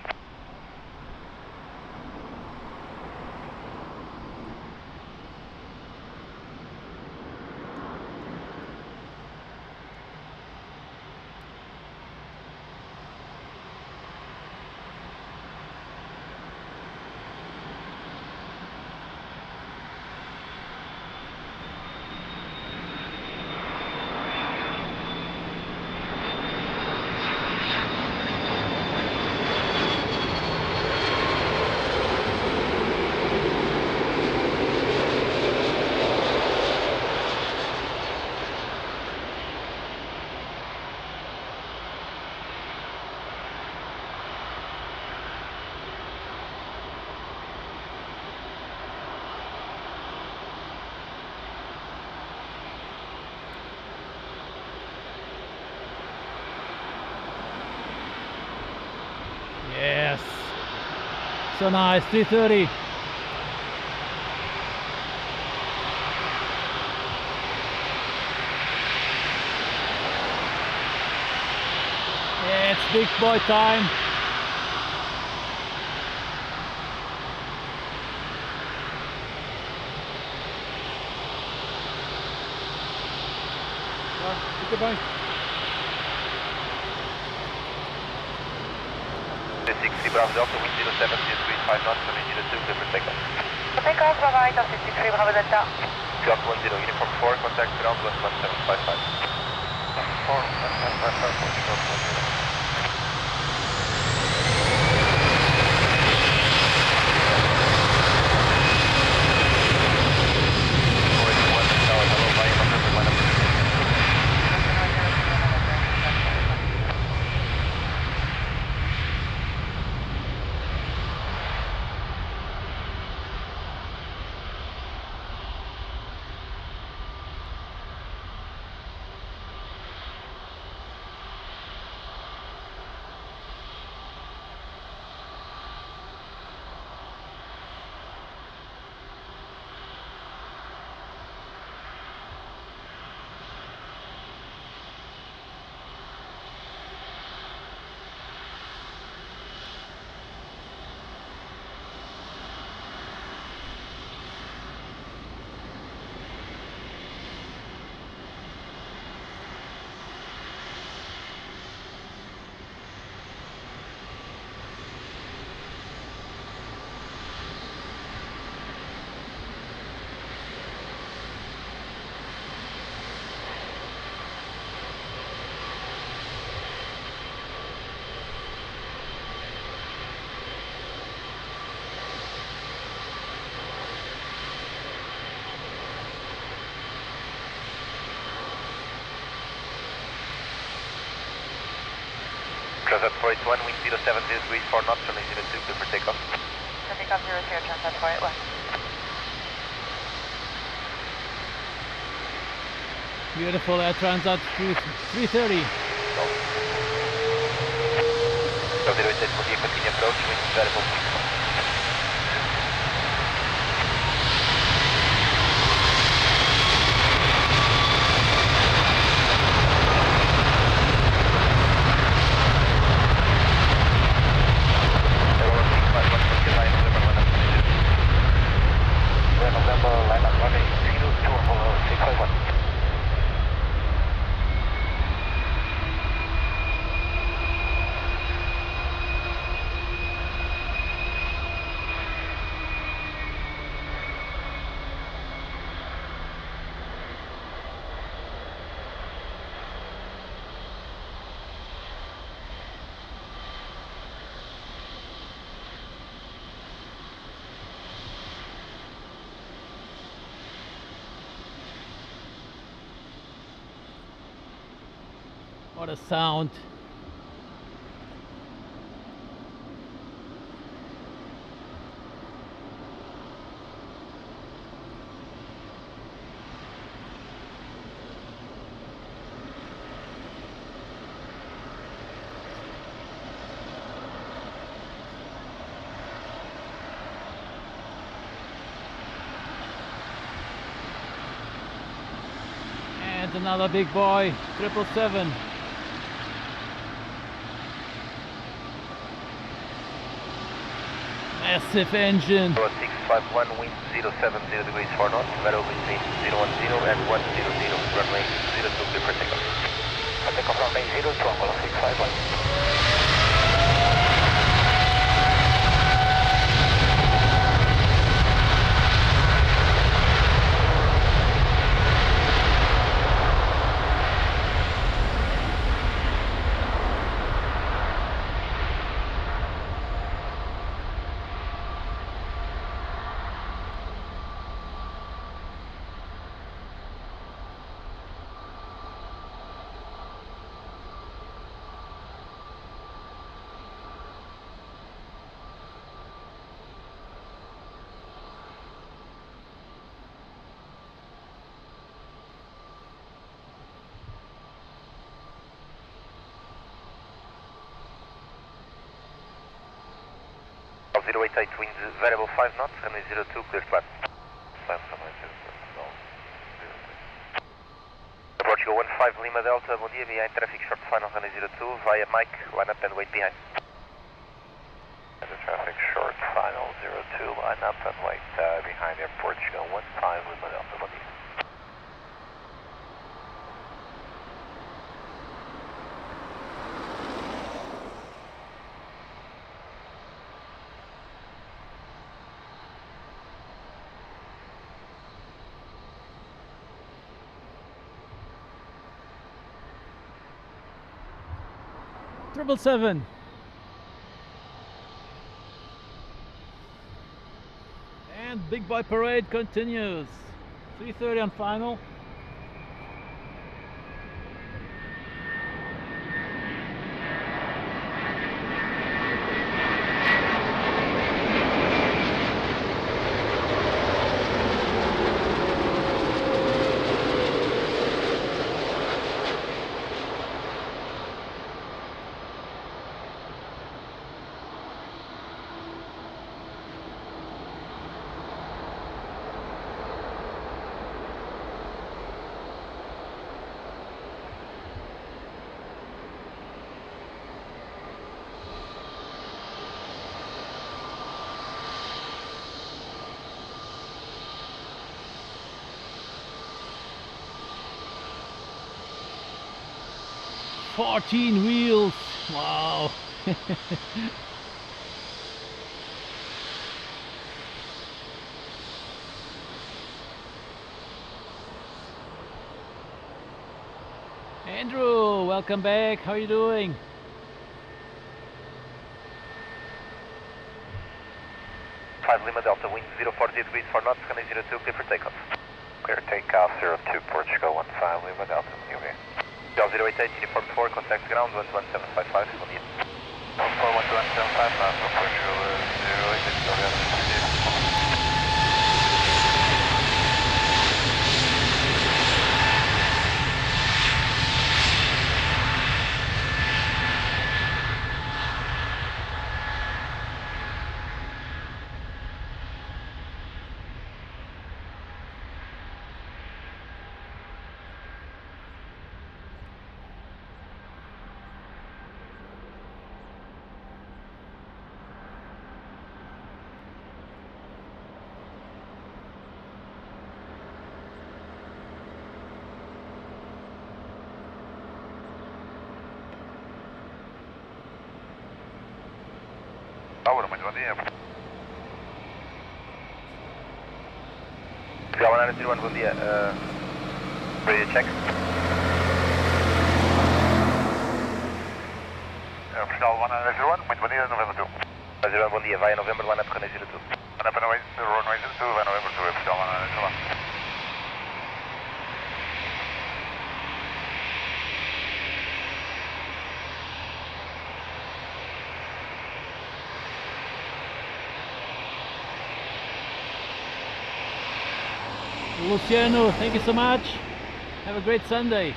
Speaker 2: Yes, so nice. 330. Yeah, it's big boy time. Goodbye.
Speaker 5: 260 Bravo Delta, wind 07, 5 knots, runway 02, clear for takeoff.
Speaker 4: Takeoff, Bravo 263 Bravo Delta.
Speaker 5: Clock 10, uniform 4, contact ground 11755. 4, 11755, Transat 481, wind 07, 4 knots, runway 02, clear for takeoff.
Speaker 4: Takeoff 00, Transat 481.
Speaker 2: Beautiful Air Transat 330.
Speaker 5: So 08, continue approach, wind variable.
Speaker 2: What a sound. And another big boy, 777. Massive engine.
Speaker 5: 651, wind 070 degrees 4 knots, level between 010 and 100, runway 02, clear for takeoff.
Speaker 1: For takeoff runway 02, Angola 651.
Speaker 5: Of 088, wind variable 5 knots, runway 02, clear flat. Portugal 15 Lima Delta, bom dia, behind traffic short final, runway 02, via Mike, line up and wait behind.
Speaker 3: The traffic short final 02, line up and wait behind Portugal 15 Lima Delta, bom dia.
Speaker 2: Triple seven. And big boy parade continues. 3:30 on final. "14 wheels, wow." Andrew, welcome back. How are you doing?
Speaker 5: Lima Delta, wind 040 degrees 4 knots, runway 02, clear for takeoff.
Speaker 3: Clear takeoff 02, Portugal 15 Lima Delta, okay.
Speaker 5: Del 088, uniform 4, contact ground 11755, bom dia.
Speaker 3: 14175, now for Portugal 088, Delta. Muito bom dia.
Speaker 5: Portugal 101, bom dia. Ready to check?
Speaker 3: Portugal 101, muito bom dia, November 2.
Speaker 5: 101, bom dia, vai a November, line up, runway 02.
Speaker 3: Line up and away, runway 02, vai November 2, Portugal 101.
Speaker 2: Luciano, thank you so much. Have a great Sunday.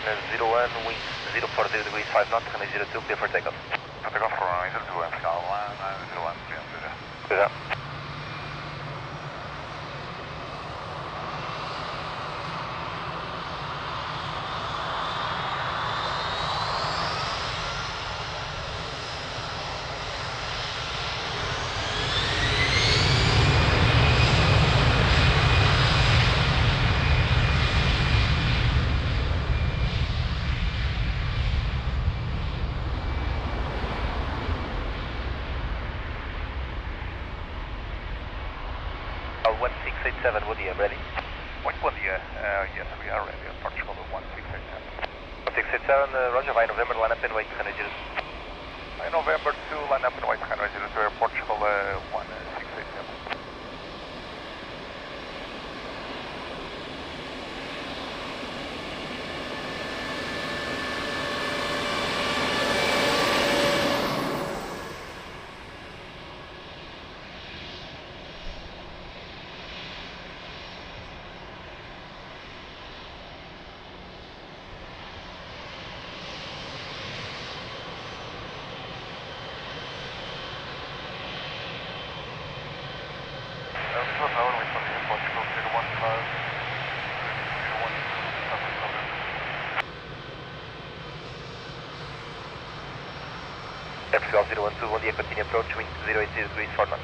Speaker 5: 01, wind 040 degrees 5 knots, runway 02, clear for takeoff.
Speaker 3: For takeoff for runway 02, Vertical 101, 300.
Speaker 5: Clear up. All 1687, Woody, ready?
Speaker 3: Yes, we are ready. Portugal 1687.
Speaker 5: 1687, Roger, via November, line up and wait, 102.
Speaker 3: By November 2, line up and wait, runway 02, Portugal 1687.
Speaker 5: Portugal 012, bom dia, continue approach, wind 080 degrees 4 knots.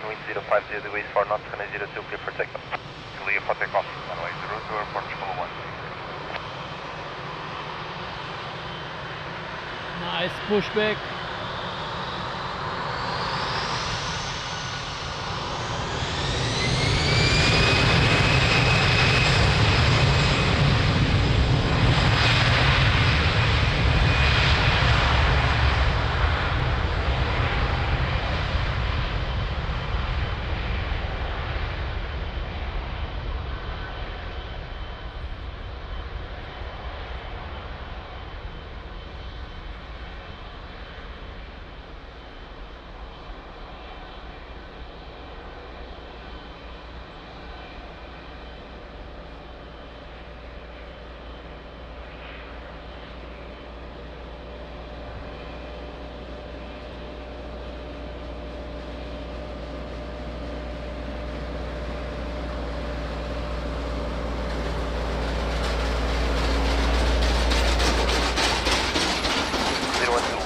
Speaker 5: Wind 050 degrees 4 knots, runway 02, clear for takeoff.
Speaker 3: Clear for takeoff, runway 02, Portugal 1.
Speaker 2: Nice pushback.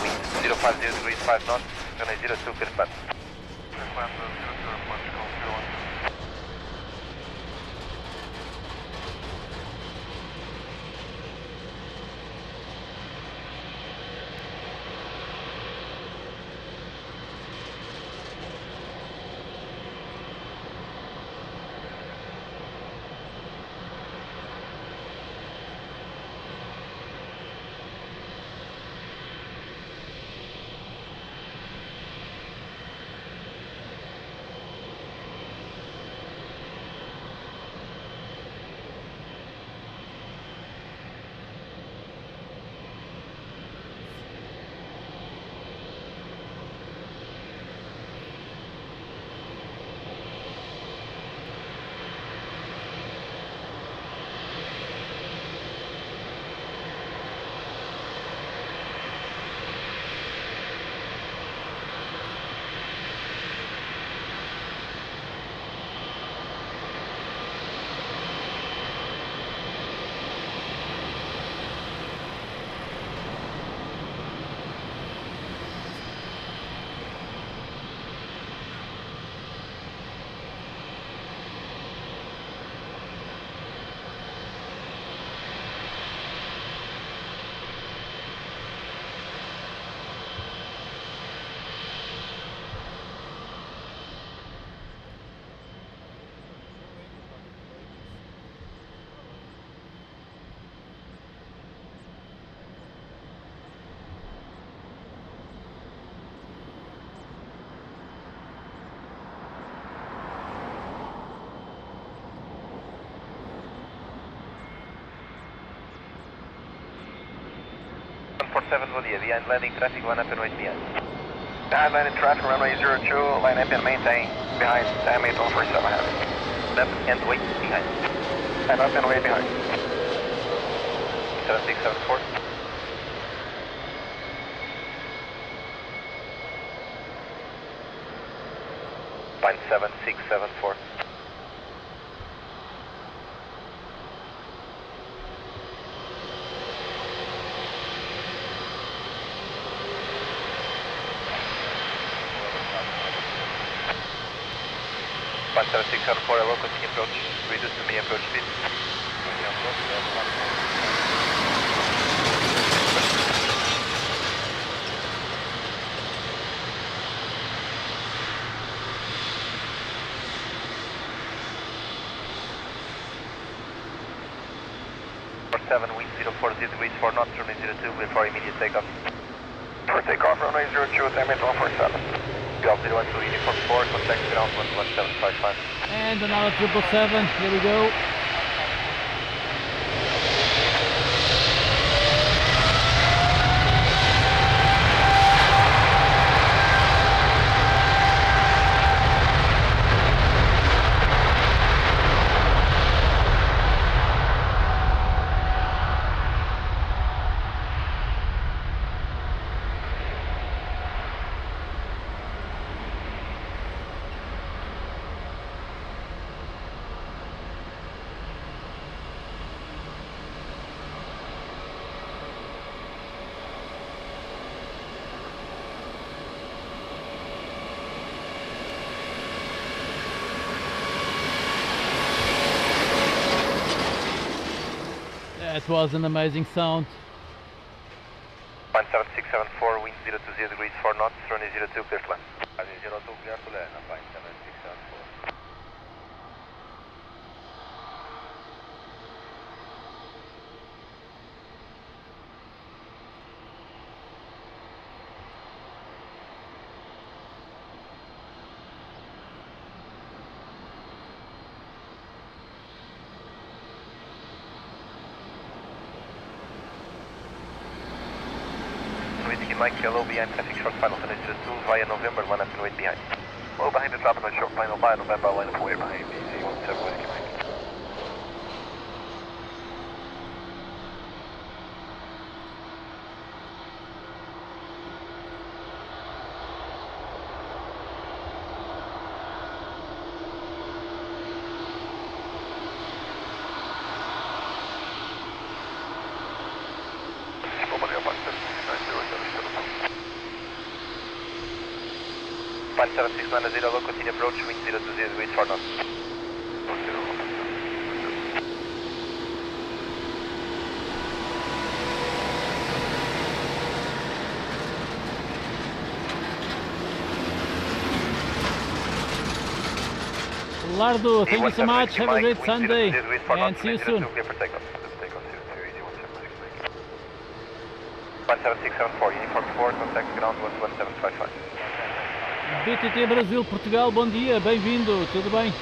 Speaker 5: Wind 050 degrees 5 knots, runway 02, clear path.
Speaker 3: 47, bom dia. Behind landing traffic, line up and wait behind.
Speaker 1: Behind landing traffic, runway 02, line up and maintain. Behind, damage 147 heavy.
Speaker 3: Left and wait behind.
Speaker 1: And up and wait behind.
Speaker 3: 7674. Line 7674. Line 7674, hello, continue approach. Reduce the main approach speed. Wind 040 degrees 4 knots, runway 02, clear for immediate takeoff.
Speaker 1: For takeoff, runway 02, damage 147.
Speaker 3: Golf 012, uniform 4, contact ground 11755.
Speaker 2: And another 777, here we go. That was an amazing sound.
Speaker 3: Line 7674, wind 020 degrees 4 knots, runway 02, clear to land. Runway 02, clear to land, line 7674. Mike, hello, behind traffic short final, finish 2 via November, line up and wait behind.
Speaker 1: Low behind the traffic on short final by November, line up and wait behind. BC 17 Whiskey Mike.
Speaker 3: Line 7690, low, continue approach, wind 020 degrees 4 knots.
Speaker 2: Lardo, thank you so much, have a great Sunday, and see you soon.
Speaker 3: Line 7674, uniform 4, contact ground 11755.
Speaker 2: BTT Brasil, Portugal, bom dia, bem-vindo, tudo bem?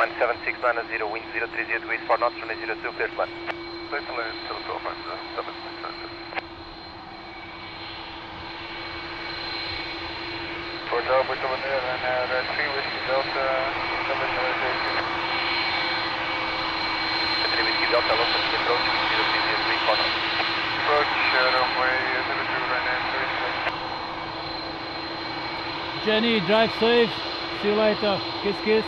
Speaker 2: Line 7690, wind 030 degrees 4 knots, runway 02, clear to land.
Speaker 1: Clear to land, 02, 7690. Port Albert over there, and 3 Whiskey Delta, 790.
Speaker 3: 3 Whiskey Delta, low, continue approach, wind 030 degrees 4 knots.
Speaker 1: Approach, runway 02, right now,
Speaker 2: Jenny, drive safe, see you later, kiss kiss.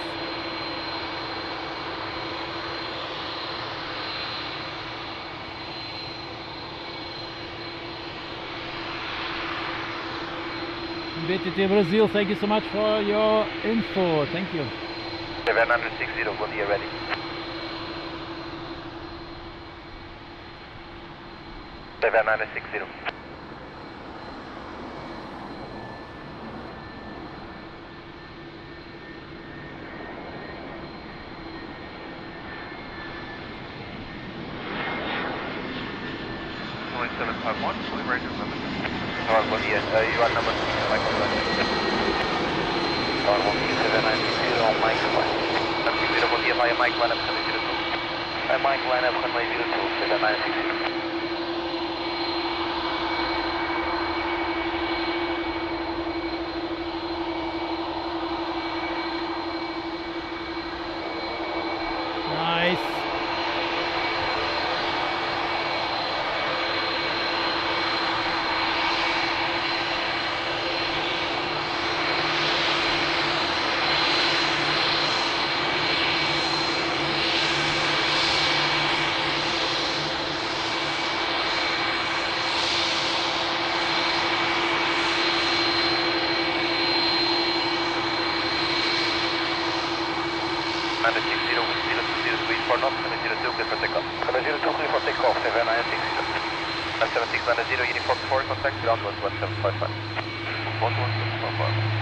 Speaker 2: BTT Brazil, thank you so much for your info. Thank you.
Speaker 5: 760, bom dia, ready. Seven 960.
Speaker 3: Only 751, fully range of limit.
Speaker 5: Tower, bom dia. You are number 6, Mike 11. Tower, bom dia. 790, Mike 1. 760, bom dia, via Mike 1 up 702. Mike 1 up runway 02, 7960.
Speaker 2: Nice.
Speaker 5: With 020 for knots, 002, clear for takeoff. 002, clear for takeoff, 7960. 976, 90, uniform 4, contact ground 11755. 11755.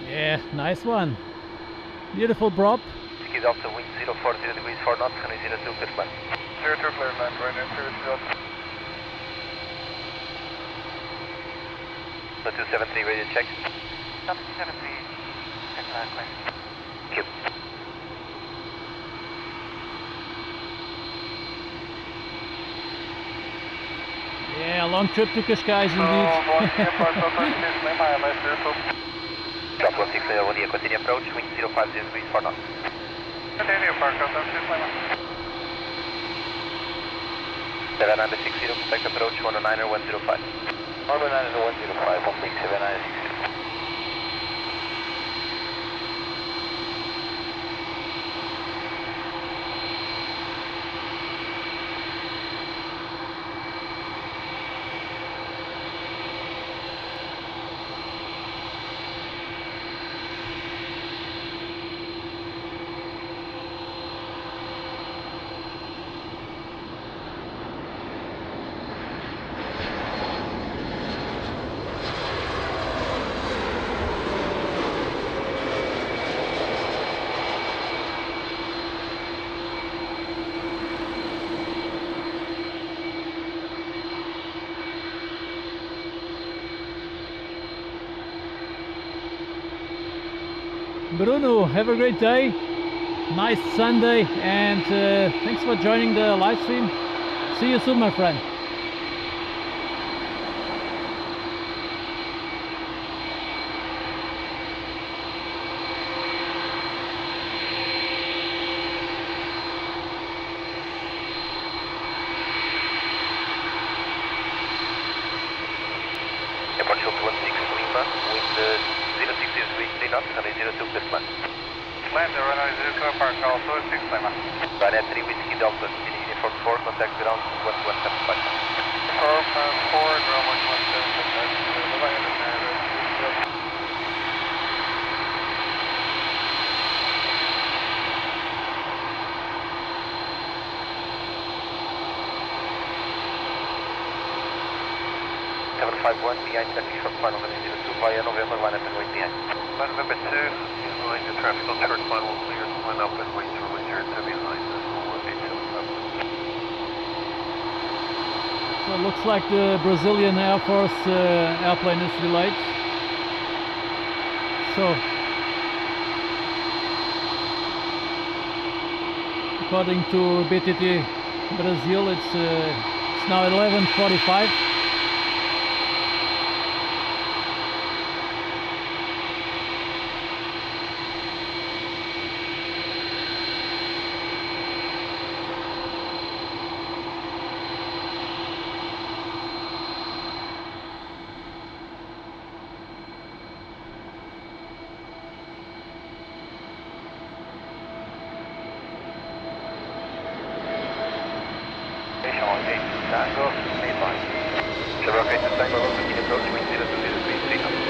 Speaker 2: Yeah, nice one. Beautiful prop.
Speaker 5: Ski off the wind 040 degrees 4 knots, 02, clear plan.
Speaker 3: 02, clear land, right now, 02.
Speaker 5: The 273 radio check.
Speaker 3: 273, exactly.
Speaker 5: Thank you.
Speaker 2: Yeah, long trip to Cascais
Speaker 3: So,
Speaker 2: indeed.
Speaker 5: Drop 16, 1 dia, continue approach, wind 050 degrees 4 knots.
Speaker 3: Continue, park out,
Speaker 5: 7960, contact approach 109 or 105. 109 or 105, 16960.
Speaker 2: Bruno, have a great day. Nice Sunday, and thanks for joining the live stream. See you soon, my friend.
Speaker 5: Airport Shield 16 Lima, wind 060 degrees 3 knots, 02, clear plan.
Speaker 3: Land, runway 02, park out, 6 Lima.
Speaker 5: Ryanair 3 Whiskey Delta, continue uniform 4, contact ground 11755.
Speaker 3: Uniform 4, ground 11755.
Speaker 5: behind taxi short final 02 via November 1 and wait behind.
Speaker 3: November 2 is going to traffic on short final clear, line up and wait for 02 behind.
Speaker 2: So it looks like the Brazilian Air Force airplane is delayed. So according to BTT Brazil, it's now 11:45.
Speaker 3: Tango, mainline. Chevrolet okay to Tango, local key approach, wind 0203, 3 knots.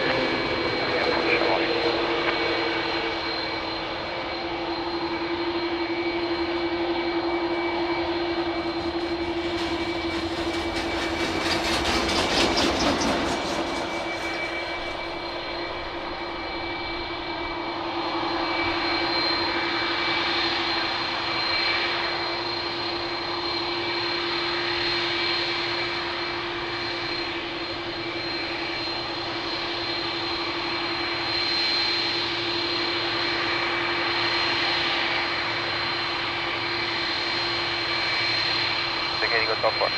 Speaker 3: Beginning of top one.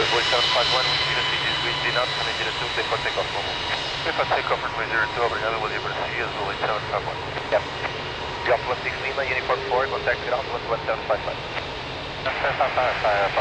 Speaker 3: Voice 751, wind 03 knots, runway 02, clear for takeoff, mobile. Clear for takeoff, runway 02, obrigado, vou livre C, azul 8751. Yep. Drop 16 Lima, uniform 4, contact ground 11755. 1755,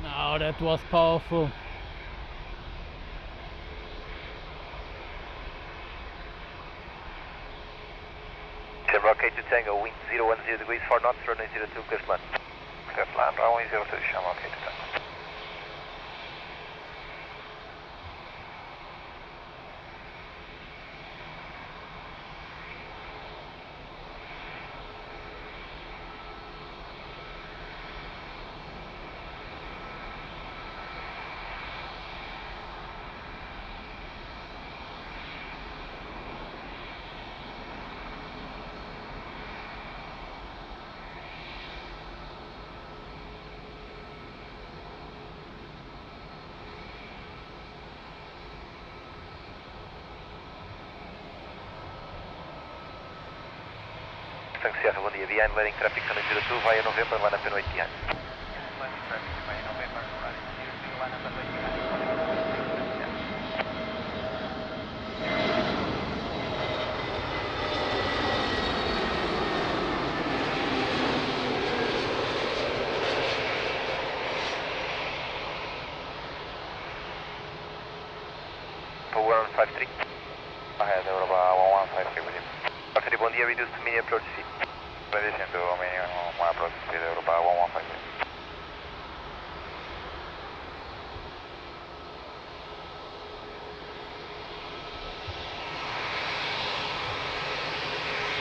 Speaker 2: Now that was powerful.
Speaker 3: Chevrolet okay to Tango, wind 010 degrees, 4 knots, runway 02, clear to land. Clear to land, runway 02, Chevrolet okay to Tango. Tango Sierra, bom dia. Behind landing traffic runway 02 via November, line up and wait behind. Landing traffic via November, running 02, line up and wait behind. Power on 53. Ahead, Europa 1153 with you. 53, bom dia, reduce to mini approach speed. Reducing to mini approach speed, Europa 1153.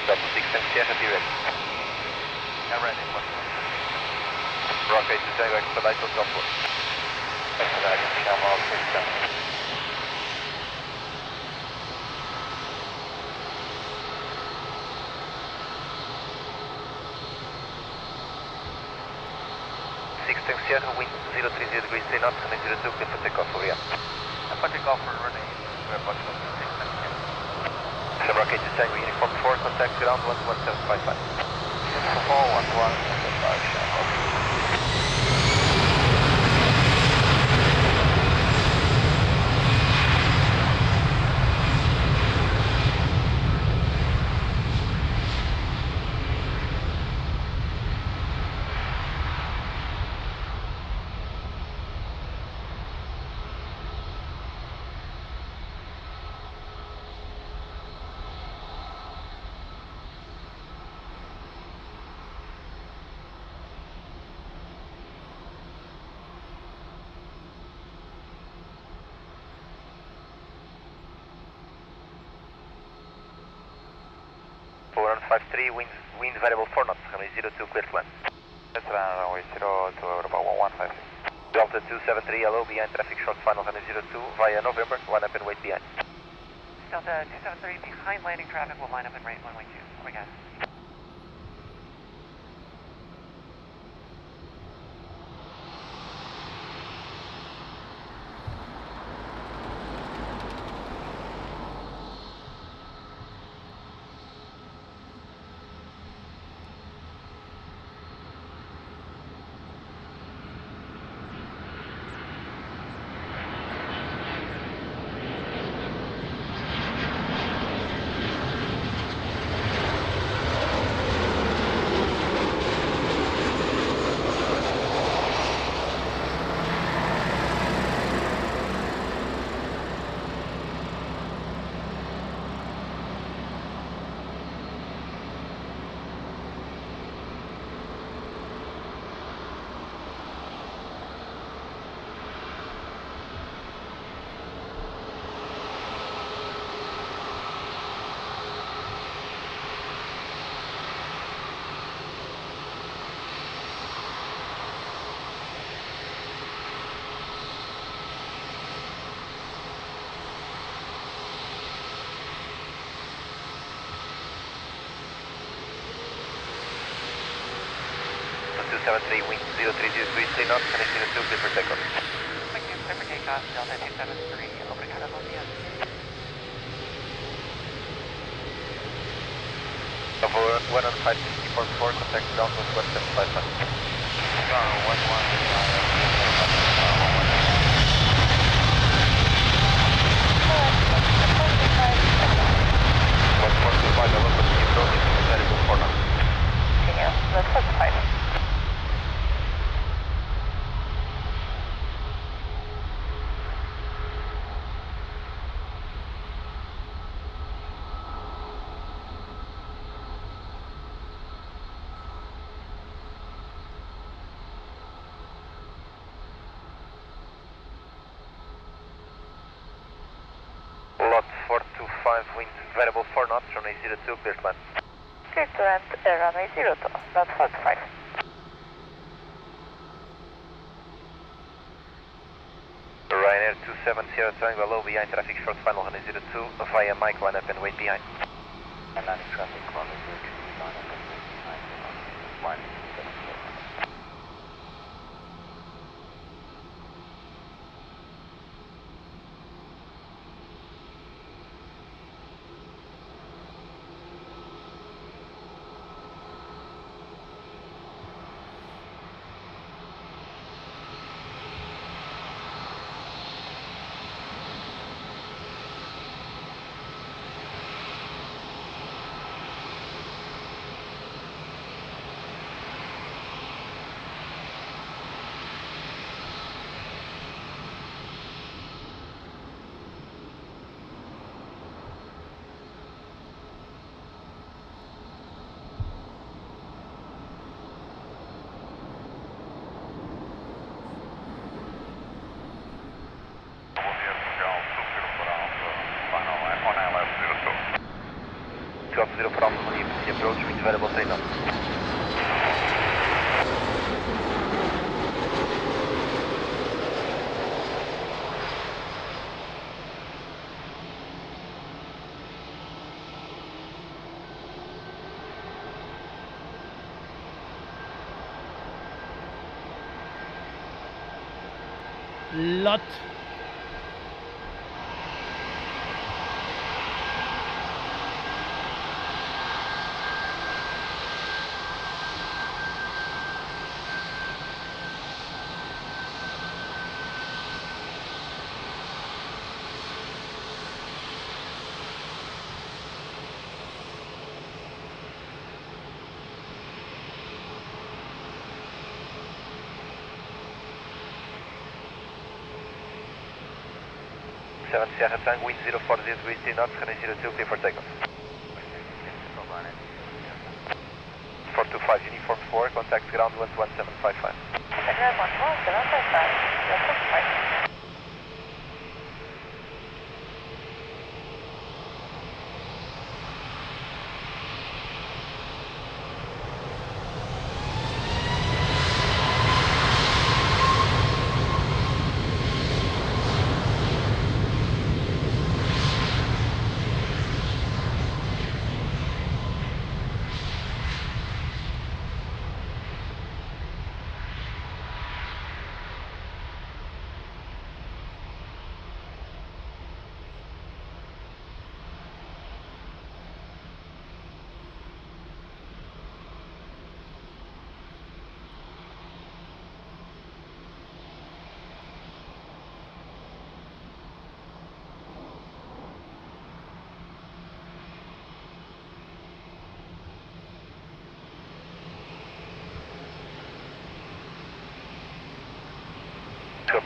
Speaker 3: Delta 6 and Sierra, be ready. I'm ready. Rocket to Tango, expedite to top 4. Expedite, Shamrock, 6 Tango Sierra, wind 030 degrees, 3 knots, runway 02, clear for takeoff, over here. For takeoff, we're running airportWings 6 Chevrolet okay to Tango, uniform 4, contact ground 11755. Uniform 4, 11755, Chevrolet.
Speaker 5: Over 153, wind variable 4 knots, runway 02, clear to land.
Speaker 3: Let's land runway 02 over about 115.
Speaker 5: Delta 273, hello, behind traffic short final runway 02, via November, line up and wait behind.
Speaker 6: Delta 273 behind landing traffic will line up and rate 112. Over gas.
Speaker 5: Wind 030, 3 knots, runway 02, clear for takeoff.
Speaker 6: Thank you. Clear for takeoff. Delta 273. Obrigado, bom dia.
Speaker 5: Over 105.64, contact ground with 1755.
Speaker 3: Ground
Speaker 5: 145, hello, continue approaching, variable 4 knots.
Speaker 4: Continue. Let's put the fight.
Speaker 5: Lot 425, wind variable 4 knots, runway 02, clear to land.
Speaker 4: Clear to land, runway 02, not 45.
Speaker 5: Ryanair 27 Sierra Triangle, low behind traffic short final runway 02, via Mike, line up and wait behind.
Speaker 1: And landing traffic runway 02, line up and wait behind. Line 74.
Speaker 5: Golf 0 for Alpha, the approach, wind variable 3 knots.
Speaker 2: Lot.
Speaker 5: Sierra Tango, wind 040 degrees 3 knots, runway 02, clear for takeoff. 425, uniform 4, contact ground 11755.
Speaker 4: Contact ground 11755, that's 45.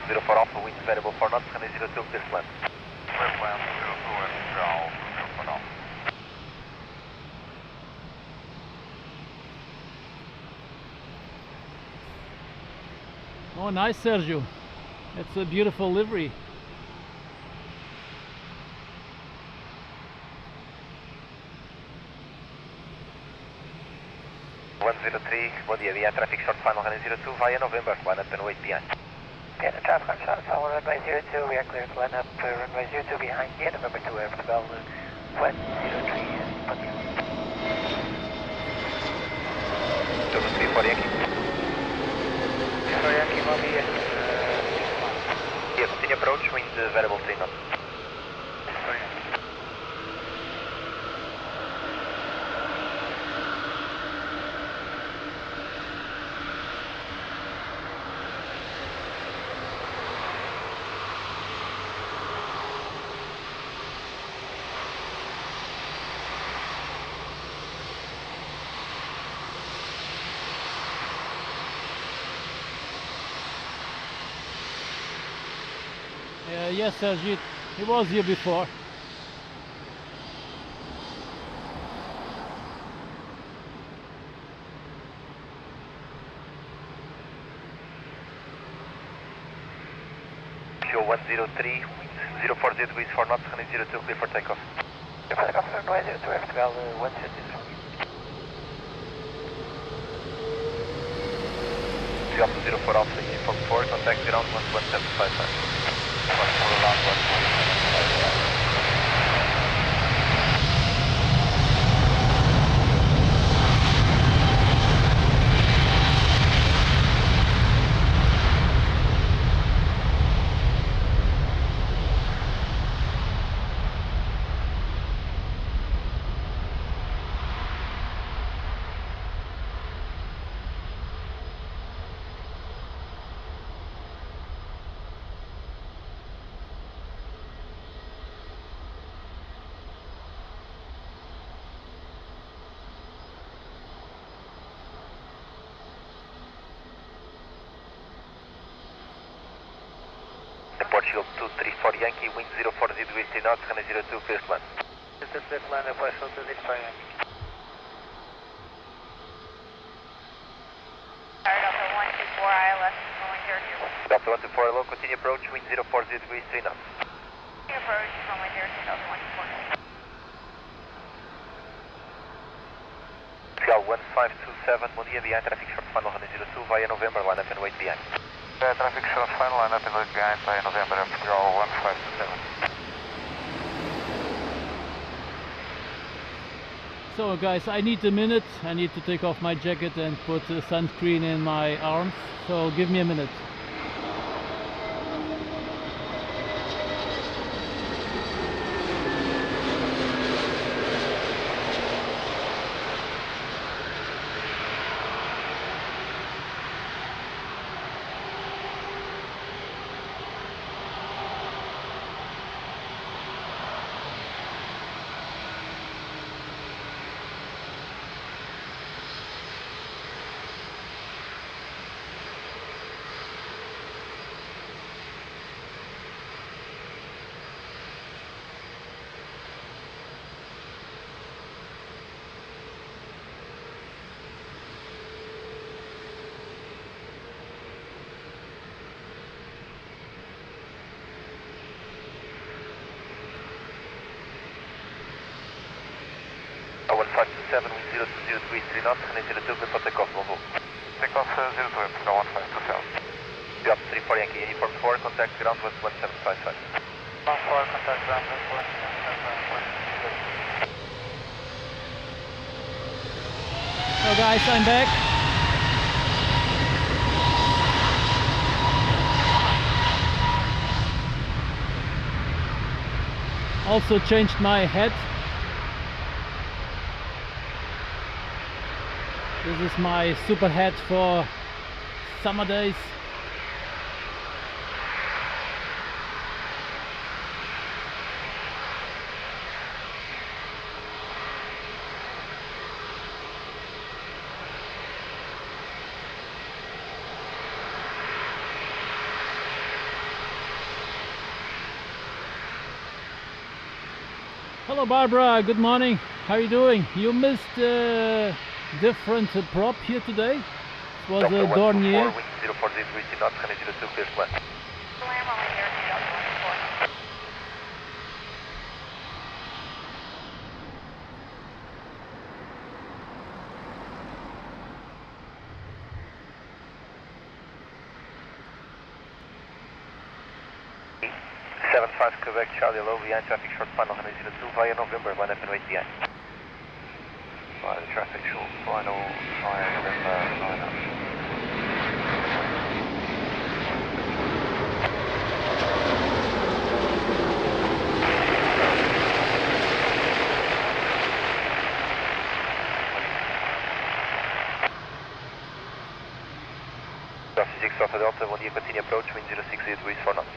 Speaker 5: 04 Alpha, winds variable 4 knots, runway 02, clear to land.
Speaker 3: Clear to land, 02 and ground, 04 Alpha.
Speaker 2: Oh, nice, Sergio. It's a beautiful livery.
Speaker 5: Bom dia, via traffic short final runway 02 via November, line up and wait behind.
Speaker 6: Okay, the traffic on short final runway 02, we are clear to line up runway 02 behind you, November 2 airport bell 103, but yeah.
Speaker 5: 2 for Yankee.
Speaker 6: Sorry, Yankee, Bobby,
Speaker 5: Yeah, continue approach, wind variable 3 knots.
Speaker 6: sorry, Yankee.
Speaker 2: Yes, Sergio, he was here before.
Speaker 5: Show 103, 040 degrees 4 knots, runway 02, clear for takeoff.
Speaker 6: Clear for takeoff, runway 02 airport bell 153.
Speaker 5: Alpha 04 Alpha, uniform 4, contact ground 11755. 14 around 11755. Portugal 234 Yankee, wind 040 degrees 3 knots, runway 02, clear to land.
Speaker 6: This is clear to land, Portugal 234 Yankee.
Speaker 4: Delta 124 ILS, going 02.
Speaker 5: Delta 124 hello, continue approach, wind 040 degrees 3 knots.
Speaker 4: Continue approach, runway 02, Delta 124.
Speaker 5: Cal 1527, bom dia, via traffic short final runway 02 via November, line up and wait behind.
Speaker 3: Traffic short final, line up and wait behind via November, Growl 1527.
Speaker 2: So guys, I need a minute. I need to take off my jacket and put sunscreen in my arms. So give me a minute.
Speaker 5: Oh, 1527, wind 020 degrees 3 knots, runway 02, clear for takeoff, Volvo.
Speaker 3: Takeoff 02, Growl 1527.
Speaker 5: Delta 34 Yankee, uniform 4, contact ground 11755.
Speaker 6: 14, contact ground 11755.
Speaker 2: So guys, I'm back. Also changed my hat. This is my super hat for summer days. Hello Barbara, good morning. How are you doing? You missed different prop here today. It was a Dornier.
Speaker 5: Wind 040 degrees knots, 02 clear to land. Quebec, Charlie low, behind traffic short final 102 via November, line up and wait behind.
Speaker 3: Via the traffic short final, via November, line up.
Speaker 5: Traffic 6 Alpha Delta, 1 year continue approach, wind 060 degrees 4 knots.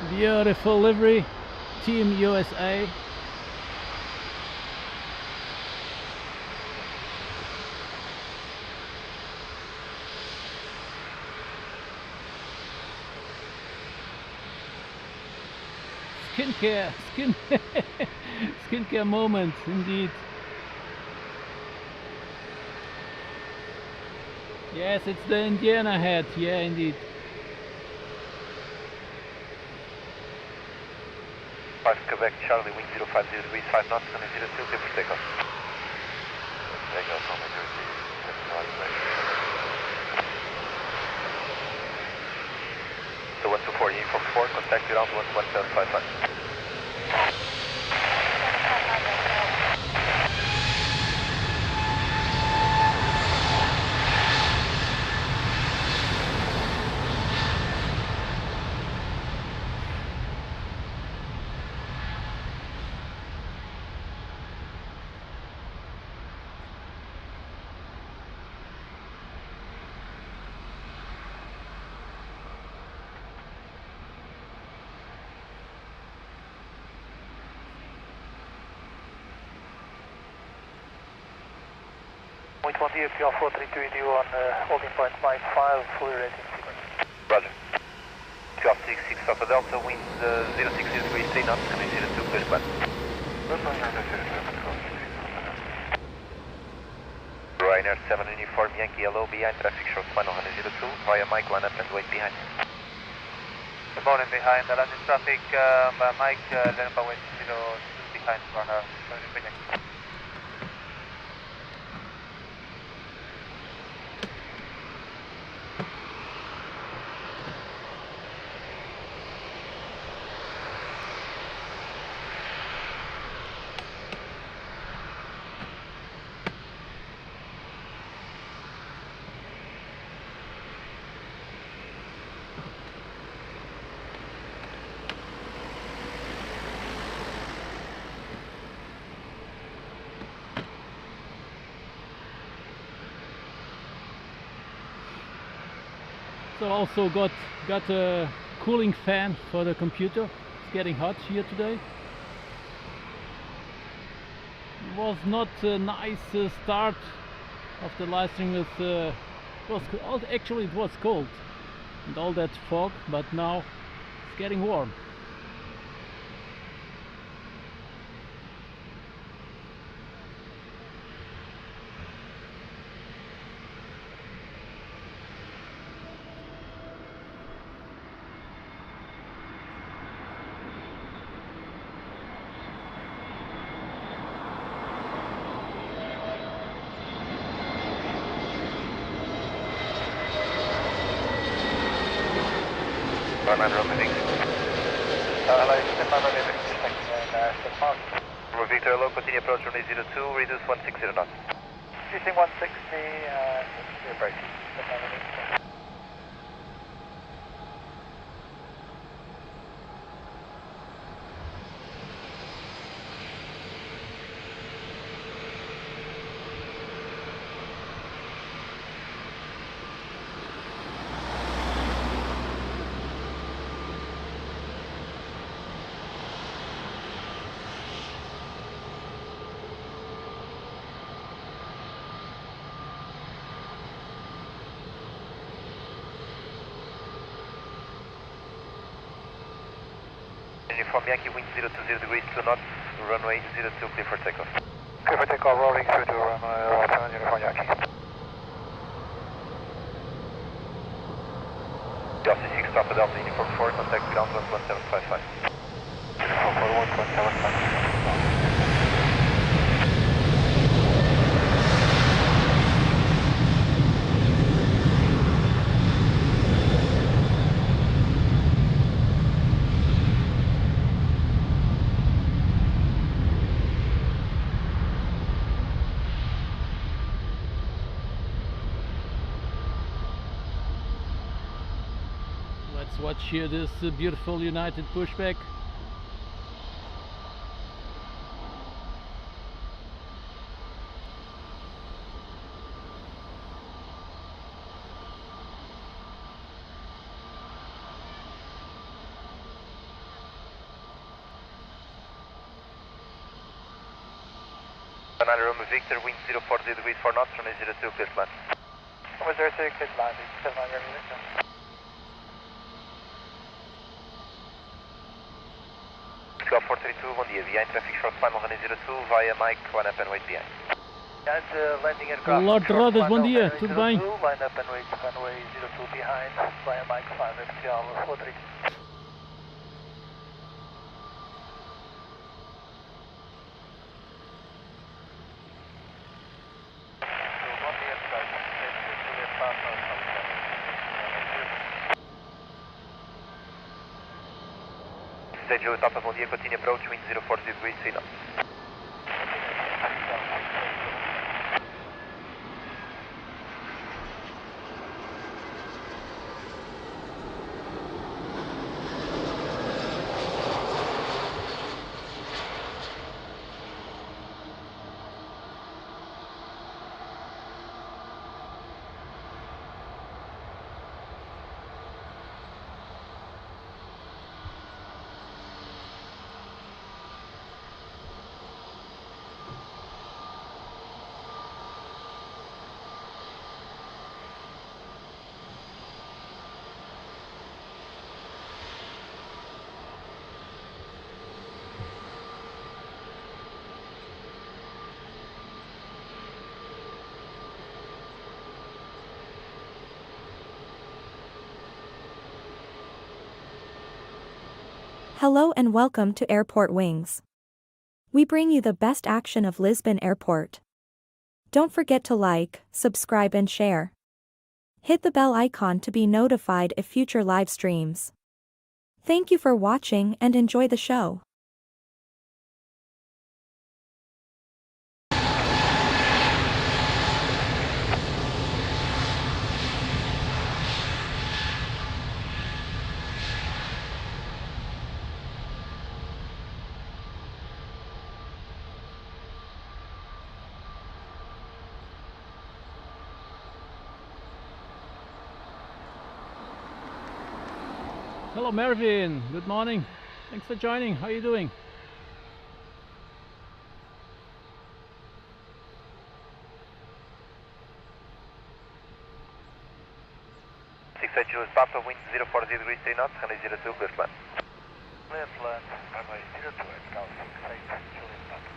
Speaker 2: Beautiful livery, Team USA. Skincare, skincare moment, indeed. Yes, it's the Indiana hat, yeah, indeed.
Speaker 5: 5 Quebec, Charlie, wind 050 degrees 5 knots, 02 clear for takeoff.
Speaker 3: Takeoff on the Jersey, 75
Speaker 5: So 124, uniform 4, contact ground 11755.
Speaker 6: Point 1 DFPL 432 with you on holding point Mike 5, fully rating sequence.
Speaker 5: Roger. 1266 Alpha Delta, wind 060 degrees 3 knots, 02 clear to land. Ryanair 7 uniform Yankee Yellow, behind traffic short final 102, via Mike, line up and wait behind.
Speaker 3: Good morning, behind the landing traffic, Mike, line up and wait 02 behind runner 7 Yankee.
Speaker 2: So also got a cooling fan for the computer. It's getting hot here today. It was not a nice start of the live stream with actually it was cold and all that fog, but now it's getting warm.
Speaker 5: Victor, low, continue approach runway 02, reduce 160 knots.
Speaker 6: Reducing 160, clear break.
Speaker 5: Uniform Yankee, wind 020 degrees, 2 knots, runway 02, clear for takeoff.
Speaker 6: Clear for takeoff, rolling through to runway 7, Uniform Yankee.
Speaker 5: Delta 6, Papa Delta, Uniform 4, contact ground 11755.
Speaker 6: Uniform 4, 11755.
Speaker 2: Let's watch here this beautiful United pushback.
Speaker 5: Another room, Victor, wind 040 degrees, 4 knots, runway 02, clear to land.
Speaker 6: Was there a clear land? 700 meters.
Speaker 5: 12432, bom dia, behind traffic short final, runway 02, via Mike, line up and wait behind.
Speaker 6: Landing aircraft.
Speaker 2: Lord Rodas, bom dia, tudo bem?
Speaker 6: Line up and wait, runway 02 behind, via Mike 5, FCL 43.
Speaker 5: Stage Papa, bom dia, continue approach, wind 040 degrees, 3 knots.
Speaker 7: Hello and welcome to AirportWings. We bring you the best action of Lisbon Airport. Don't forget to like, subscribe and share. Hit the bell icon to be notified if future live streams. Thank you for watching and enjoy the show.
Speaker 2: Hello Mervyn, good morning. Thanks for joining. How are you doing?
Speaker 5: Papa, wind 040 degrees, 3 knots, runway 02, clear to land.
Speaker 6: Clear to land, runway 02 at South 68, Juliet Papa.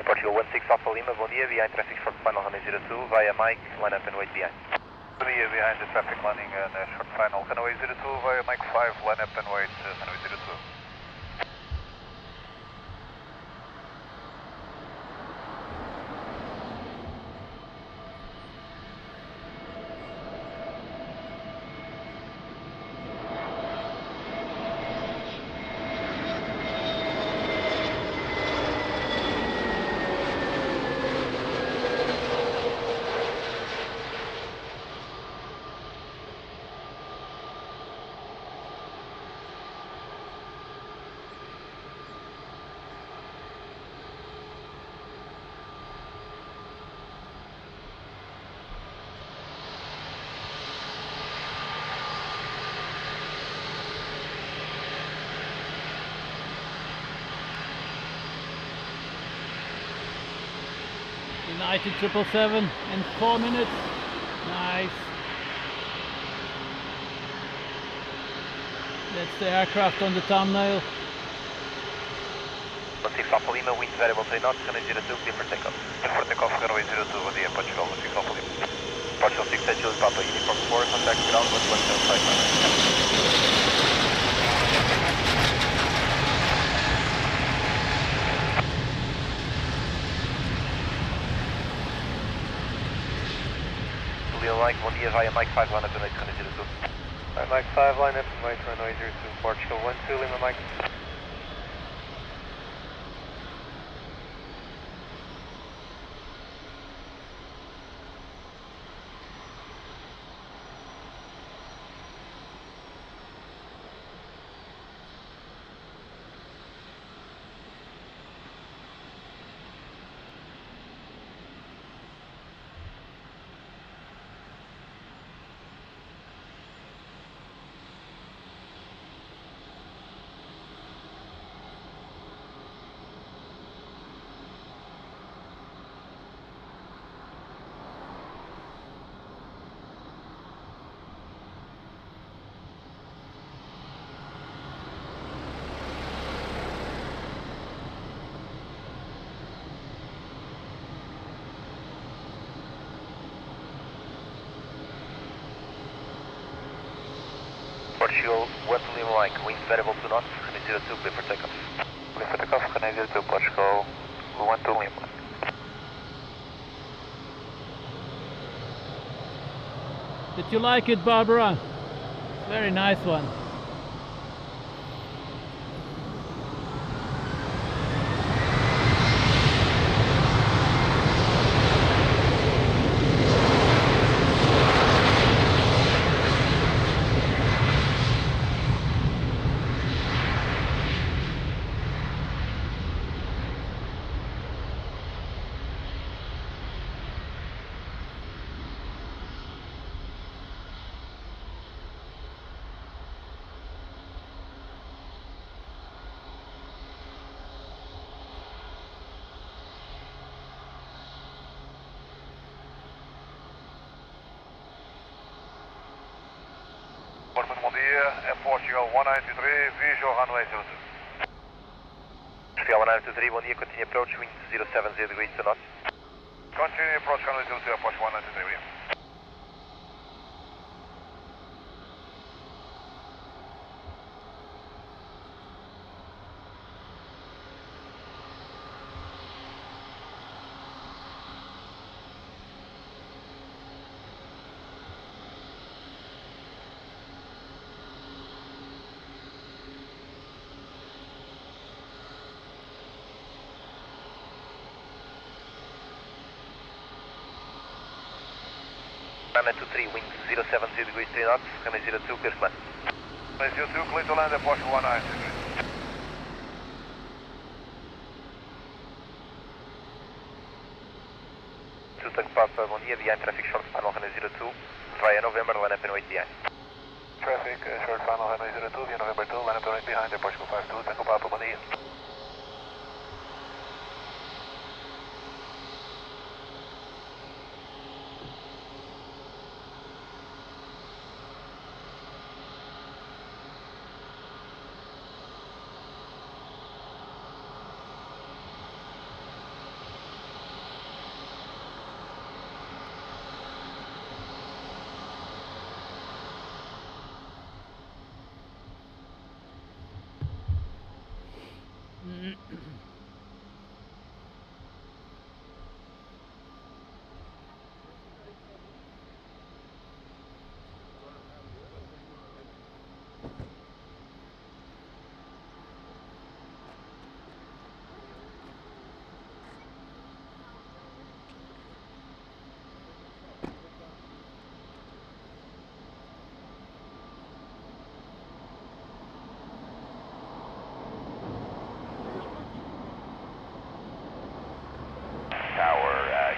Speaker 5: Portugal 16 Alpha Lima, bom dia, behind traffic short final, runway 02, via Mike, line up and wait behind.
Speaker 3: Bom dia, behind the traffic landing and short final, runway 02 via Mike 5, line up and wait, runway 02.
Speaker 2: United 777 in 4 minutes. Nice. That's the aircraft on the thumbnail.
Speaker 5: 16 Alpha Lima, wind variable 3 knots, runway 02, clear for takeoff.
Speaker 3: For takeoff, runway 02, bom dia, Portugal, 16 Alpha Lima.
Speaker 5: Portugal 6 Julie Papa, uniform 4, contact ground 1175. Mike, bom dia, via Mike 5, line up and wait, runway 02.
Speaker 3: Mike 5, line up and wait, runway 02, Portugal 12, Lima Mike.
Speaker 5: Portugal 1 to Lima Mike, wind variable 2 knots, runway 02, clear for takeoff.
Speaker 3: Clear for takeoff, runway 02, Portugal 1 to Lima.
Speaker 2: Did you like it, Barbara? Very nice one.
Speaker 3: Portman, bom dia, é Portugal 193, visual runway 02.
Speaker 5: Portugal 1923, bom dia, continue approach, wind 070 degrees 2 knots.
Speaker 3: Continue approach runway 02, Portugal 193, William.
Speaker 5: Runway 23, wind 070 degrees 3 knots, runway 02, clear for land.
Speaker 3: Runway 02, clear to land at Portugal 193.
Speaker 5: Papa, bom dia, behind traffic short final runway 02, via November, line up and wait behind.
Speaker 3: Traffic, short final runway 02, via November 2, line up and wait behind the Portugal 52, Tango Papa, bom dia.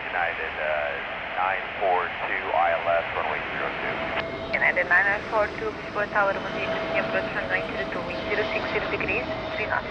Speaker 5: United 942 ILS, runway 02.
Speaker 4: United 942, Lisbon Tower, bom dia, continue approach runway 02, wind 060 degrees, 3 knots.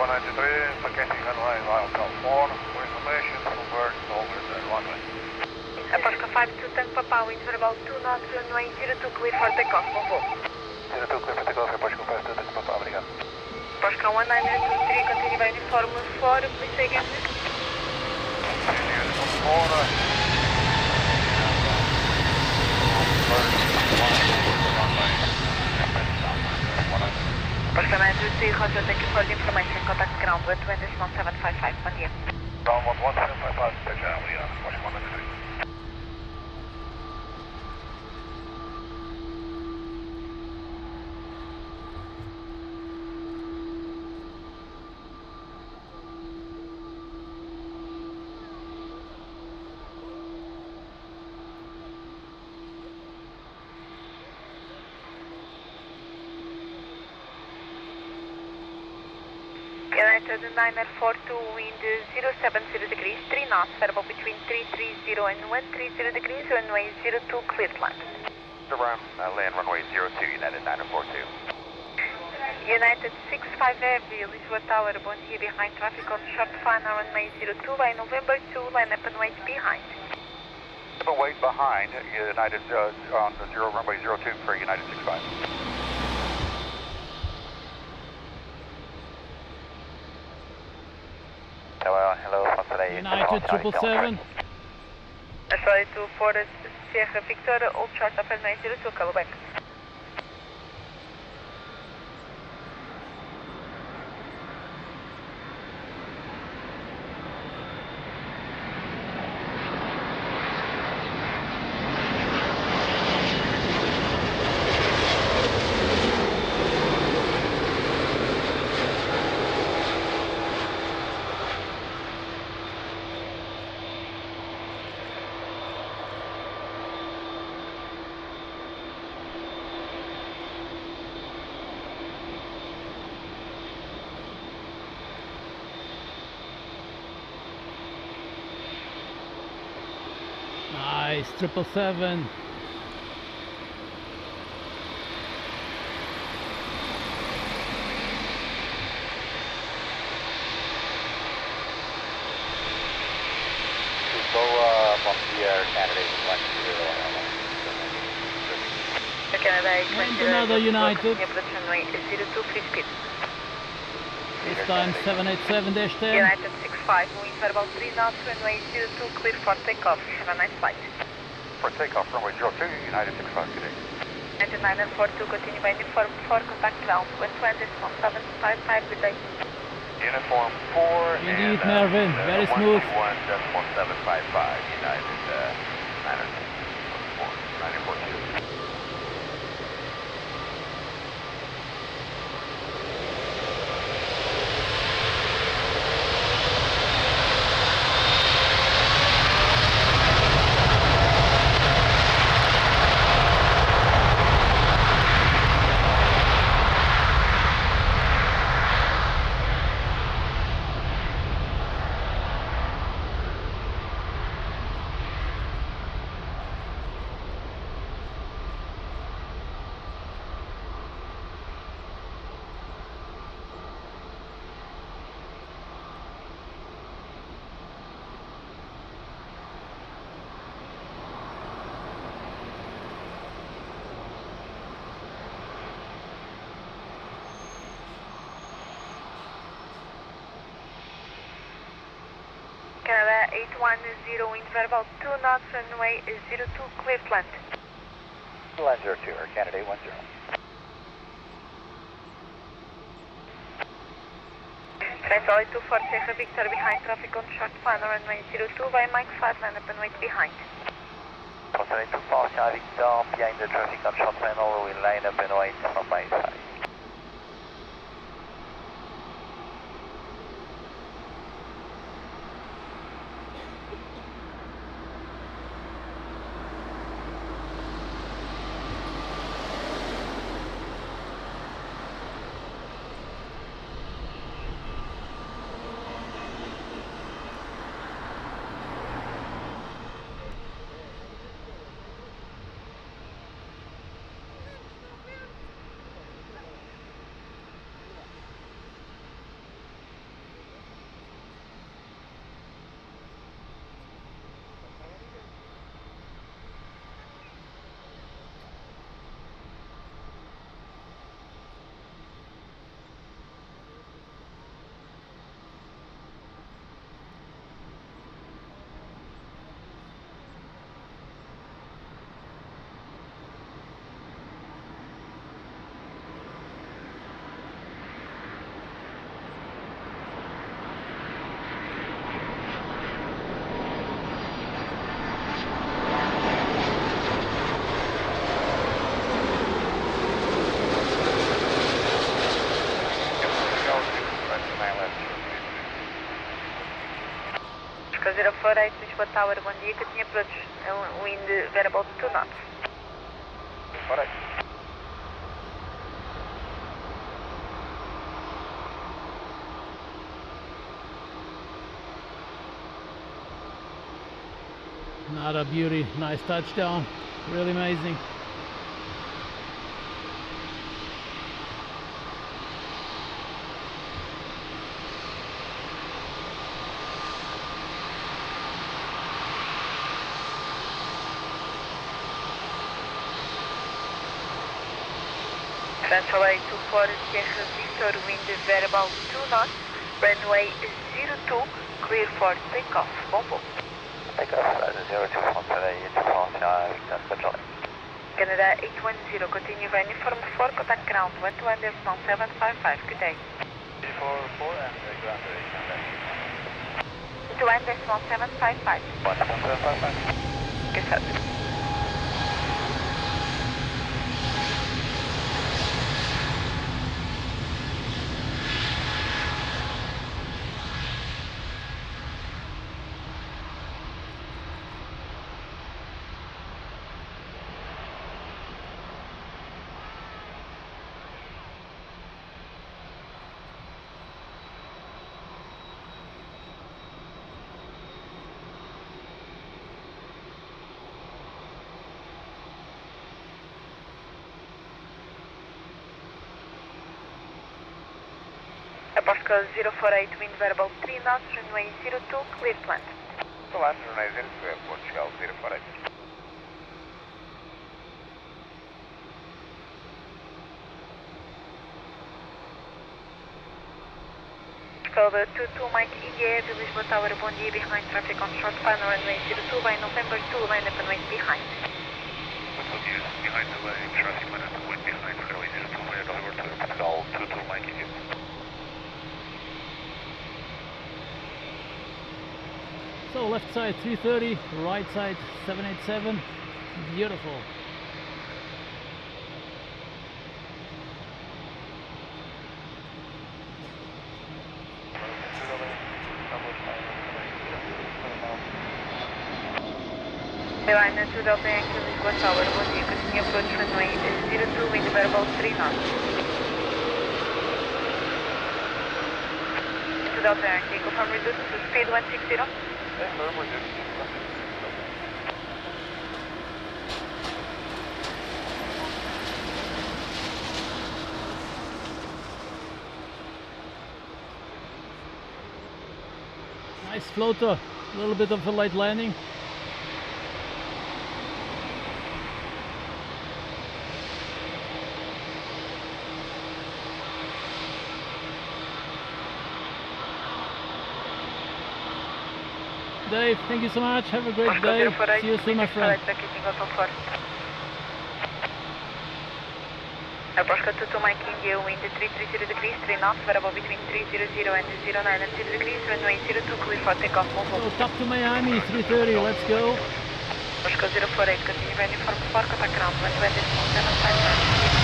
Speaker 3: 193, vacating runway, Hotel 4, for information, full bird over the runway.
Speaker 4: Posca 52 Tango Papa, wind verbal 2 knots, runway 02 clear for takeoff, bom voo.
Speaker 3: 02 clear for takeoff, Posca 52 Tango Papa, obrigado.
Speaker 4: Posca 1923, continue by uniform 4, please say again.
Speaker 3: Uniform 4,
Speaker 4: Posca 923, Roger, thank you for the information. Contact ground with 21755. Bom dia.
Speaker 3: ground 1755, station, obrigado. Posca 193.
Speaker 4: United 942, wind 070 degrees, 3 knots, variable between 330 and 130 degrees, runway 02 cleared land.
Speaker 3: Land runway 02, United 942.
Speaker 4: United 65 Heavy, Lisbon Tower, bom dia, behind traffic on short final, runway 02 by November 2, line up and wait behind.
Speaker 3: Wait behind, United on the runway 02 for United 65. Hello,
Speaker 2: United 777.
Speaker 4: Sorry to Forest Sierra Victor, Old Chart of runway 02, call back.
Speaker 2: Nice, 777. And another United. This time 787-10.
Speaker 4: United 65, wind verbal 3 knots, runway 02 clear for takeoff. Have a nice flight.
Speaker 3: For takeoff, runway 02, United 65, good day.
Speaker 4: United 942, continue by uniform 4, contact ground, 120.755, good day.
Speaker 3: Uniform 4
Speaker 2: Indeed,
Speaker 3: and
Speaker 2: Mervyn, very smooth.
Speaker 3: 121.755, United 942.
Speaker 4: Canada 810, wind verbal 2 knots, runway 02 clear land.
Speaker 3: Land 02, or Canada 810.
Speaker 4: Translate to Fort Sierra Victor, behind traffic on short final, runway 02 by Mike 5, line up and wait behind.
Speaker 5: Translate to Fort Sierra Victor, behind the traffic on short final, we line up and wait from Mike 5.
Speaker 4: Oscar 048, Lisbon Tower, bom dia, continue approach, wind variable 2 knots.
Speaker 3: Alright.
Speaker 2: Not a beauty, nice touchdown, really amazing.
Speaker 4: Central 824, Sierra Victor, wind variable 2 knots, runway 02, clear for takeoff, bombo.
Speaker 6: Takeoff, 0247, Sierra Victor, Central 8.
Speaker 4: Canada 810, continue for uniform 4, contact ground 121.755, good day.
Speaker 3: 344 and ground duration.
Speaker 4: 121.755.
Speaker 3: 1.755.
Speaker 4: Good sir. Oscar 048, wind variable 3 knots, runway 02, clear plant.
Speaker 3: So land, runway 02, airport, Shell 048.
Speaker 4: Cover 22, Mike India, Lisbon Tower, bom dia, behind traffic on short final, runway 02, by November 2, line up and wait behind.
Speaker 3: Behind the line, traffic line up and wait behind, runway 02, by November 2, Shell 22, Mike India.
Speaker 2: So left side 330, right side 787, beautiful.
Speaker 4: Airline 2 Delta Yankee, Lisbon Tower, bom dia, continue approach runway 02, wind variable 3 knots. 2 Delta Yankee, confirm reduce to speed 160.
Speaker 2: Nice floater, a little bit of a light landing. Dave, thank you so much. Have a great day. See you soon, my friend.
Speaker 4: Oscar 22, Mike India, wind 330 degrees, 3 knots, variable between 300 and 09 and 0 degrees, runway 02, clear for takeoff, move
Speaker 2: So top to Miami, 330, let's go.
Speaker 4: Oscar 048, continue for uniform 4, contact ground 120.755.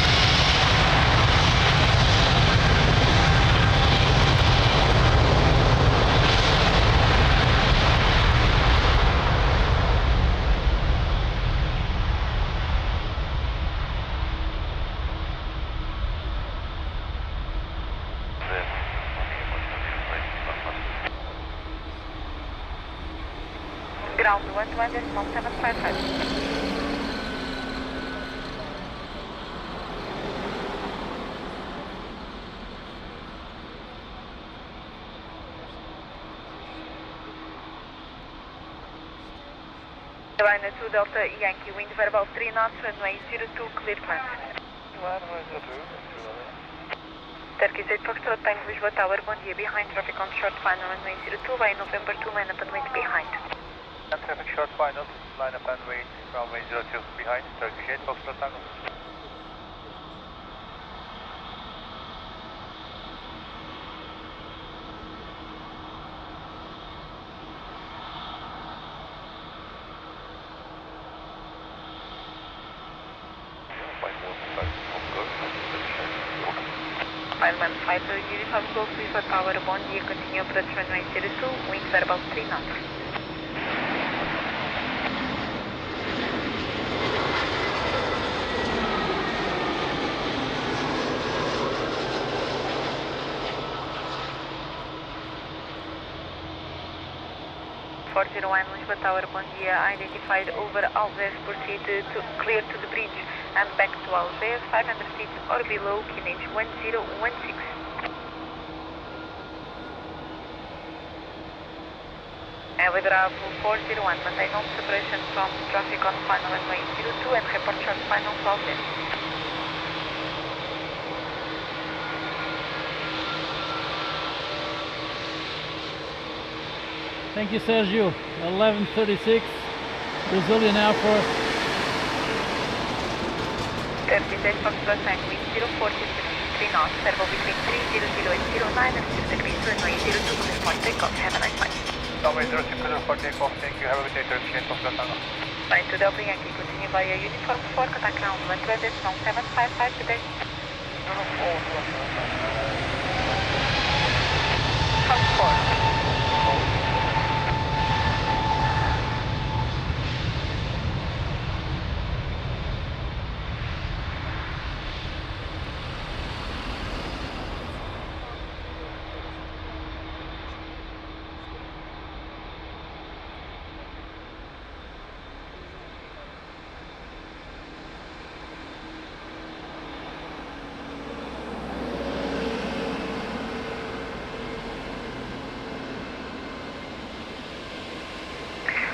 Speaker 4: Ground 121.755. Line 2 Delta Yankee, wind variable 3 knots, runway 02, clear plant. Turkish 8 Foxtrot, Tango Lisbon Tower, bom dia, behind traffic on short final, runway 02, by November 2, line up and wait behind.
Speaker 3: Traffic short final, line up and wait, runway 02, behind, Turkish 8 Foxtrot Tango.
Speaker 4: 515 Uniform Golf Lima Tower, bom dia, continue approach runway 02, winds are about 3 knots. Lisbon Tower, bom dia, identified over Alves, proceed to clear to the bridge and back to Alves, 500 feet or below, QNH 1016. LA Bravo 401, maintain all separation from traffic on final runway 02 and report short final to Alves.
Speaker 2: Thank you, Sergio. 11:36, Brazilian Air Force.
Speaker 4: 38 Foxtrot Tank, wind 040, 3 knots, servo between 300 and 09 and 6 degrees, runway 02, clear for takeoff, have a nice flight.
Speaker 3: Runway 02, clear for takeoff, thank you, have a good day, 38 Foxtrot Tango.
Speaker 4: Flight to Delta Yankee, continue via uniform 4, contact ground 120.755 today. Fox 4.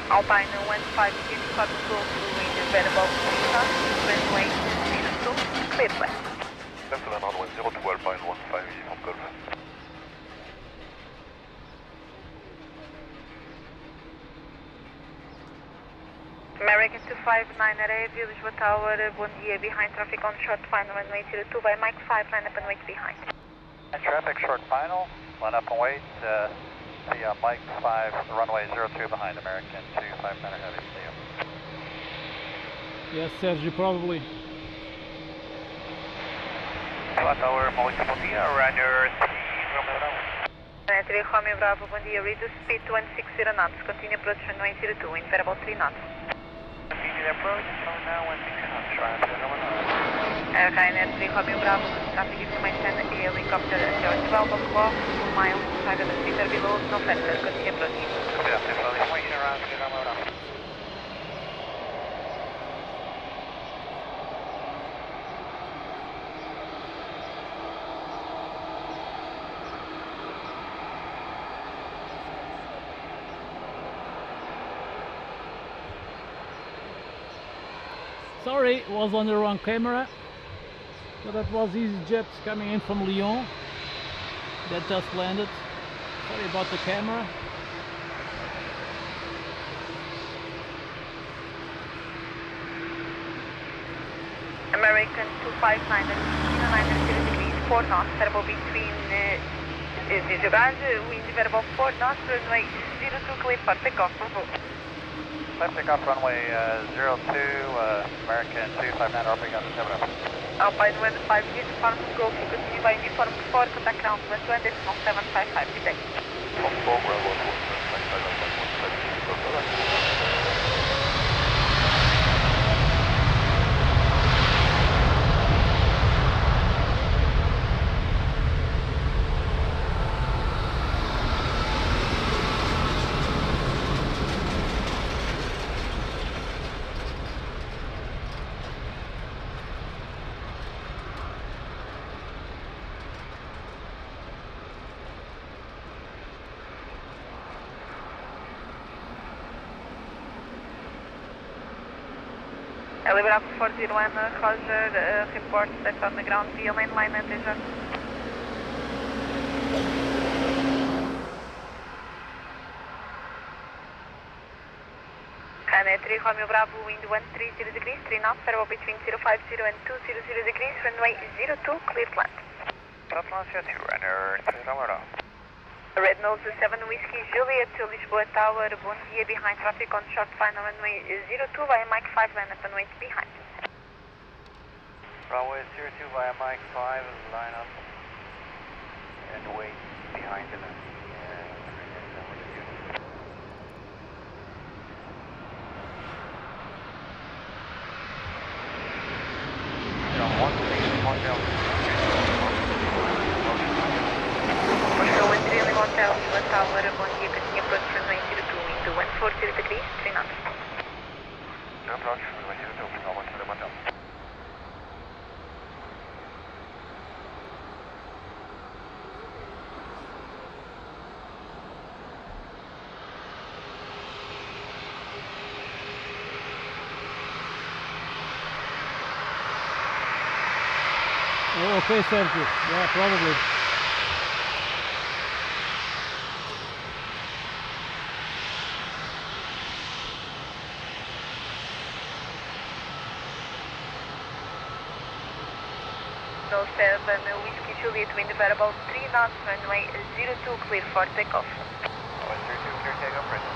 Speaker 4: Alpine 15 Uniform Golf, wind available 3 knots, runway 02, clear flight.
Speaker 3: Gentlemen, runway 02, Alpine 15 Uniform Golf.
Speaker 4: American 259 area, Lisbon Tower, bom dia, behind traffic on short final runway 02 by Mike 5, line up and wait behind.
Speaker 3: And traffic short final, line up and wait, via Mike 5, runway 02 behind American 259 heavy, see you.
Speaker 2: Yes, Sergio, probably.
Speaker 3: Tower, Mike, bom dia, runner
Speaker 4: 3 Romeo Bravo, bom dia, reduce speed to 160 knots, continue approach runway 02, wind variable 3 knots.
Speaker 3: Immediate approach, so now 160 knots, traffic over.
Speaker 4: Ryanair 3 Romeo Bravo, traffic information, helicopter until 12 o'clock, 2 miles, 500 feet or below, no further, continue approach.
Speaker 3: Information around 3 Romeo Bravo.
Speaker 2: Sorry, it was on the wrong camera. So that was EasyJet coming in from Lyon. That just landed. Sorry about the camera.
Speaker 4: American 259 at 9 degrees, 4 knots, variable between wind variable 4 knots, runway 02, clear for takeoff.
Speaker 3: Left takeoff runway 02, American 259, RP gun 7 up.
Speaker 4: Alpine 15 Uniform Golf, continue by uniform 4, contact ground 120.755 today. LA Bravo 401, Roger, report set on the ground via mainline attention. Ryanair 3 Romeo Bravo, wind 130 degrees, 3 knots, variable between 050 and 200 degrees, runway 02, clear plant.
Speaker 3: Southland 02, Ryanair 3 Romeo Bravo.
Speaker 4: Red Nose 7 Whiskey Juliet to Lisbon Tower, bom dia, behind traffic on short final runway 02 via Mike 5, line up and wait behind.
Speaker 3: Runway 02 via Mike 5, line up and wait behind the
Speaker 4: Moscow 13 Lima Hotel, Lima Tower, bom dia, continue approach runway 02, wind 140 degrees, 3 knots.
Speaker 3: approach, runway 02, Moscow 13 Lima Hotel.
Speaker 2: Oh, okay, Sergio. Yeah, probably.
Speaker 4: No 7, Whiskey Juliet, wind variable 3 knots, runway 02, clear for takeoff.
Speaker 3: Runway 02, clear takeoff, present.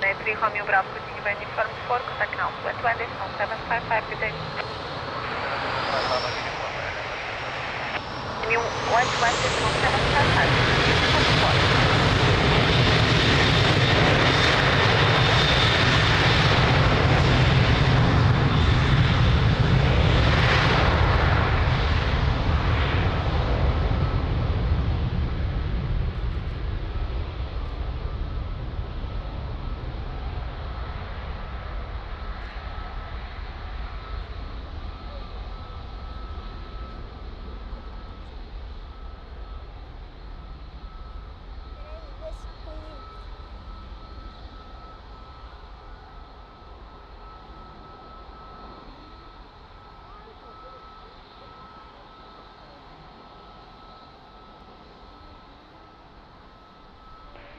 Speaker 4: 3 Romeo Bravo, continue by uniform 4, contact now, 120.755, good day. New 120.755.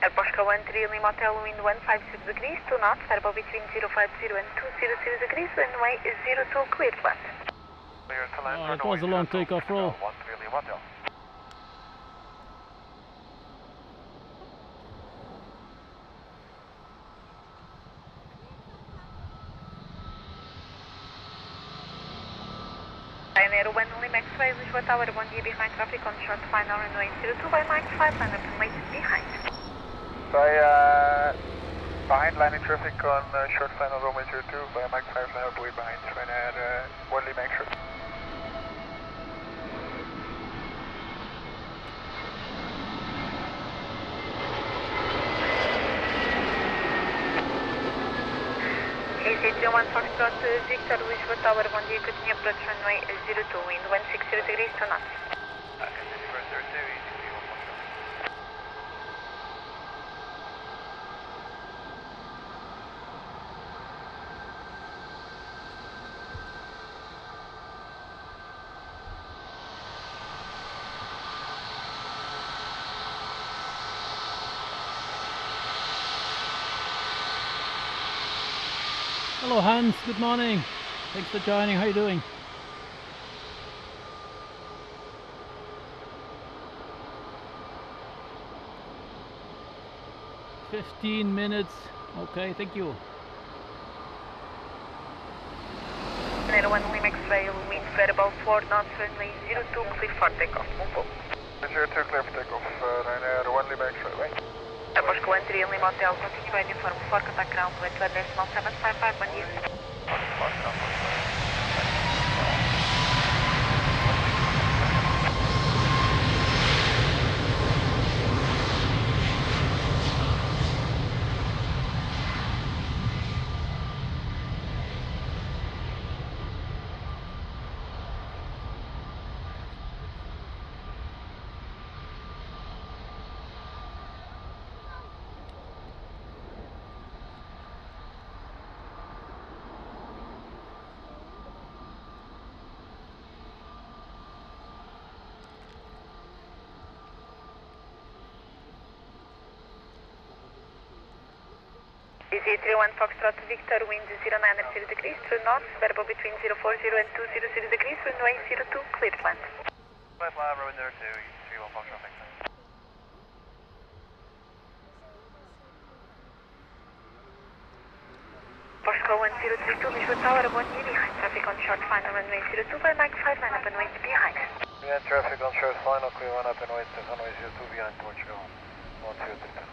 Speaker 4: Airport 13 Lima Hotel, wind 150 degrees, 2 knots, variable between 050 and 200 degrees, runway 02, clear to land.
Speaker 3: Clear to land,
Speaker 2: Oh, it was a long takeoff roll.
Speaker 3: 13 Lima Hotel.
Speaker 4: Ryanair 1 Lima X-ray, Lisbon Tower, bom dia, behind traffic on short final runway 02 by Mike 5, line up and wait behind.
Speaker 3: Behind landing traffic on short final runway 02 by Mike 5, line up, wait behind Ryanair 1 Lima X-ray.
Speaker 4: AC31 Foxtrot, Victor, Lisbon Tower, bom dia, continue approach runway 02, wind 160 degrees, 2 knots.
Speaker 3: Continue for 02, easy 1 Foxtrot.
Speaker 2: Hello Hans, good morning. Thanks for joining. How are you doing? "15 minutes. Okay, thank you.
Speaker 4: Ryanair 1 Lima X-ray, wind variable 4 knots, runway 02, clear for takeoff. Move.
Speaker 3: 02, clear for takeoff, Ryanair 1 Lima X-ray, wait.
Speaker 4: Airport 13 Lima Hotel, continue by uniform 4, contact ground, 120.755, bom dia. AC31 Foxtrot Victor, wind 09 degrees, 2 knots, variable between 040 and 200 degrees, runway 02, clear to land.
Speaker 3: Flight line, runway 02, 31 Foxtrot Victor.
Speaker 4: Moscow 1032, Lisbon Tower, bom dia, behind traffic on short final runway 02 by Mike 5, line up and wait behind.
Speaker 6: We had traffic on short final, clear one up and wait to runway 02 behind Portugal. 1032.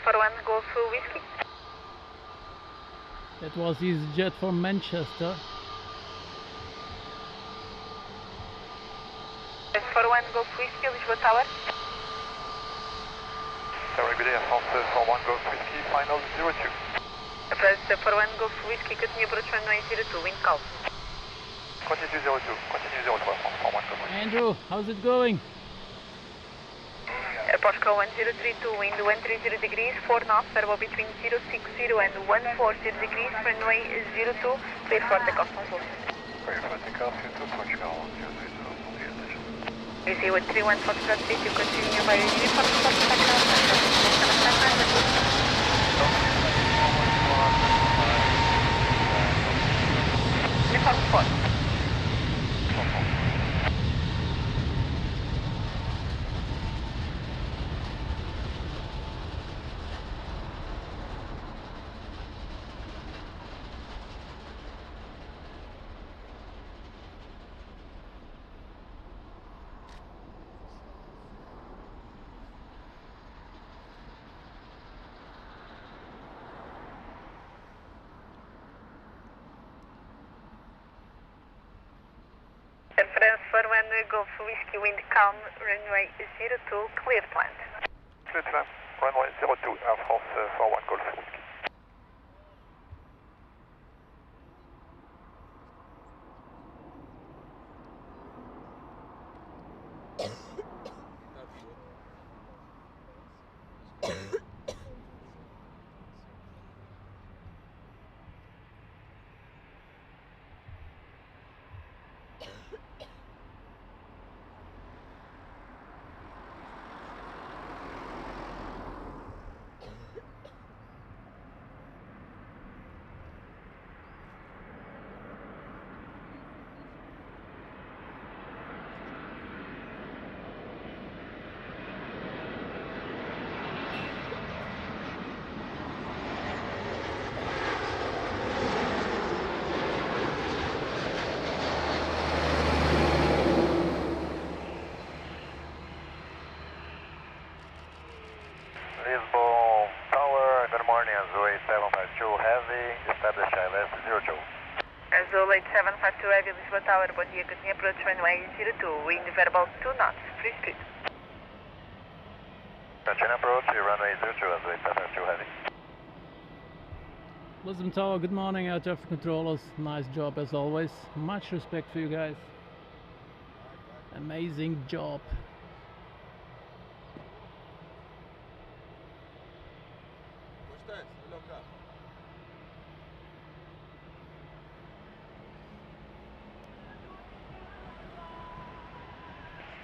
Speaker 4: For one Golf Whiskey.
Speaker 2: That was EasyJet from Manchester.
Speaker 4: For one Golf Whiskey, Lisbon Tower.
Speaker 3: Sorry, good day, Air France 41 Golf Whiskey, final 02.
Speaker 4: Press for one Golf Whiskey, continue approach runway 02, wind calm.
Speaker 3: Continue 02, continue 03, France 41 Golf Whiskey.
Speaker 2: Andrew, how's it going?
Speaker 4: Portugal 1032, wind 130 degrees, 4 knots, variable between 060 and 140 degrees, runway 02, clear for takeoff on board.
Speaker 6: Clear for takeoff, 02 Portugal 1032.
Speaker 4: Receive with 31 Foxtrot 3 to continue by uniform spot background. Uniform spot. Reference for one Golf Whiskey, wind calm, runway 02, clear plant.
Speaker 3: Clear plan, runway 02, Air France 41 Golf Whiskey.
Speaker 6: Lisbon Tower, good morning, Azul 752 Heavy, establish LIS 02.
Speaker 4: Azul 8752 Heavy, Lisbon Tower, bom dia, continue approach runway 02, wind variable 2 knots, free speed.
Speaker 6: Continue approach, runway 02, Azul 8752 Heavy.
Speaker 2: Lisbon Tower, good morning, air traffic controllers. Nice job as always. Much respect for you guys. Amazing job.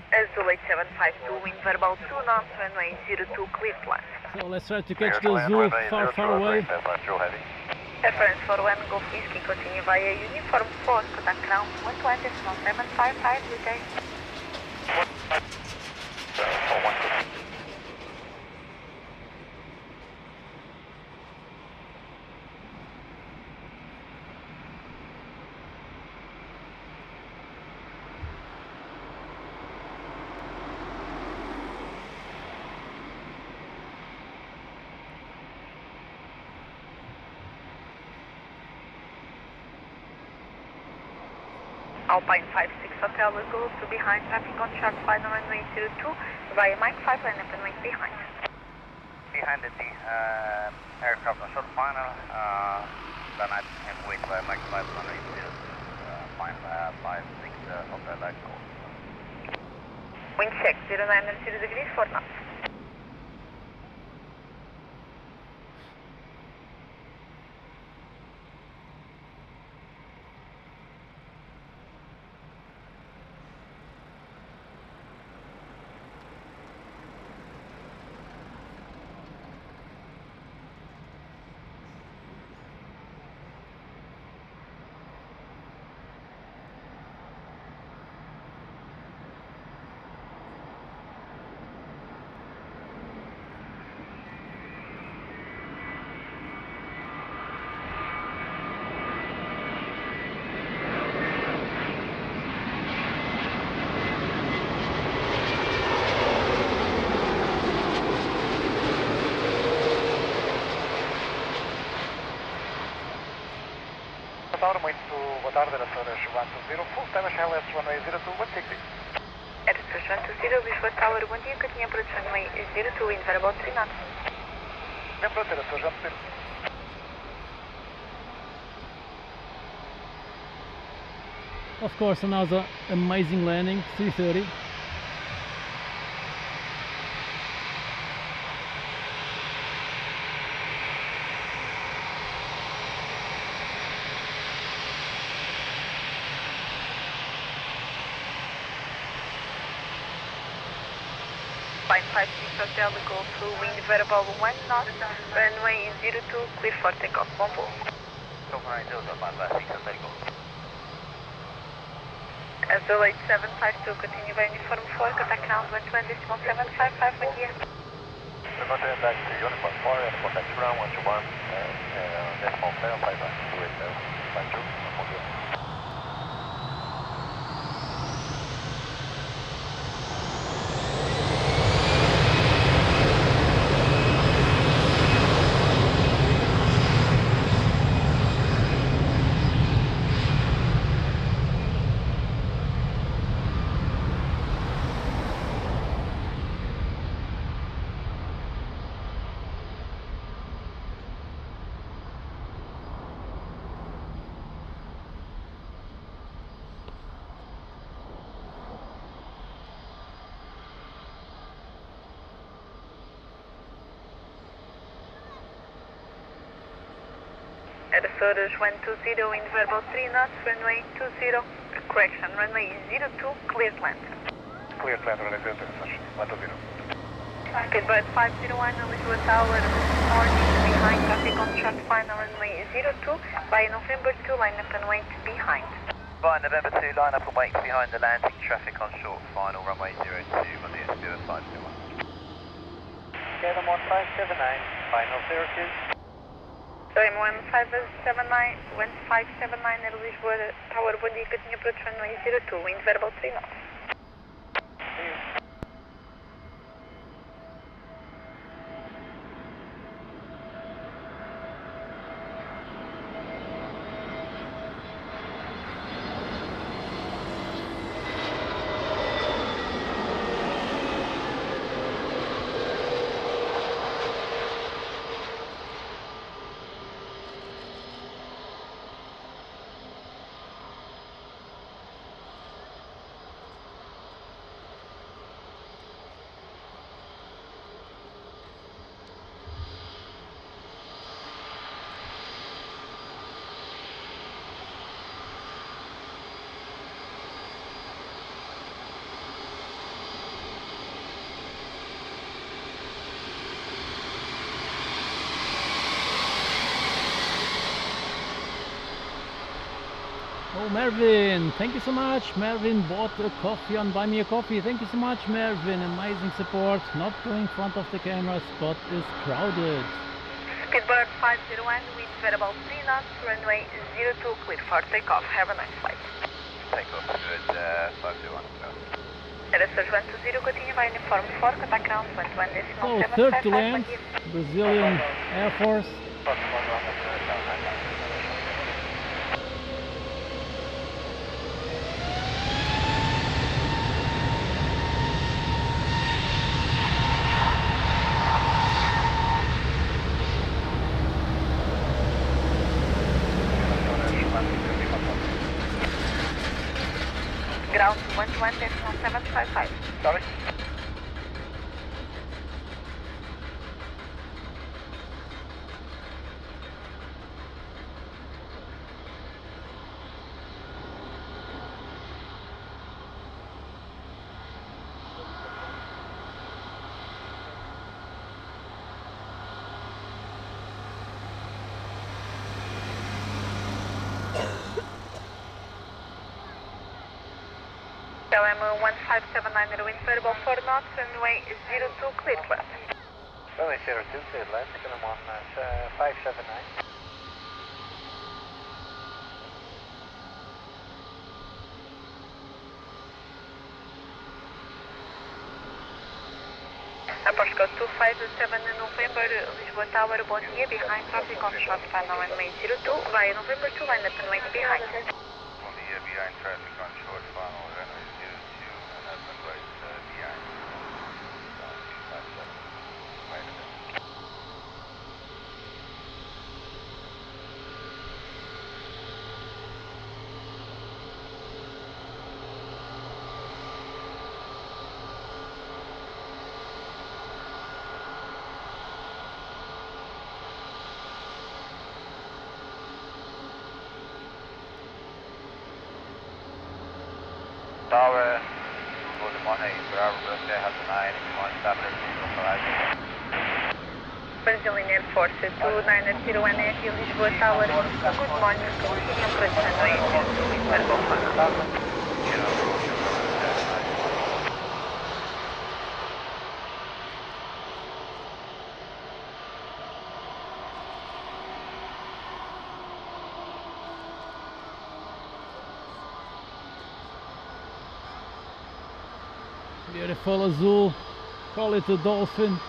Speaker 4: Azul 8752, wind variable 2 knots, runway 02, clear plant.
Speaker 2: So let's try to catch the Azul far away.
Speaker 4: Reference for one Golf Whiskey, continue via uniform 4, contact ground 120, 755, good day. Alpine 56 Hotel will go to behind, traffic on sharp final runway 02 via Mike 5 line up and wait behind.
Speaker 5: Behind the aircraft on short final, then I am wait by Mike 5 runway 02, 556 Hotel Echo.
Speaker 4: Wind check 090 degrees, 4 knots.
Speaker 6: Tower, muito boa tarde, era Sr. 120, full time LS runway 02, 160.
Speaker 4: Era Sr. 120, Lisbon Tower, bom dia, que tinha approach runway 02, wind very about 3 knots.
Speaker 6: Bem pronto, era Sr. 120.
Speaker 2: Of course, another amazing landing, 330.
Speaker 4: Flight 56 Hotel, go through wind variable 1 knot, runway 02, clear for takeoff, bon vol. Azul 8752, continue by uniform 4, contact ground 120.755, bom dia.
Speaker 6: Contact back to uniform 4, airport taxi ground 121, decimal 755, 280, 52, bom dia.
Speaker 4: Era Soros 120, wind variable 3 knots, runway 20, correction, runway 02, cleared land.
Speaker 6: Clear land, runway 02, 120.
Speaker 4: Speedbird 501, Lisbon Tower, morning, behind, traffic on short final, runway 02, by November 2, line up and wait behind.
Speaker 5: By November 2, line up and wait behind the landing, traffic on short final, runway 02, on the SBO 521.
Speaker 6: Kevin 1579, final 02.
Speaker 4: Sorry, 1579, at Lisbon Tower, bom dia, que tinha approach runway 02, wind variable 3 knots.
Speaker 2: Oh, Mervin, thank you so much. Mervin bought a coffee on Buy Me a Coffee. Thank you so much, Mervin. Amazing support. Not going in front of the camera, spot is crowded.
Speaker 4: Speedbird 501, wind variable 3 knots, runway 02, clear for takeoff. Have a nice flight.
Speaker 5: Takeoff, good, 521.
Speaker 4: Era Sr. 120, continue by uniform 4, contact ground 121.755,
Speaker 2: So, third to land, Brazilian Air Force.
Speaker 4: Ground 121.755. 1755.
Speaker 3: Sorry?
Speaker 4: LM 1579 wind variable 4 knots, runway 02, clear to land.
Speaker 6: Runway 02, clear to land, LM 1579.
Speaker 4: Airport code 257 November, Lisbon Tower, bom dia, behind traffic on short final runway 02, via November 2, line up and wait behind.
Speaker 3: Bom dia, behind traffic on short final, runway 02, and up and wait behind. 257. Wait a minute. Tower, good morning, Bravo, Russia has a 9, if you want to establish
Speaker 4: Brazilian Air Force 2901 AF Lisboa Tower, good morning, continue approach runway 02, wind variable 4 knots.
Speaker 2: Beautiful azul, call it a dolphin.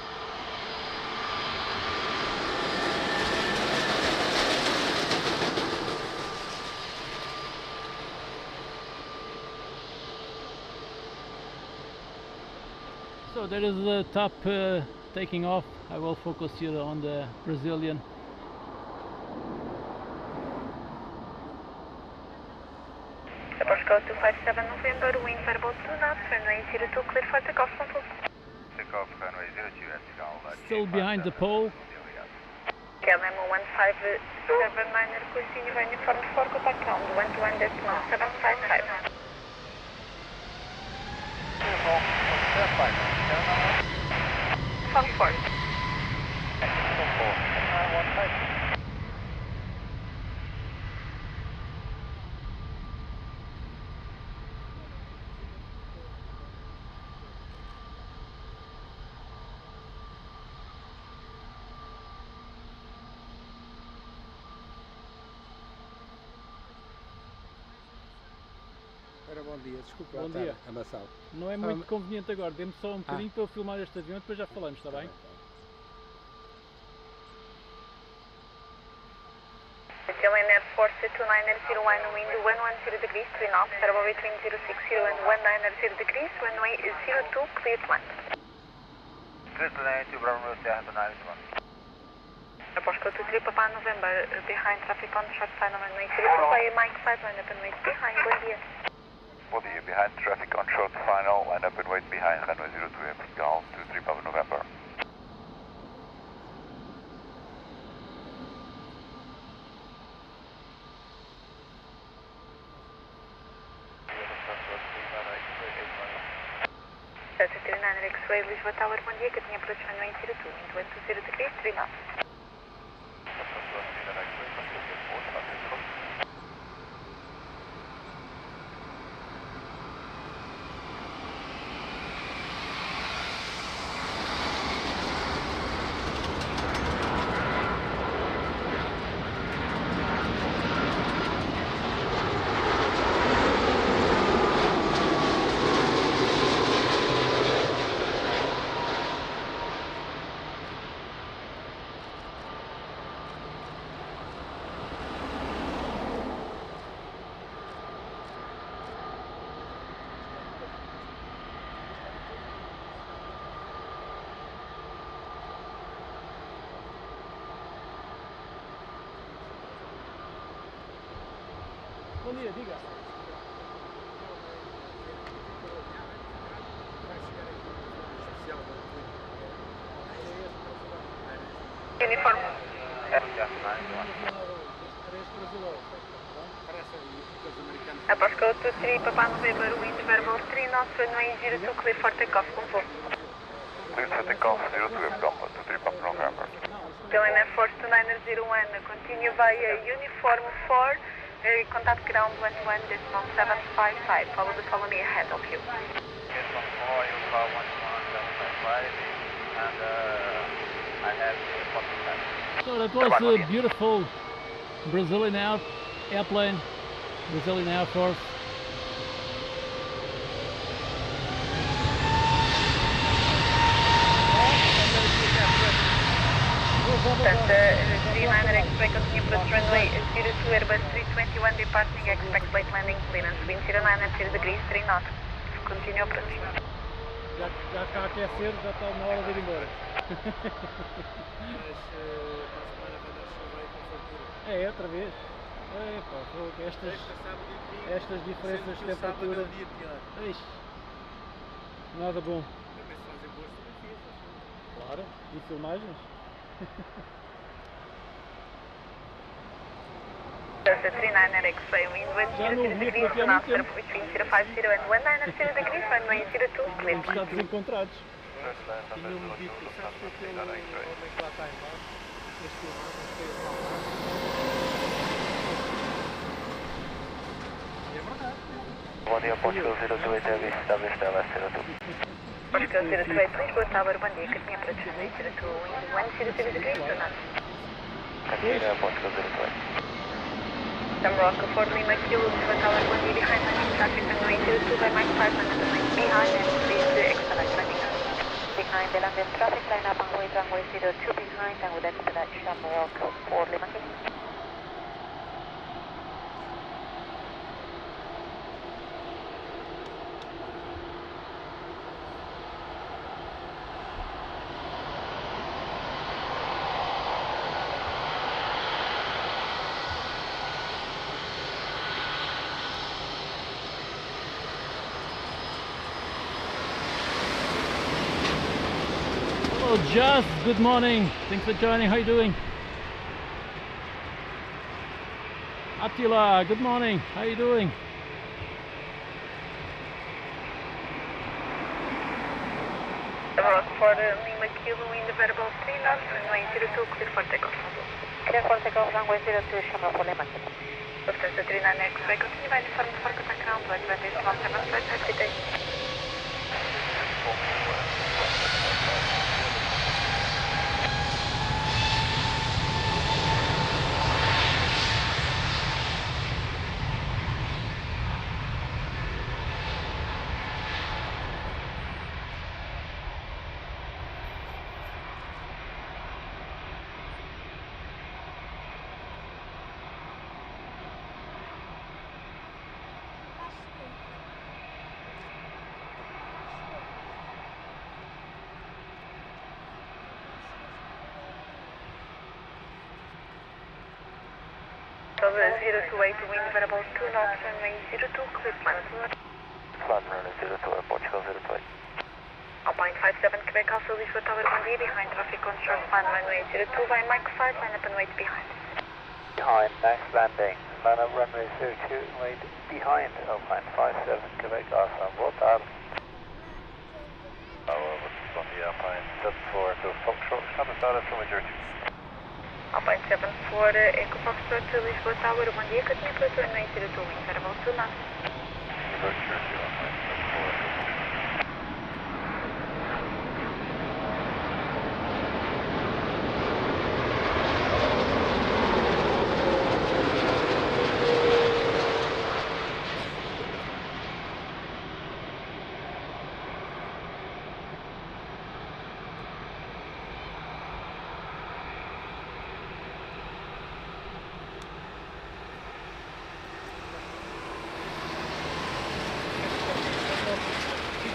Speaker 2: So there is the top taking off. I will focus here on the Brazilian.
Speaker 4: Airport code 257 November, wind variable 2 knots, runway 02, clear for takeoff, consult.
Speaker 3: Takeoff, runway 02,
Speaker 2: Still behind the pole.
Speaker 4: KLM 1579 requesting your uniform for contact ground 121.755. Found 4.
Speaker 8: Ora, bom dia, desculpe
Speaker 2: Bom
Speaker 8: lá
Speaker 2: dia.
Speaker 8: estar amassado.
Speaker 2: Não é muito conveniente agora, dê-me só um bocadinho para eu filmar este avião e depois já falamos, está bem?
Speaker 4: Brazilian Air Force 2901 wind 110 degrees, 3 knots, variable between 060 and 190 degrees, runway 02, clear to land.
Speaker 3: Clear to land to Bravo, Russia has a 9,
Speaker 4: Airport code 23 Papa November, behind traffic on short final runway 02, via Mike 5, line up and wait behind, bom dia.
Speaker 3: Bom dia, behind traffic on short final, line up and wait behind runway 02, airport ground 23 Papa November.
Speaker 4: Delta 39 X-Ray, Lisboa Tower, bom dia, que eu tinha approach runway 02, wind 120 degrees, 3 knots.
Speaker 2: Bom dia, diga.
Speaker 4: uniform. Após code 23, Papa November, wind variable 3 knots, runway 02, clear for takeoff, confirm.
Speaker 3: Clear for takeoff, 02 Papa, 23 Papa November.
Speaker 4: Dylan Air Force 2901, continue via uniform 4, contact ground 11.755, follow me ahead of you.
Speaker 5: Yes, 14, Alpha 11755, and I have the 45.
Speaker 2: So that was a beautiful Brazilian airplane, Brazilian Air Force.
Speaker 4: Dreamliner expect continue approach runway 02 Airbus 321 departing, expect late landing clearance, wind 09 at 0 degrees 3 knots, continue approaching.
Speaker 2: Já está a aquecer, já está na hora de ir embora. É, outra vez. É, pá, estas diferenças de temperatura. Ixi, nada bom. Claro, e filmagens?
Speaker 4: Delta 39 X-ray, wind 10 degrees, knots, between 050 and 19 degrees, runway 02, clear.
Speaker 2: Estamos já desencontrados.
Speaker 8: Tinham-me dito, sabes que aquele homem que lá está embaixo, este filmado, é verdade.
Speaker 5: Bom dia, Portugal 02, established LS 02.
Speaker 4: Portugal 02, Lisbon Tower, bom dia, que tinha approach runway 02, wind 10 degrees, 2 knots.
Speaker 5: Cantina, Portugal 02.
Speaker 4: Some rock for Lima Kilo, Lisbon Tower, bom dia, behind landing traffic, runway 02 by Mike 5, and behind and please expedite landing. Behind the landing traffic, line up and wait runway 02 behind and with expedite Shamrock for Lima Kilo.
Speaker 2: Hello Just, good morning. Thanks for joining. How are you doing? Attila, good morning. How are you doing?
Speaker 4: Rock for Lima Kilo, wind variable 3 knots, runway 02, clear for takeoff. Clear for takeoff, runway 02, Shamrock for Lima Kilo. Lufthansa 39 X-ray, continue by uniform for contact ground, 12755, good day. Over 028, wind variable 2 knots, runway 02, clear plan.
Speaker 5: Plan runway 02, Portugal 02.
Speaker 4: Alpine 57, Quebec, also Lisbon Tower, bom dia, behind traffic on short plan, runway 02 by Mike 5, line up and wait behind.
Speaker 5: Behind, next landing. Line up runway 02, wait behind Alpine 57, Quebec, awesome. Boa tarde. Bom dia, Alpine 74 to Foxtrot, Sabasada from Jersey.
Speaker 4: Alpine 74, Echo Foxtrot, Lisbon Tower, bom dia, continue approach runway 02, wind variable 2 knots.
Speaker 5: Jersey, Alpine 74.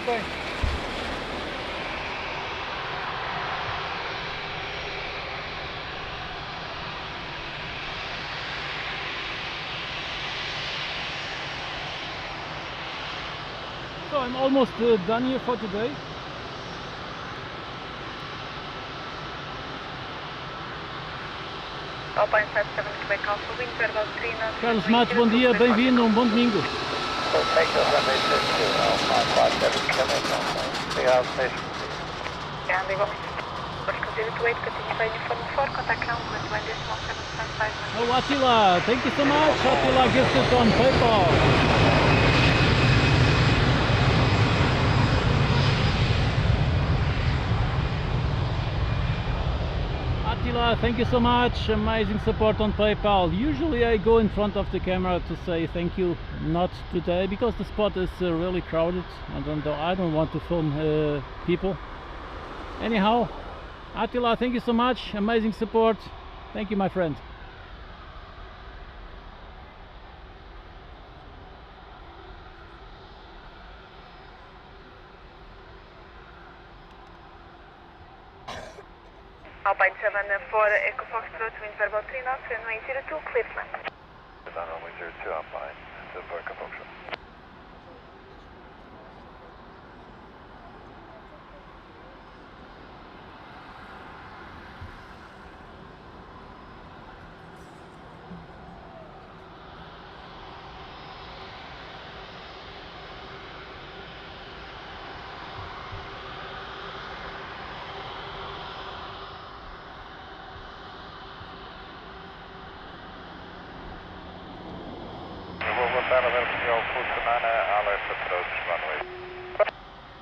Speaker 2: Bem. So I'm almost done here for today.
Speaker 4: Alpine 57 Quebec Alpha, wind verbal 3 knots.
Speaker 2: Carlos Matos, bom dia, bem-vindo, bom domingo.
Speaker 6: So takeoff runway 02, Alpine 57 Quebec Alpha. Big House Station.
Speaker 4: Yeah, igualmente. Oscar 028, continue by uniform 4, contact ground with 1.775.
Speaker 2: Oh, Attila, thank you so much. Attila gifted on PayPal. Attila, thank you so much. Amazing support on PayPal. Usually I go in front of the camera to say thank you. Not today because the spot is really crowded and I don't want to film people. Anyhow, Attila, thank you so much. Amazing support. Thank you, my friend.
Speaker 4: Alpine 74 Echo Foxtrot, wind verbal 3 knots, runway 02, clear to land.
Speaker 3: On runway 02, Alpine 74 Echo Foxtrot.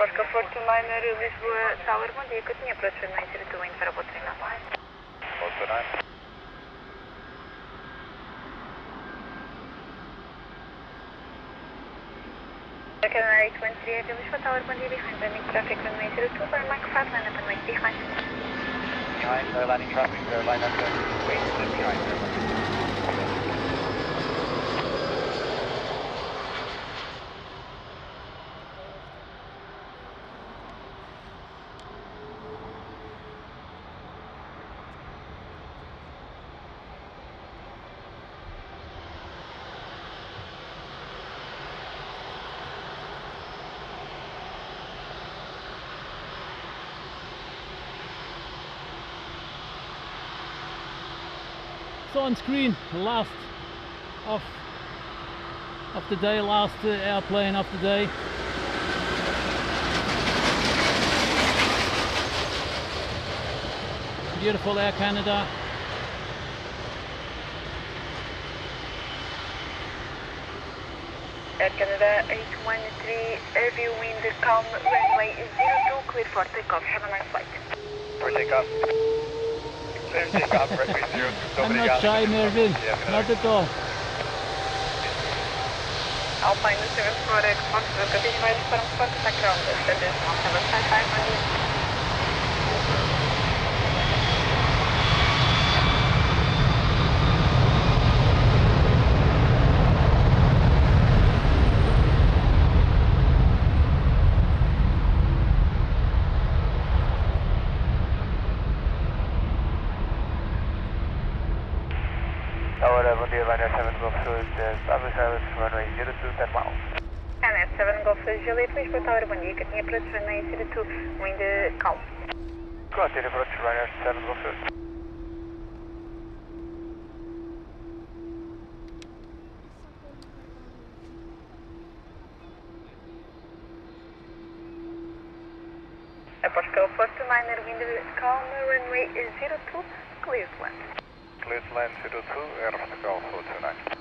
Speaker 4: Oscar 429 Lisbon Tower, bom dia, continue approach runway 02, wind verbal 3 knots.
Speaker 3: 429.
Speaker 4: Canada 813 Lisbon Tower, bom dia, behind landing traffic runway 02, by Mike 5, line up and wait behind.
Speaker 3: Behind, landing traffic, line up and wait behind.
Speaker 2: So on screen, last of the day, last airplane of the day. Beautiful Air Canada.
Speaker 4: Air Canada 813, airview wind calm, runway 02, clear for takeoff. Have a nice flight.
Speaker 3: For takeoff. Takeoff, runway 02.
Speaker 2: I'm not shy, Mervin, not at all.
Speaker 4: Alpine 74 Xbox, continue by uniform 4, contact ground with 1.755.
Speaker 6: Tower, bom dia, Liner 7 Golf Juliet, Starboard Service, runway 02, 10 miles.
Speaker 4: And 7 Golf Juliet, Lisbon Tower, bom dia, continue approach runway 02, wind calm.
Speaker 6: Continue approach, Liner 7 Golf Juliet.
Speaker 4: Airport 429, wind calm, runway 02, clear to land.
Speaker 3: Clear to land 02, Airport 429.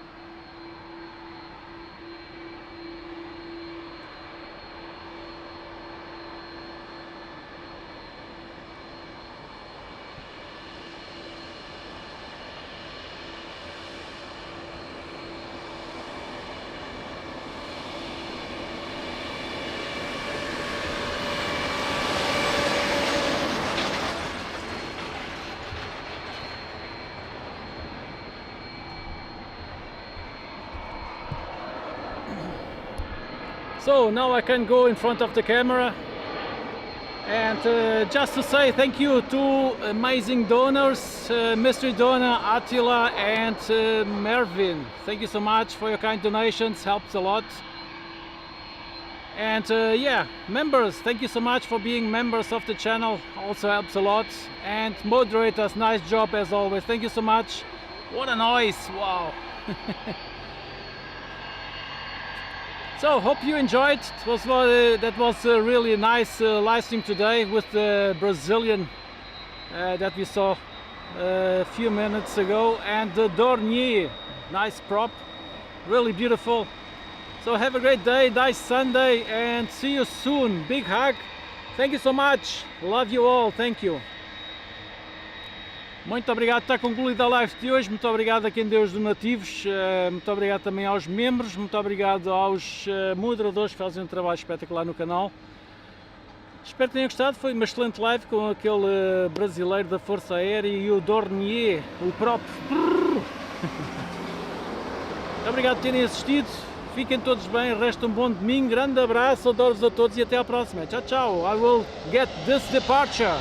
Speaker 2: So now I can go in front of the camera and just to say thank you to amazing donors, mystery donor Attila and Mervin. Thank you so much for your kind donations, helps a lot. And yeah, members, thank you so much for being members of the channel, also helps a lot. And moderators, nice job as always, thank you so much. What a noise! Wow! So, hope you enjoyed. That was a really nice live stream today with the Brazilian that we saw a few minutes ago, and the Dornier, nice prop, really beautiful. So have a great day, nice Sunday, and see you soon. Big hug. Thank you so much. Love you all. Thank you. Muito obrigado, está concluída a live de hoje. Muito obrigado a quem deu os donativos, muito obrigado também aos membros, muito obrigado aos moderadores que fazem um trabalho espetacular no canal. Espero que tenham gostado, foi uma excelente live com aquele brasileiro da Força Aérea e o Dornier, o próprio. Muito obrigado por terem assistido, fiquem todos bem, resta um bom domingo, grande abraço, adoro-vos a todos e até à próxima. Tchau, tchau, I will get this departure.